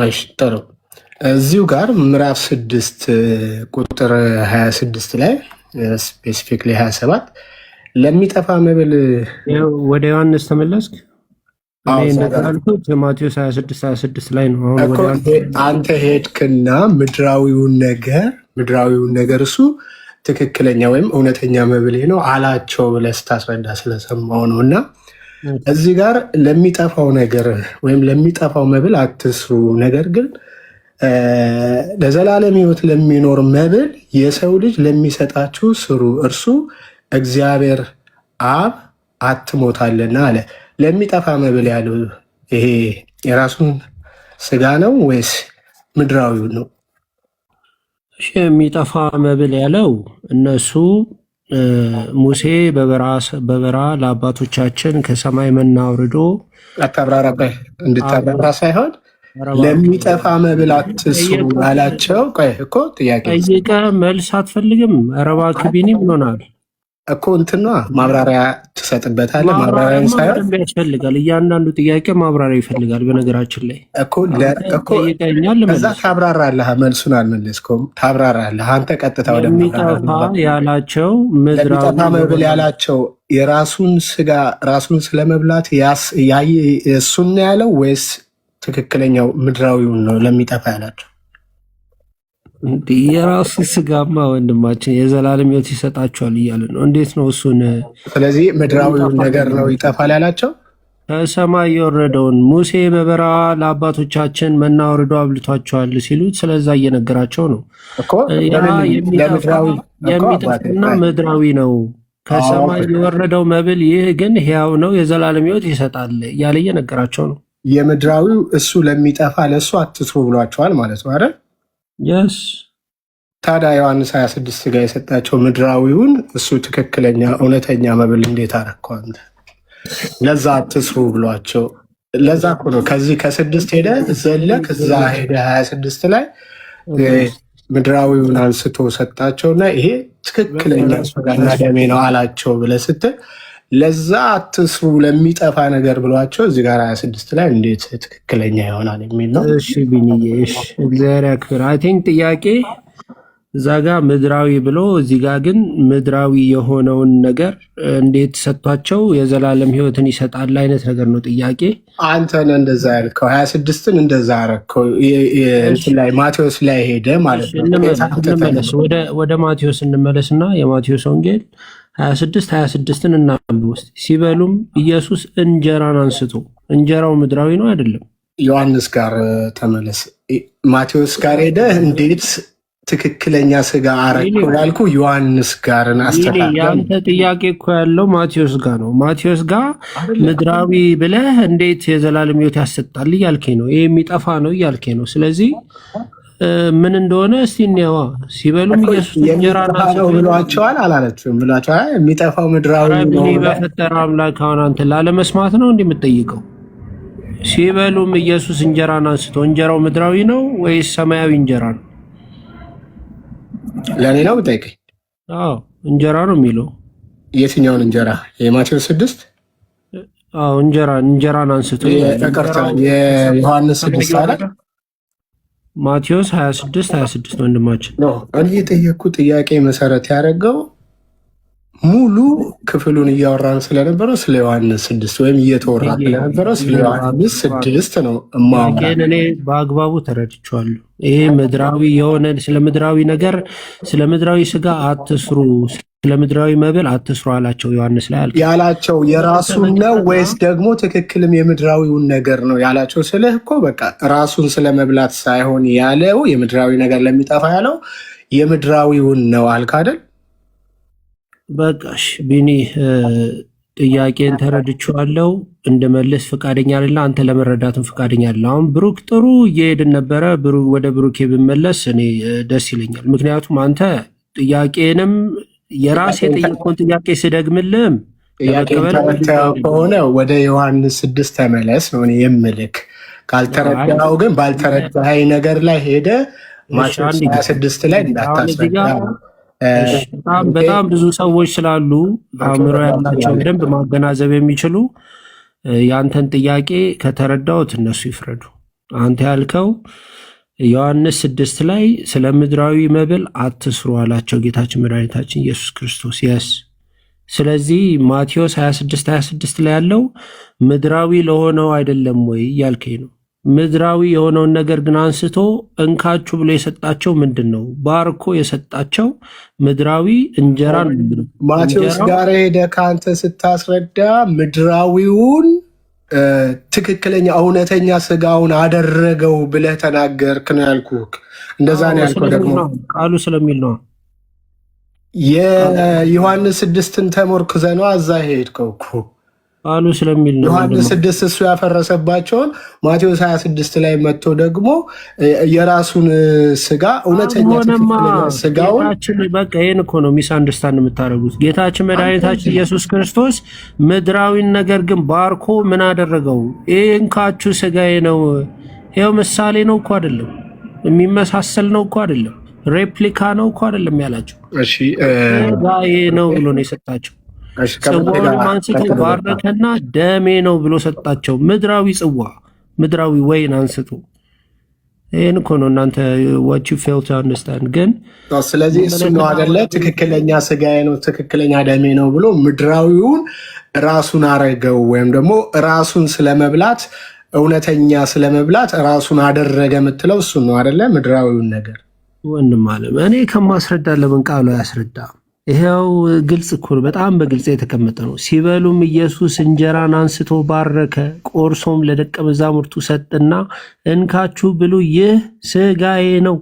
Speaker 8: እሺ ጥሩ። እዚሁ ጋር ምዕራፍ 6 ቁጥር 26 ላይ ስፔሲፊክሊ 27 ለሚጠፋ መብል
Speaker 7: ወደ ዮሐንስ ተመለስክ? እንደተላልኩት ማቴዎስ 26 ላይ ነው።
Speaker 8: አንተ ሄድክና ምድራዊውን ነገር እሱ ትክክለኛ ወይም እውነተኛ መብል ነው አላቸው ብለህ ስታስረዳ ስለሰማው ነው። እና እዚህ ጋር ለሚጠፋው ነገር ወይም ለሚጠፋው መብል አትስሩ፣ ነገር ግን ለዘላለም ሕይወት ለሚኖር መብል የሰው ልጅ ለሚሰጣችሁ ስሩ፣ እርሱ እግዚአብሔር አብ አትሞታልና አለ። ለሚጠፋ መብል ያለው ይሄ የራሱን ስጋ ነው ወይስ ምድራዊው ነው?
Speaker 7: የሚጠፋ መብል ያለው እነሱ ሙሴ በበረሃ ለአባቶቻችን ከሰማይ መና አውርዶ
Speaker 8: አታብራራባይ እንድታብራራ ሳይሆን ለሚጠፋ መብል አትስሩ ያላቸው። ቆይ እኮ ጥያቄ
Speaker 7: ጠይቀ መልስ አትፈልግም? ኧረ እባክህ ቢኒ ብሎናል
Speaker 8: እኮ እንትና ማብራሪያ ትሰጥበታለህ። ማብራሪያ ሳይሆን
Speaker 7: ያስፈልጋል። እያንዳንዱ ጥያቄ ማብራሪያ ይፈልጋል። በነገራችን ላይ
Speaker 8: ጠይቀኛል፣ ከዛ ታብራራለህ። መልሱን አልመለስከውም፣ ታብራራለህ። አንተ ቀጥታ
Speaker 7: ወደሚጠፋ ያላቸው
Speaker 8: ለሚጠፋ መብል ያላቸው የራሱን ስጋ ራሱን ስለመብላት እሱን ያለው ወይስ ትክክለኛው ምድራዊውን ነው ለሚጠፋ ያላቸው?
Speaker 7: የራሱ ስጋማ ወንድማችን የዘላለም ሕይወት ይሰጣቸዋል እያለ ነው። እንዴት ነው እሱን?
Speaker 8: ስለዚህ ምድራዊውን ነገር ነው ይጠፋል ያላቸው።
Speaker 7: ከሰማይ የወረደውን ሙሴ በበረሃ ለአባቶቻችን መና አውርዶ አብልቷቸዋል ሲሉት ስለዛ እየነገራቸው ነው። የሚጠፋና ምድራዊ ነው። ከሰማይ የወረደው መብል ይህ ግን ሕያው ነው፣ የዘላለም ሕይወት ይሰጣል እያለ እየነገራቸው ነው።
Speaker 8: የምድራዊው እሱ ለሚጠፋ ለእሱ አትስሩ ብሏቸዋል ማለት ነው አይደል?
Speaker 7: የስ
Speaker 8: ታዲያ ዮሐንስ 26 ጋር የሰጣቸው ምድራዊውን እሱ ትክክለኛ እውነተኛ መብል እንዴት አደረከው አንተ? ለዛ አትስሩ ብሏቸው። ለዛ እኮ ነው ከዚህ ከ6 ሄደ ዘለ ከዛ ሄደ 26 ላይ ምድራዊውን አንስቶ ሰጣቸውና ይሄ ትክክለኛ ስጋና ደሜ ነው አላቸው ብለህ ስትል ለዛ አትስሩ ለሚጠፋ ነገር ብሏቸው እዚህ ጋር 26 ላይ እንዴት ትክክለኛ ይሆናል የሚል ነው።
Speaker 7: እሺ ቢኒዬ፣ እሺ እግዚአብሔር ያክብር። አይ ቲንክ ጥያቄ እዛ ጋር ምድራዊ ብሎ እዚህ ጋር ግን ምድራዊ የሆነውን ነገር እንዴት ሰጥቷቸው የዘላለም ሕይወትን ይሰጣል አይነት ነገር ነው ጥያቄ።
Speaker 8: አንተ ነህ እንደዛ ያልከው 26ን እንደዛ አደረከው። እንትን ላይ ማቴዎስ ላይ ሄደ ማለት ነው።
Speaker 7: እንመለስ ወደ ማቴዎስ እንመለስና የማቴዎስ ወንጌል 26:26ን እናንብብ ውስጥ ሲበሉም ኢየሱስ እንጀራን አንስቶ እንጀራው ምድራዊ ነው አይደለም?
Speaker 8: ዮሐንስ ጋር ተመለስ። ማቴዎስ ጋር ሄደ እንዴት ትክክለኛ ስጋ አረከው ያልኩ ዮሐንስ ጋርን አስተካክል።
Speaker 7: ያንተ ጥያቄ እኮ ያለው ማቴዎስ ጋር ነው። ማቴዎስ ጋር ምድራዊ ብለህ እንዴት የዘላለም ሕይወት ያሰጣል እያልከኝ ነው። ይሄ የሚጠፋ ነው እያልከኝ ነው። ስለዚህ ምን እንደሆነ እስቲ እንየዋ። ሲበሉም ኢየሱስ እንጀራ
Speaker 8: ነው ብሏቸዋል አላለችም? ብሏቸዋል። የሚጠፋው ምድራዊ ነው።
Speaker 7: በፈጠረ አምላክ አሁን አንተ ላለመስማት ነው እንዲህ የምትጠይቀው? ሲበሉም ኢየሱስ እንጀራን አንስቶ እንጀራው ምድራዊ ነው ወይስ ሰማያዊ እንጀራ ነው?
Speaker 8: ለኔ ነው ብጠይቀኝ።
Speaker 7: አዎ እንጀራ ነው የሚለው።
Speaker 8: የትኛውን እንጀራ? የማቴዎስ 6?
Speaker 7: አዎ እንጀራን አንስቶ
Speaker 8: የዮሐንስ 6 አለ።
Speaker 7: ማቴዎስ 26 ወንድማችን
Speaker 8: እኔ የጠየቅኩ ጥያቄ መሰረት ያደረገው ሙሉ ክፍሉን እያወራን ስለነበረው ስለ ዮሐንስ 6 ወይም እየተወራ ስለነበረው ስለ ዮሐንስ 6 ነው።
Speaker 7: እኔ በአግባቡ ተረድቼዋለሁ። ይሄ ምድራዊ የሆነ ስለ ምድራዊ ነገር ስለ ምድራዊ ስጋ አትስሩ፣ ስለ ምድራዊ መብል አትስሩ አላቸው። ዮሐንስ ላይ
Speaker 8: ያላቸው የራሱን ነው ወይስ ደግሞ ትክክልም የምድራዊውን ነገር ነው ያላቸው? ስልህ እኮ በቃ ራሱን ስለ መብላት ሳይሆን ያለው የምድራዊ ነገር ለሚጠፋ ያለው የምድራዊውን ነው አልክ አይደል?
Speaker 7: በቃሽ ቢኒ፣ ጥያቄን ተረድቼዋለሁ። እንድመልስ ፈቃደኛ አይደለ? አንተ ለመረዳትም ፈቃደኛ አይደለ? አሁን ብሩክ ጥሩ እየሄድን ነበረ። ብሩክ ወደ ብሩኬ ብመለስ እኔ ደስ ይለኛል። ምክንያቱም አንተ ጥያቄንም የራሴ የጠየቀውን ጥያቄ ስደግምልህም
Speaker 8: ከሆነ ወደ ዮሐንስ 6 ተመለስ ነው የምልክ። ካልተረዳኸው ግን ባልተረዳኸኝ ነገር ላይ ሄደ ማቴዎስ 26 ላይ እንዳታስረዳ።
Speaker 7: በጣም ብዙ ሰዎች ስላሉ አእምሮ ያላቸው በደንብ ማገናዘብ የሚችሉ የአንተን ጥያቄ ከተረዳሁት እነሱ ይፍረዱ። አንተ ያልከው ዮሐንስ 6 ላይ ስለ ምድራዊ መብል አትስሩ አላቸው ጌታችን መድኃኒታችን ኢየሱስ ክርስቶስ። የስ ስለዚህ ማቴዎስ 26 ላይ ያለው ምድራዊ ለሆነው አይደለም ወይ እያልከኝ ነው? ምድራዊ የሆነውን ነገር ግን አንስቶ እንካችሁ ብሎ የሰጣቸው ምንድን ነው? ባርኮ የሰጣቸው ምድራዊ እንጀራ ነው።
Speaker 8: ማቴዎስ ጋር ሄደ ከአንተ ስታስረዳ ምድራዊውን ትክክለኛ እውነተኛ ስጋውን አደረገው ብለህ ተናገርክ ነው ያልኩህ። እንደዛ ነው ያልኩህ። ደግሞ
Speaker 7: ቃሉ ስለሚል ነው።
Speaker 8: የዮሐንስ 6ን ተሞርክዘህ ነው እዛ ሄድከው እኮ።
Speaker 7: ቃሉ ስለሚል ነው።
Speaker 8: ዮሐንስ 6 እሱ ያፈረሰባቸውን ማቴዎስ 26 ላይ መጥቶ ደግሞ የራሱን ስጋ እውነተኛ ትክክለኛ ስጋውን
Speaker 7: በቃ ይህን እኮ ነው ሚስ አንደርስታንድ የምታደርጉት። ጌታችን መድኃኒታችን ኢየሱስ ክርስቶስ ምድራዊን ነገር ግን ባርኮ ምን አደረገው? እንካችሁ ስጋዬ ነው። ይኸው ምሳሌ ነው እኮ አይደለም፣ የሚመሳሰል ነው እኮ አይደለም፣ ሬፕሊካ ነው እኮ አይደለም ያላቸው።
Speaker 8: እሺ
Speaker 7: ስጋዬ ነው ብሎ ነው የሰጣቸው። ጽዋውን አንስቶ ባረከና ደሜ ነው ብሎ ሰጣቸው። ምድራዊ ጽዋ፣ ምድራዊ ወይን አንስቶ። ይህን እኮ ነው እናንተ what you fail to understand። ግን
Speaker 8: ስለዚህ እሱ ነው አይደለ ትክክለኛ ስጋዬ ነው ትክክለኛ ደሜ ነው ብሎ ምድራዊውን ራሱን አረገው፣ ወይም ደግሞ ራሱን ስለመብላት እውነተኛ ስለመብላት ራሱን አደረገ የምትለው እሱ ነው አይደለ? ምድራዊውን ነገር
Speaker 7: ወንድም አለም እኔ ከማስረዳ ለምን ቃሉ አያስረዳም? ይሄው ግልጽ እኮ በጣም በግልጽ የተቀመጠ ነው። ሲበሉም ኢየሱስ እንጀራን አንስቶ ባረከ፣ ቆርሶም ለደቀ መዛሙርቱ ሰጥና እንካችሁ ብሉ፣ ይህ ስጋዬ ነው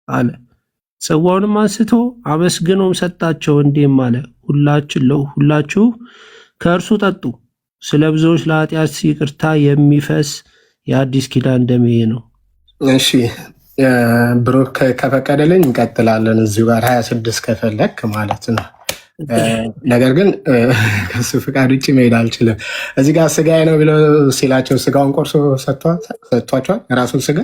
Speaker 7: አለ። ጽዋውንም አንስቶ አመስግኖም ሰጣቸው፣ እንዲህም አለ፣ ሁላችሁ ከእርሱ ጠጡ፣ ስለ ብዙዎች ለኃጢአት ይቅርታ የሚፈስ የአዲስ ኪዳን ደሜ ነው።
Speaker 8: እሺ ብሩክ ከፈቀደልኝ እንቀጥላለን እዚሁ ጋር 26 ከፈለክ ማለት ነው። ነገር ግን ከሱ ፍቃድ ውጭ መሄድ አልችልም። እዚህ ጋር ስጋዬ ነው ብለው ሲላቸው ስጋውን ቆርሶ ሰጥቷቸዋል። የራሱን ስጋ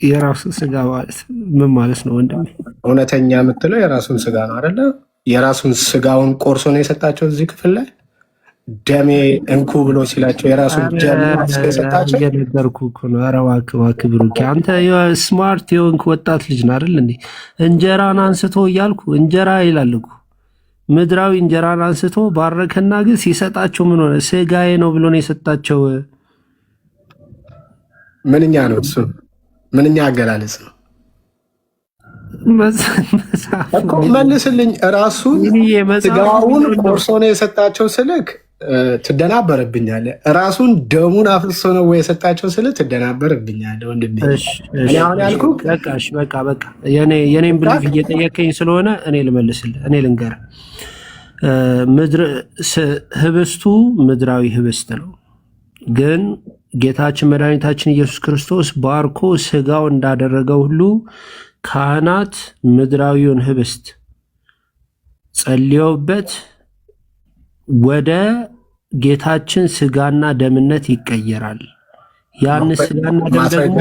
Speaker 7: የራሱን ስጋ ማለት ምን ማለት ነው ወንድሜ?
Speaker 8: እውነተኛ የምትለው የራሱን ስጋ ነው አይደለ? የራሱን ስጋውን ቆርሶ ነው የሰጣቸው እዚህ ክፍል ላይ ደሜ እንኩ ብሎ ሲላቸው የራሱ ደም ስለሰጣቸው
Speaker 7: እየነገርኩ እኮ ነው። ኧረ እባክህ ብሩክ አንተ ስማርት የሆንክ ወጣት ልጅ ነህ አይደል እንዴ? እንጀራን አንስቶ እያልኩ እንጀራ ይላል እኮ ምድራዊ እንጀራን አንስቶ ባረከና ግን ሲሰጣቸው ምን ሆነ? ስጋዬ ነው ብሎ ነው የሰጣቸው።
Speaker 8: ምንኛ ነው እሱ? ምንኛ አገላለጽ ነው እኮ መልስልኝ። ራሱ ስጋውን ቆርሶ ነው የሰጣቸው ስልክ ትደናበርብኛለህ። ራሱን ደሙን አፍሶ ነው ወይ የሰጣቸው ስልህ ትደናበርብኛለህ ወንድሜ። እኔ አሁን ያልኩህ
Speaker 7: በቃ የኔን ብልፍ እየጠየቀኝ ስለሆነ እኔ ልመልስልህ፣ እኔ ልንገርህ። ህብስቱ ምድራዊ ህብስት ነው፣ ግን ጌታችን መድኃኒታችን ኢየሱስ ክርስቶስ ባርኮ ስጋው እንዳደረገው ሁሉ ካህናት ምድራዊውን ህብስት ጸልየውበት ወደ ጌታችን ስጋና ደምነት ይቀየራል። ያን ስጋና ደም ደግሞ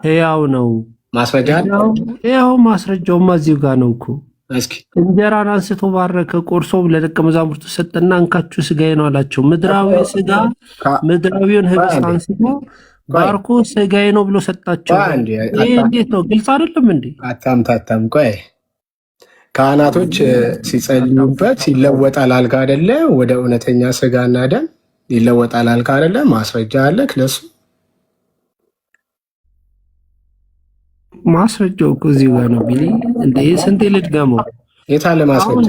Speaker 7: ሕያው ነው።
Speaker 8: ማስረጃ ነው።
Speaker 7: ያው ማስረጃውማ እዚሁ ጋር ነው እኮ። እንጀራን አንስቶ ባረከ፣ ቆርሶም ለደቀ መዛሙርቱ ሰጠና እንካችሁ ስጋዬ ነው አላቸው። ምድራዊ ስጋ ምድራዊውን ህብስት አንስቶ ባርኮ ስጋዬ ነው ብሎ ሰጣቸው። ይሄ እንዴት ነው? ግልጽ አይደለም እንዴ?
Speaker 8: አታምታታም። ቆይ ካህናቶች ሲጸልዩበት ይለወጣል አልክ አይደለ? ወደ እውነተኛ ስጋና ደም ይለወጣል አልክ አይደለ? ማስረጃ አለክ ለሱ?
Speaker 7: ማስረጃው እኮ እዚህ ጋር ነው ቢሊ። እንዴ ስንቴ ልድገመው?
Speaker 8: የታለ ማስረጃ?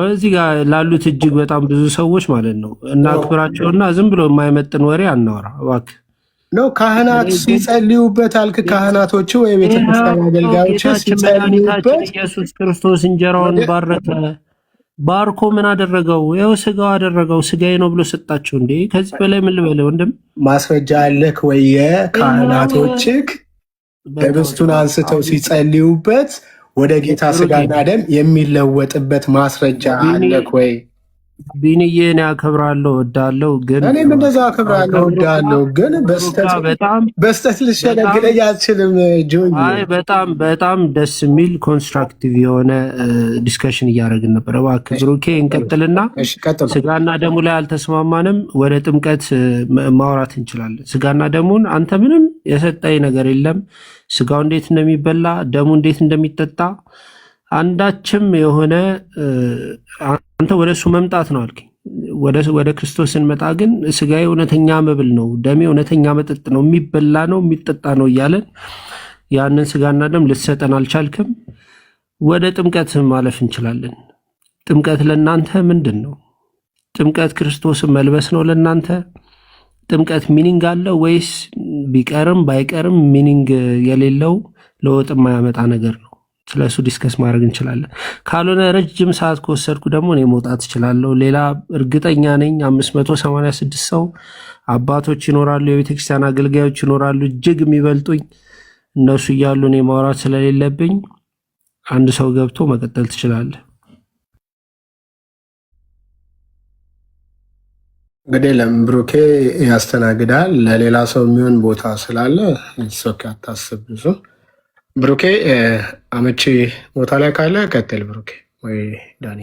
Speaker 7: እዚህ ጋር ላሉት እጅግ በጣም ብዙ ሰዎች ማለት ነው። እና ክብራቸውና ዝም ብሎ የማይመጥን ወሬ አናወራ እባክህ።
Speaker 8: ነው ካህናት ሲጸልዩበት አልክ። ካህናቶቹ ወይ ቤተክርስቲያን አገልጋዮች ሲጸልዩበት
Speaker 7: ኢየሱስ ክርስቶስ እንጀራውን ባረከ፣ ባርኮ ምን አደረገው? ያው ስጋው አደረገው፣ ስጋዬ ነው ብሎ ሰጣቸው። እንዴ ከዚህ በላይ ምን ልበል ወንድም?
Speaker 8: ማስረጃ አለክ ወይ? ካህናቶችክ ህብስቱን አንስተው ሲጸልዩበት ወደ ጌታ ስጋና ደም የሚለወጥበት ማስረጃ አለክ ወይ?
Speaker 7: ቢንዬን ያከብራለሁ እወዳለሁ፣ ግን
Speaker 8: እኔም እንደዛ አከብራለሁ እወዳለሁ፣ ግን በስተት ልሸነግለኝ አልችልም። ጆይ
Speaker 7: በጣም ደስ የሚል ኮንስትራክቲቭ የሆነ ዲስከሽን እያደረግን ነበር። እባክህ ብሩኬ እንቀጥልና ስጋና ደሙ ላይ አልተስማማንም፣ ወደ ጥምቀት ማውራት እንችላለን። ስጋና ደሙን አንተ ምንም የሰጠኝ ነገር የለም። ስጋው እንዴት እንደሚበላ ደሙ እንዴት እንደሚጠጣ አንዳችም የሆነ አንተ ወደ እሱ መምጣት ነው አልከኝ። ወደ ክርስቶስ ስንመጣ ግን ስጋዬ እውነተኛ መብል ነው፣ ደሜ እውነተኛ መጠጥ ነው፣ የሚበላ ነው፣ የሚጠጣ ነው እያለን ያንን ስጋና ደም ልትሰጠን አልቻልክም። ወደ ጥምቀት ማለፍ እንችላለን። ጥምቀት ለእናንተ ምንድን ነው? ጥምቀት ክርስቶስን መልበስ ነው ለእናንተ? ጥምቀት ሚኒንግ አለው ወይስ ቢቀርም ባይቀርም ሚኒንግ የሌለው ለውጥ የማያመጣ ነገር ነው? ስለሱ ዲስከስ ማድረግ እንችላለን። ካልሆነ ረጅም ሰዓት ከወሰድኩ ደግሞ እኔ መውጣት እችላለሁ። ሌላ እርግጠኛ ነኝ 586 ሰው አባቶች ይኖራሉ፣ የቤተክርስቲያን አገልጋዮች ይኖራሉ እጅግ የሚበልጡኝ። እነሱ እያሉ እኔ ማውራት ስለሌለብኝ አንድ ሰው ገብቶ መቀጠል ትችላለህ።
Speaker 8: እንግዲህ ለምን ብሩኬ ያስተናግዳል። ለሌላ ሰው የሚሆን ቦታ ስላለ ሶክ አታስብ። ብዙ ብሩኬ አመቺ ቦታ ላይ ካለ ቀጥል። ብሩኬ ወይ ዳኒ።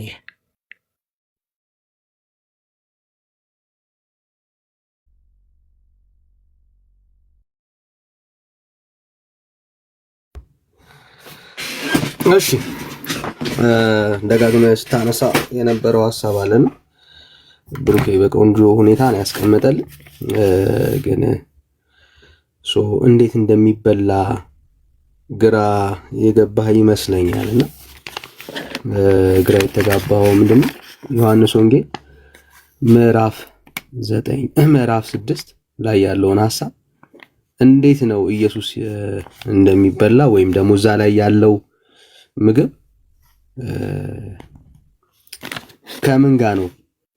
Speaker 1: እሺ ደጋግመህ ስታነሳ የነበረው ሀሳብ አለ ነው ብሩኬ በቆንጆ ሁኔታ ነው ያስቀመጠልን። ግን እንዴት እንደሚበላ ግራ የገባህ ይመስለኛል። እና ግራ የተጋባው ምንድነው ዮሐንስ ወንጌል ምዕራፍ 6 ላይ ያለውን ሀሳብ እንዴት ነው ኢየሱስ እንደሚበላ ወይም ደግሞ እዛ ላይ ያለው ምግብ ከምን ጋር ነው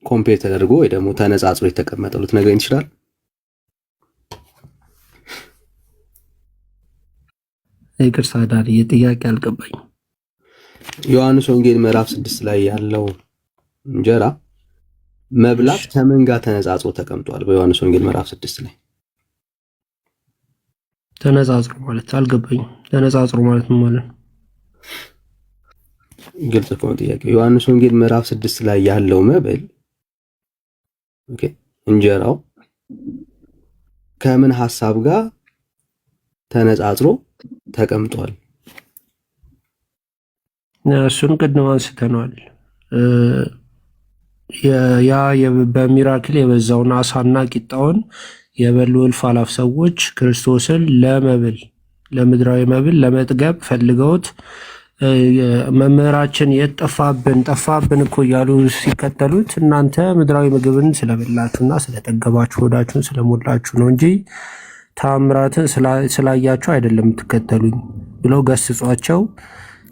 Speaker 1: ኮምፔር ተደርጎ ወይ ደግሞ ተነጻጽሮ የተቀመጠው ልትነግረኝ ትችላለህ?
Speaker 7: ይቅርታ ዳኒ ጥያቄ አልገባኝ።
Speaker 1: ዮሐንስ ወንጌል ምዕራፍ 6 ላይ ያለው እንጀራ መብላት ከምን ጋር ተነጻጽሮ ተቀምጧል? በዮሐንስ ወንጌል ምዕራፍ 6 ላይ
Speaker 7: ተነጻጽሮ ማለት አልገባኝም። ተነጻጽሮ ማለት ምን ማለት ነው?
Speaker 1: ግልጽ ከሆነ ጥያቄ ዮሐንስ ወንጌል ምዕራፍ 6 ላይ ያለው መብል እንጀራው ከምን ሐሳብ ጋር ተነጻጽሮ ተቀምጧል?
Speaker 7: እሱን ቅድም አንስተነዋል። ያ በሚራክል የበዛውን አሳና ቂጣውን የበሉ እልፍ አላፍ ሰዎች ክርስቶስን ለመብል ለምድራዊ መብል ለመጥገብ ፈልገውት መምህራችን የት ጠፋብን እኮ እያሉ ሲከተሉት እናንተ ምድራዊ ምግብን ስለበላችሁና ስለጠገባችሁ ሆዳችሁን ስለሞላችሁ ነው እንጂ ታምራትን ስላያችሁ አይደለም የምትከተሉኝ ብለው ገስጿቸው፣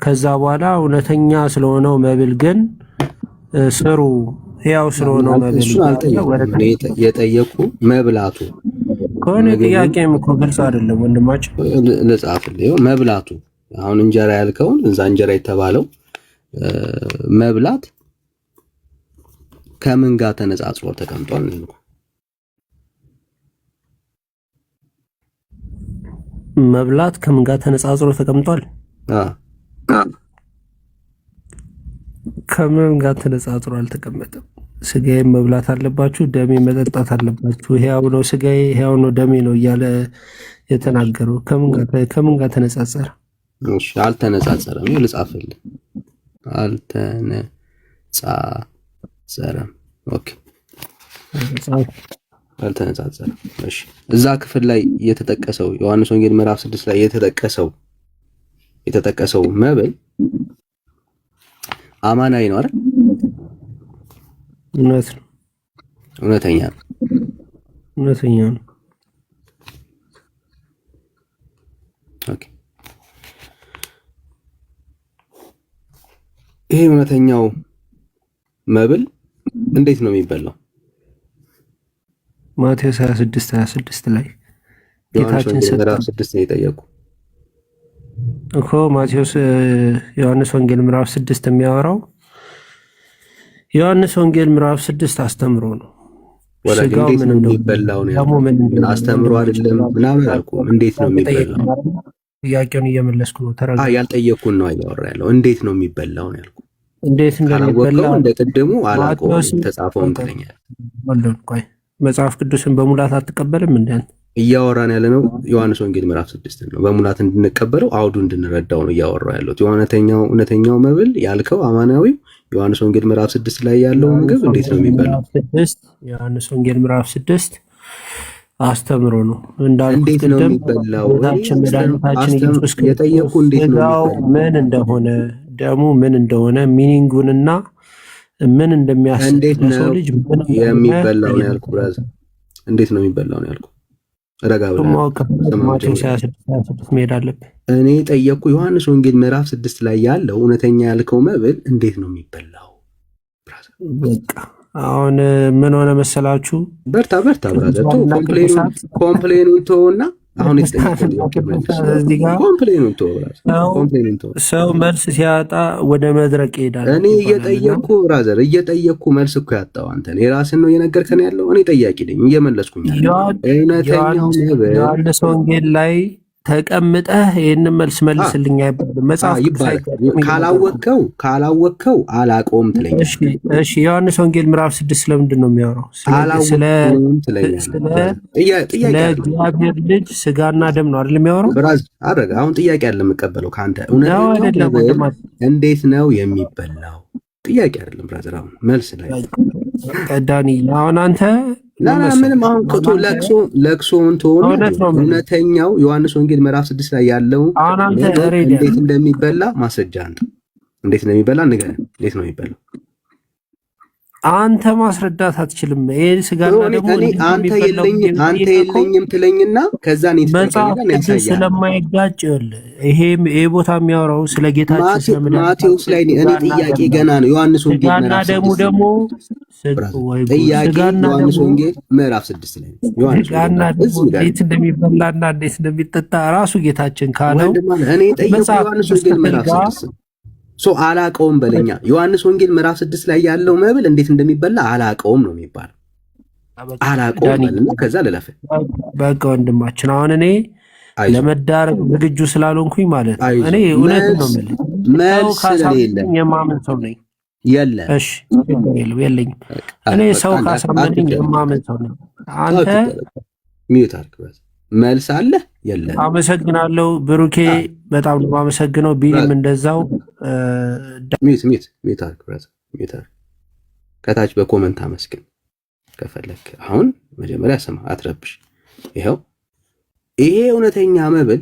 Speaker 7: ከዛ በኋላ እውነተኛ ስለሆነው መብል ግን ስሩ፣ ያው ስለሆነው መብል
Speaker 1: የጠየቁ መብላቱ
Speaker 7: ከሆነ ጥያቄም እኮ ግልጽ አይደለም ወንድማችን።
Speaker 1: ልጻፍልህ መብላቱ አሁን እንጀራ ያልከውን እዛ እንጀራ የተባለው መብላት ከምን ጋር ተነጻጽሮ ተቀምጧል ነው?
Speaker 7: መብላት ከምን ጋር ተነጻጽሮ ተቀምጧል? ከምን ጋር ተነጻጽሮ አልተቀመጠም። ስጋዬን መብላት አለባችሁ፣ ደሜ መጠጣት አለባችሁ፣ ሕያው ነው ስጋዬ፣ ሕያው ነው ደሜ ነው እያለ የተናገረው ከምን ጋር ተነጻጸረ?
Speaker 1: እሺ አልተነጻጸረም። ልጻፍልህ አልተነጻጸረም። ኦኬ አልተነጻጸረም። እሺ እዛ ክፍል ላይ የተጠቀሰው ዮሐንስ ወንጌል ምዕራፍ 6 ላይ የተጠቀሰው መብል አማናዊ ነው አይደል?
Speaker 7: እውነት ነው።
Speaker 1: እውነተኛ ነው። ኦኬ ይሄ እውነተኛው መብል እንዴት ነው የሚበላው?
Speaker 7: ማቴዎስ 26 ላይ
Speaker 1: ጌታችን ምዕራፍ 6 ነው የጠየቁ
Speaker 7: እኮ ማቴዎስ ዮሐንስ ወንጌል ምዕራፍ 6 የሚያወራው ዮሐንስ ወንጌል ምዕራፍ 6 አስተምሮ ነው።
Speaker 1: ስጋው ምን እንደሚበላው ነው አስተምሮ አይደለም ምናምን አልኩ። እንዴት ነው የሚበላው?
Speaker 7: ጥያቄውን እየመለስኩ ነው። ተረጋ።
Speaker 1: ያልጠየቅኩን ነው እያወራ ያለው። እንዴት ነው የሚበላው ነው ያልኩ።
Speaker 7: እንዴት እንደሚበላው
Speaker 1: እንደ ቅድሙ አላውቀውም። ተጻፈውን ትለኛለህ።
Speaker 7: ቆይ መጽሐፍ ቅዱስን በሙላት አትቀበልም እንዴ?
Speaker 1: እያወራን ያለ ነው ዮሐንስ ወንጌል ምዕራፍ 6 ነው። በሙላት እንድንቀበለው አውዱ እንድንረዳው ነው እያወራው ያለው። እውነተኛው መብል ያልከው አማናዊው ዮሐንስ ወንጌል ምዕራፍ 6 ላይ ያለው ምግብ እንዴት ነው የሚበላው?
Speaker 7: ዮሐንስ ወንጌል ምዕራፍ 6 አስተምሮ ነው እንዳልኩት ቅድም ጌታችን መድኃኒታችን ኢየሱስ ክርስቶስ ምን እንደሆነ ደሙ ምን እንደሆነ ሚኒንጉንና ምን እንደሚያስብ
Speaker 1: እንዴት
Speaker 7: ለሰው
Speaker 1: ነው
Speaker 7: ልጅ ምን
Speaker 1: የሚበላው ነው ያልኩህ ብራዘር። እንዴት ነው የሚበላው ነው ያልኩህ። ረጋ ብለህ
Speaker 7: ማወቅ ማቴዎስ 26 መሄድ አለብህ።
Speaker 1: እኔ ጠየቅኩ ዮሐንስ ወንጌል ምዕራፍ 6 ላይ ያለው እውነተኛ ያልከው መብል እንዴት ነው የሚበላው?
Speaker 7: በቃ አሁን ምን ሆነ መሰላችሁ?
Speaker 1: በርታ ብራዘር፣ ኮምፕሌኑን ተውና አሁን ኮምፕሌኑን ተው ብራዘር።
Speaker 7: ሰው መልስ ሲያጣ ወደ መድረቅ ይሄዳል።
Speaker 1: እኔ እየጠየቅኩ ብራዘር መልስ እኮ ያጣው አንተ የራስን ነው እየነገርከን ያለው። እኔ ጠያቂ ነኝ እየመለስኩኝ እውነተኛው መብል
Speaker 7: ዮሐንስ ወንጌል ላይ ተቀምጠህ ይህንን መልስ መልስልኝ አይባልም። መጽሐፍ
Speaker 1: ካላወቅከው አላቆም ትለኛለህ።
Speaker 7: እሺ ዮሐንስ ወንጌል ምዕራፍ 6 ስለምንድን ነው የሚያወራው? ስለ እግዚአብሔር ልጅ ስጋና ደም ነው አይደል የሚያወራው?
Speaker 1: አረጋ አሁን ጥያቄ አለ የምቀበለው ከአንተ እንዴት ነው የሚበላው? ጥያቄ አይደለም ብራዘር። አሁን መልስ ላይ
Speaker 7: ቀዳኒ አሁን አንተ
Speaker 1: ምንም አሁን ለቅሶውን ተሆነ እውነተኛው ዮሐንስ ወንጌል ምዕራፍ 6 ላይ ያለው እንዴት እንደሚበላ ማስረጃ አንተ እንዴት ነው የሚበላ ንገረን። እንዴት ነው የሚበላው?
Speaker 7: አንተ ማስረዳት አትችልም። ይሄ ስጋና ደግሞ
Speaker 1: አንተ የለኝም ትለኝና ከዛ ነው
Speaker 7: የተጠቀመው ስለማይጋጭ ይሄ ቦታ የሚያወራው ስለ ጌታችን ስለምንድነው?
Speaker 1: ማቴዎስ ላይ እኔ ጥያቄ ገና ነው። ዮሐንስ ወንጌል
Speaker 7: ምዕራፍ 6 ደግሞ
Speaker 1: ዮሐንስ ወንጌል ምዕራፍ 6 ላይ
Speaker 7: ስጋና ደግሞ እንዴት እንደሚበላና እንዴት እንደሚጠጣ ራሱ ጌታችን ካለው
Speaker 1: እኔ ጠይቄ ዮሐንስ ወንጌል ምዕራፍ 6 አላቀውም በለኛ። ዮሐንስ ወንጌል ምዕራፍ 6 ላይ ያለው መብል እንዴት እንደሚበላ አላቀውም ነው የሚባለው። አላቀውም በልና ከዛ ልለፍ።
Speaker 7: በቃ ወንድማችን አሁን እኔ ለመዳረግ ዝግጁ ስላልሆንኩኝ ማለት ነው። እኔ እውነት ነው መልስ ስለሌለኝ የማመን ሰው ነኝ። እሺ የለኝም። እኔ ሰው ካሳመነኝ የማመን ሰው ነኝ። አንተ
Speaker 1: ሚዩት አድርግ። መልስ አለ የለም?
Speaker 7: አመሰግናለሁ ብሩኬ፣ በጣም ነው የማመሰግነው። ቢኒም እንደዛው።
Speaker 1: ሚዩት አድርግ። ከታች በኮመንት አመስግን ከፈለክ። አሁን መጀመሪያ ስማ፣ አትረብሽ። ይሄው ይሄ እውነተኛ መብል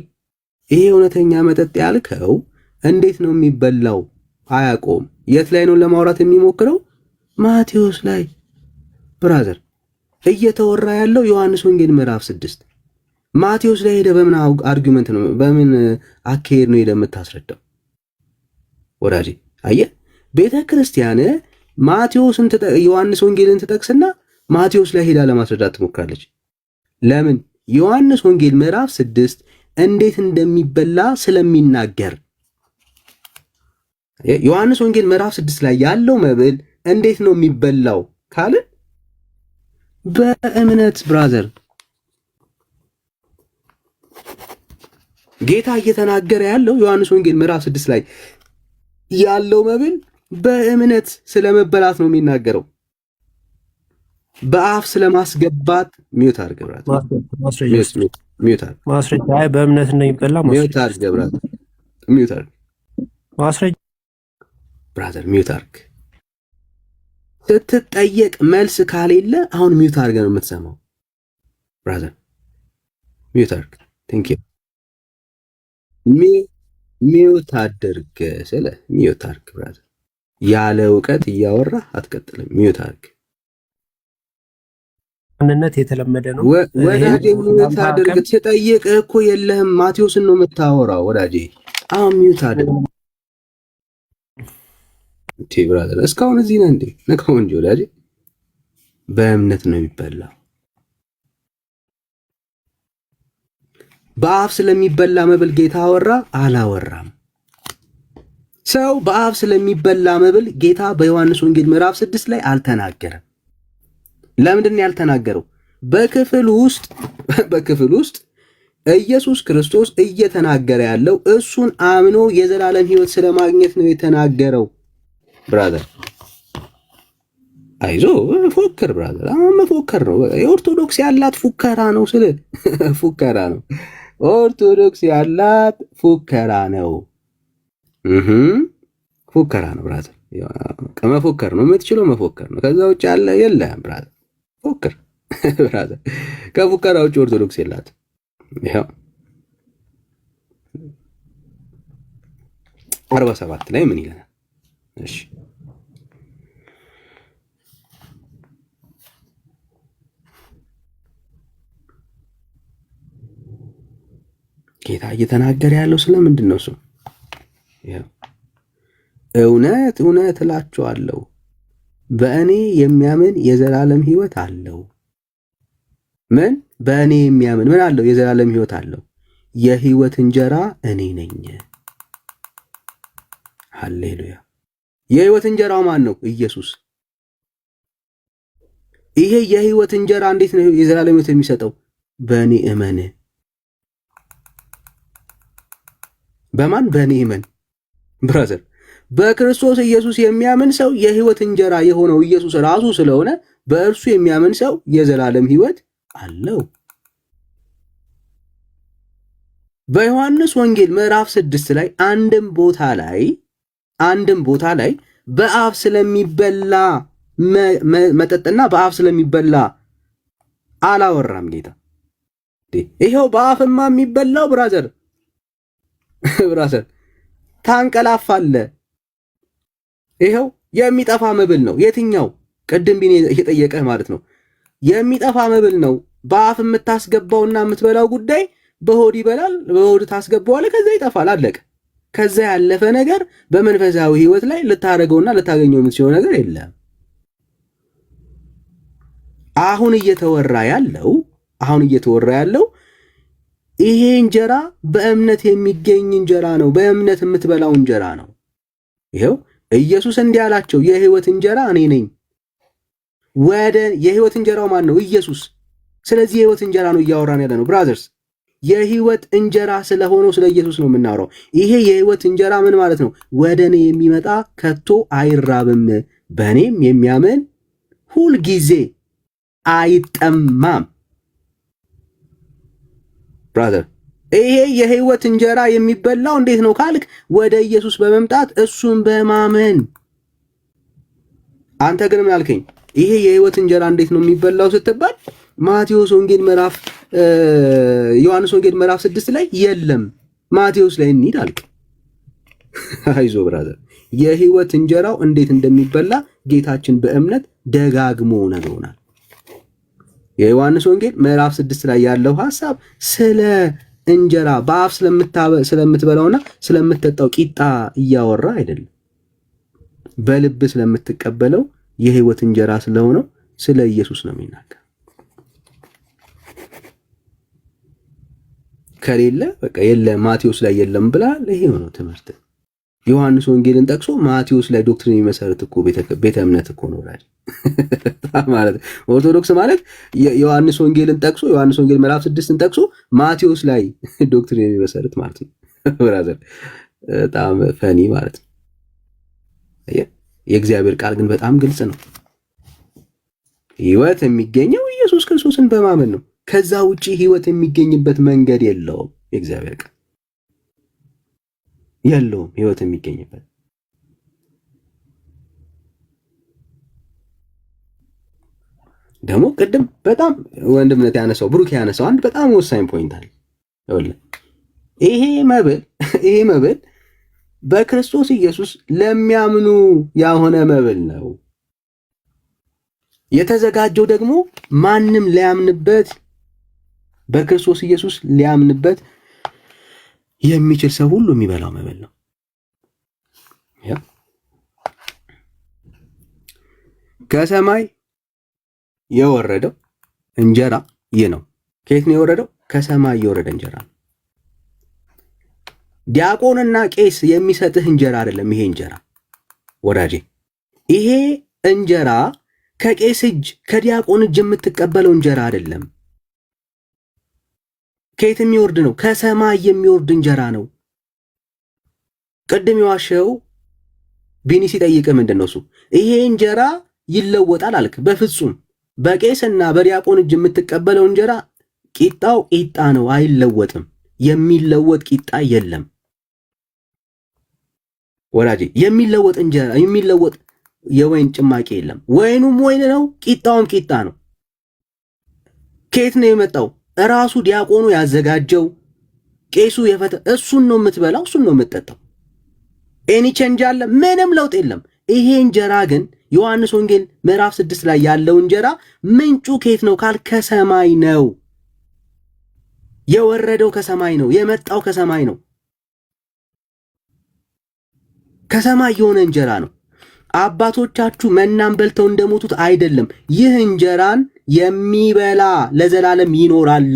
Speaker 1: ይሄ እውነተኛ መጠጥ ያልከው እንዴት ነው የሚበላው? አያውቀውም። የት ላይ ነው ለማውራት የሚሞክረው? ማቴዎስ ላይ ብራዘር። እየተወራ ያለው ዮሐንስ ወንጌል ምዕራፍ 6 ማቴዎስ ላይ ሄደ። በምን አርጊውመንት ነው በምን አካሄድ ነው ሄደ የምታስረዳው? ወዳጄ አየህ፣ ቤተ ክርስቲያን ማቴዎስን ዮሐንስ ወንጌልን ትጠቅስና ማቴዎስ ላይ ሄዳ ለማስረዳት ትሞክራለች። ለምን? ዮሐንስ ወንጌል ምዕራፍ 6 እንዴት እንደሚበላ ስለሚናገር። ዮሐንስ ወንጌል ምዕራፍ 6 ላይ ያለው መብል እንዴት ነው የሚበላው ካልን በእምነት ብራዘር ጌታ እየተናገረ ያለው ዮሐንስ ወንጌል ምዕራፍ 6 ላይ ያለው መብል በእምነት ስለመበላት ነው የሚናገረው። በአፍ ስለማስገባት ሚውት አድርግ ብራዘር።
Speaker 7: ማስረጃ በእምነት እንደሚበላ
Speaker 1: ሚውት አድርግ ብራዘር። ሚውት አድርግ
Speaker 7: ማስረጃ
Speaker 1: ብራዘር። ሚውት አድርግ። ስትጠየቅ መልስ ካሌለ አሁን ሚውት አድርገህ ነው የምትሰማው ብራዘር። ሚውት አድርግ። ቴንክ ዩ። ሚውት አድርግ ስለ ሚውት አድርግ ብራዘር። ያለ እውቀት እያወራ አትቀጥልም። ሚውት አድርግ።
Speaker 7: ማንነት የተለመደ ነው
Speaker 1: ወዳጄ። ሚውት አድርግ። ትጠይቅ እኮ የለህም። ማቴዎስን ነው የምታወራው ወዳጄ። አሁን ሚውት አድርግ እንዴ ብራዘር። እስካሁን እዚህ ነህ እንዴ? ነካው እንጂ ወዳጄ። በእምነት ነው የሚበላው። በአፍ ስለሚበላ መብል ጌታ አወራ አላወራም? ሰው በአፍ ስለሚበላ መብል ጌታ በዮሐንስ ወንጌል ምዕራፍ 6 ላይ አልተናገረም። ለምንድን ነው ያልተናገረው? በክፍል ውስጥ ኢየሱስ ክርስቶስ እየተናገረ ያለው እሱን አምኖ የዘላለም ሕይወት ስለማግኘት ነው የተናገረው። ብራዘር አይዞ ፎከር ብራዘር። አሁን መፎከር ነው። የኦርቶዶክስ ያላት ፉከራ ነው ስለ ፉከራ ነው። ኦርቶዶክስ ያላት ፉከራ ነው። ፉከራ ነው ብራዘር። መፎከር ነው የምትችለው፣ መፎከር ነው። ከዛ ውጭ ያለ የለም ብራዘር። ፎክር ብራዘር። ከፉከራ ውጭ ኦርቶዶክስ የላት። ይሄው 47 ላይ ምን ይለናል? እሺ ጌታ እየተናገረ ያለው ስለምንድን ነው? እሱ እውነት እውነት እላችኋለሁ በእኔ የሚያምን የዘላለም ሕይወት አለው። ምን? በእኔ የሚያምን ምን አለው? የዘላለም ሕይወት አለው። የሕይወት እንጀራ እኔ ነኝ። ሃሌሉያ። የሕይወት እንጀራው ማን ነው? ኢየሱስ። ይሄ የሕይወት እንጀራ እንዴት ነው የዘላለም ሕይወት የሚሰጠው? በእኔ እመን። በማን? በእኔ እመን። ብራዘር፣ በክርስቶስ ኢየሱስ የሚያምን ሰው የሕይወት እንጀራ የሆነው ኢየሱስ ራሱ ስለሆነ በእርሱ የሚያምን ሰው የዘላለም ሕይወት አለው። በዮሐንስ ወንጌል ምዕራፍ 6 ላይ አንድም ቦታ ላይ በአፍ ስለሚበላ መጠጥና በአፍ ስለሚበላ አላወራም ጌታ። ይሄው በአፍማ የሚበላው ብራዘር ታንቀላፋለ። ይሄው የሚጠፋ መብል ነው። የትኛው? ቅድም ቢኔ እየጠየቀህ ማለት ነው። የሚጠፋ መብል ነው። በአፍ የምታስገባውና የምትበላው ጉዳይ በሆድ ይበላል፣ በሆድ ታስገባዋለህ፣ ከዛ ይጠፋል፣ አለቀ። ከዛ ያለፈ ነገር በመንፈሳዊ ህይወት ላይ ልታደርገውና ልታገኘው የምትችለው ነገር የለም። አሁን እየተወራ ያለው ይሄ እንጀራ በእምነት የሚገኝ እንጀራ ነው። በእምነት የምትበላው እንጀራ ነው። ይሄው ኢየሱስ እንዲህ አላቸው፣ የህይወት እንጀራ እኔ ነኝ። የህይወት እንጀራው ማን ነው? ኢየሱስ። ስለዚህ የህይወት እንጀራ ነው እያወራን ያለ ነው ብራዘርስ። የህይወት እንጀራ ስለሆነው ስለ ኢየሱስ ነው የምናወራው። ይሄ የህይወት እንጀራ ምን ማለት ነው? ወደ እኔ የሚመጣ ከቶ አይራብም፣ በእኔም የሚያምን ሁልጊዜ አይጠማም። ብራዘር፣ ይሄ የህይወት እንጀራ የሚበላው እንዴት ነው ካልክ፣ ወደ ኢየሱስ በመምጣት እሱን በማመን። አንተ ግን ምን አልከኝ? ይሄ የህይወት እንጀራ እንዴት ነው የሚበላው ስትባል ዮሐንስ ወንጌል ምዕራፍ 6 ላይ የለም፣ ማቴዎስ ላይ እንሂድ አልክ። አይዞ ብራዘር፣ የህይወት እንጀራው እንዴት እንደሚበላ ጌታችን በእምነት ደጋግሞ ነግሮናል። የዮሐንስ ወንጌል ምዕራፍ 6 ላይ ያለው ሐሳብ ስለ እንጀራ በአፍ ስለምትበላውና ስለምትጠጣው ቂጣ እያወራ አይደለም። በልብ ስለምትቀበለው የህይወት እንጀራ ስለሆነው ስለ ኢየሱስ ነው የሚናገር። ከሌለ በቃ የለ ማቴዎስ ላይ የለም ብላል። ይሄ ነው ትምህርት። ዮሐንስ ወንጌልን ጠቅሶ ማቴዎስ ላይ ዶክትሪን የሚመሰርት እኮ ቤተ እምነት እኮ ነው ማለት። ኦርቶዶክስ ማለት ዮሐንስ ወንጌልን ጠቅሶ ዮሐንስ ወንጌል ምዕራፍ 6ን ጠቅሶ ማቴዎስ ላይ ዶክትሪን የሚመሰርት ማለት ነው ብራዘር። በጣም ፈኒ ማለት ነው። የእግዚአብሔር ቃል ግን በጣም ግልጽ ነው። ህይወት የሚገኘው ኢየሱስ ክርስቶስን በማመን ነው። ከዛ ውጪ ህይወት የሚገኝበት መንገድ የለውም። የእግዚአብሔር ቃል የለውም ህይወት የሚገኝበት። ደግሞ ቅድም በጣም ወንድምነት ያነሳው ብሩክ ያነሳው አንድ በጣም ወሳኝ ፖይንት አለ። ይሄ መብል በክርስቶስ ኢየሱስ ለሚያምኑ ያሆነ መብል ነው። የተዘጋጀው ደግሞ ማንም ሊያምንበት በክርስቶስ ኢየሱስ ሊያምንበት የሚችል ሰው ሁሉ የሚበላው መብል ነው። ከሰማይ የወረደው እንጀራ ይህ ነው። ከየት ነው የወረደው? ከሰማይ የወረደ እንጀራ ነው። ዲያቆንና ቄስ የሚሰጥህ እንጀራ አይደለም። ይሄ እንጀራ ወዳጄ፣ ይሄ እንጀራ ከቄስ እጅ ከዲያቆን እጅ የምትቀበለው እንጀራ አይደለም። ከየት የሚወርድ ነው? ከሰማይ የሚወርድ እንጀራ ነው። ቅድም የዋሸው ቢኒ ሲጠይቅ ምንድን ነው እሱ? ይሄ እንጀራ ይለወጣል አልክ። በፍጹም በቄስና በዲያቆን እጅ የምትቀበለው እንጀራ ቂጣው ቂጣ ነው፣ አይለወጥም። የሚለወጥ ቂጣ የለም ወዳጄ። የሚለወጥ እንጀራ የሚለወጥ የወይን ጭማቂ የለም። ወይኑም ወይን ነው፣ ቂጣውም ቂጣ ነው። ከየት ነው የመጣው? እራሱ ዲያቆኑ ያዘጋጀው ቄሱ እሱን ነው የምትበላው፣ እሱን ነው የምትጠጣው። ኤኒ ቼንጅ አለ? ምንም ለውጥ የለም። ይሄ እንጀራ ግን ዮሐንስ ወንጌል ምዕራፍ 6 ላይ ያለው እንጀራ ምንጩ ከየት ነው ካል ከሰማይ ነው። የወረደው ከሰማይ ነው፣ የመጣው ከሰማይ ነው። ከሰማይ የሆነ እንጀራ ነው። አባቶቻችሁ መናን በልተው እንደሞቱት አይደለም። ይህ እንጀራን የሚበላ ለዘላለም ይኖራል።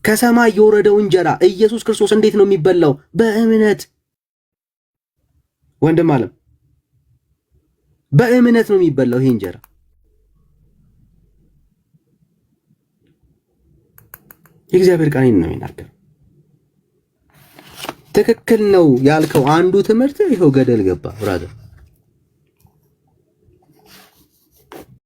Speaker 1: ከሰማይ የወረደው እንጀራ ኢየሱስ ክርስቶስ እንዴት ነው የሚበላው? በእምነት ወንድም አለም፣ በእምነት ነው የሚበላው ይሄ እንጀራ። የእግዚአብሔር ቃል ነው የሚናገር። ትክክል ነው ያልከው አንዱ ትምህርት ይኸው ገደል ገባ ብራዘር።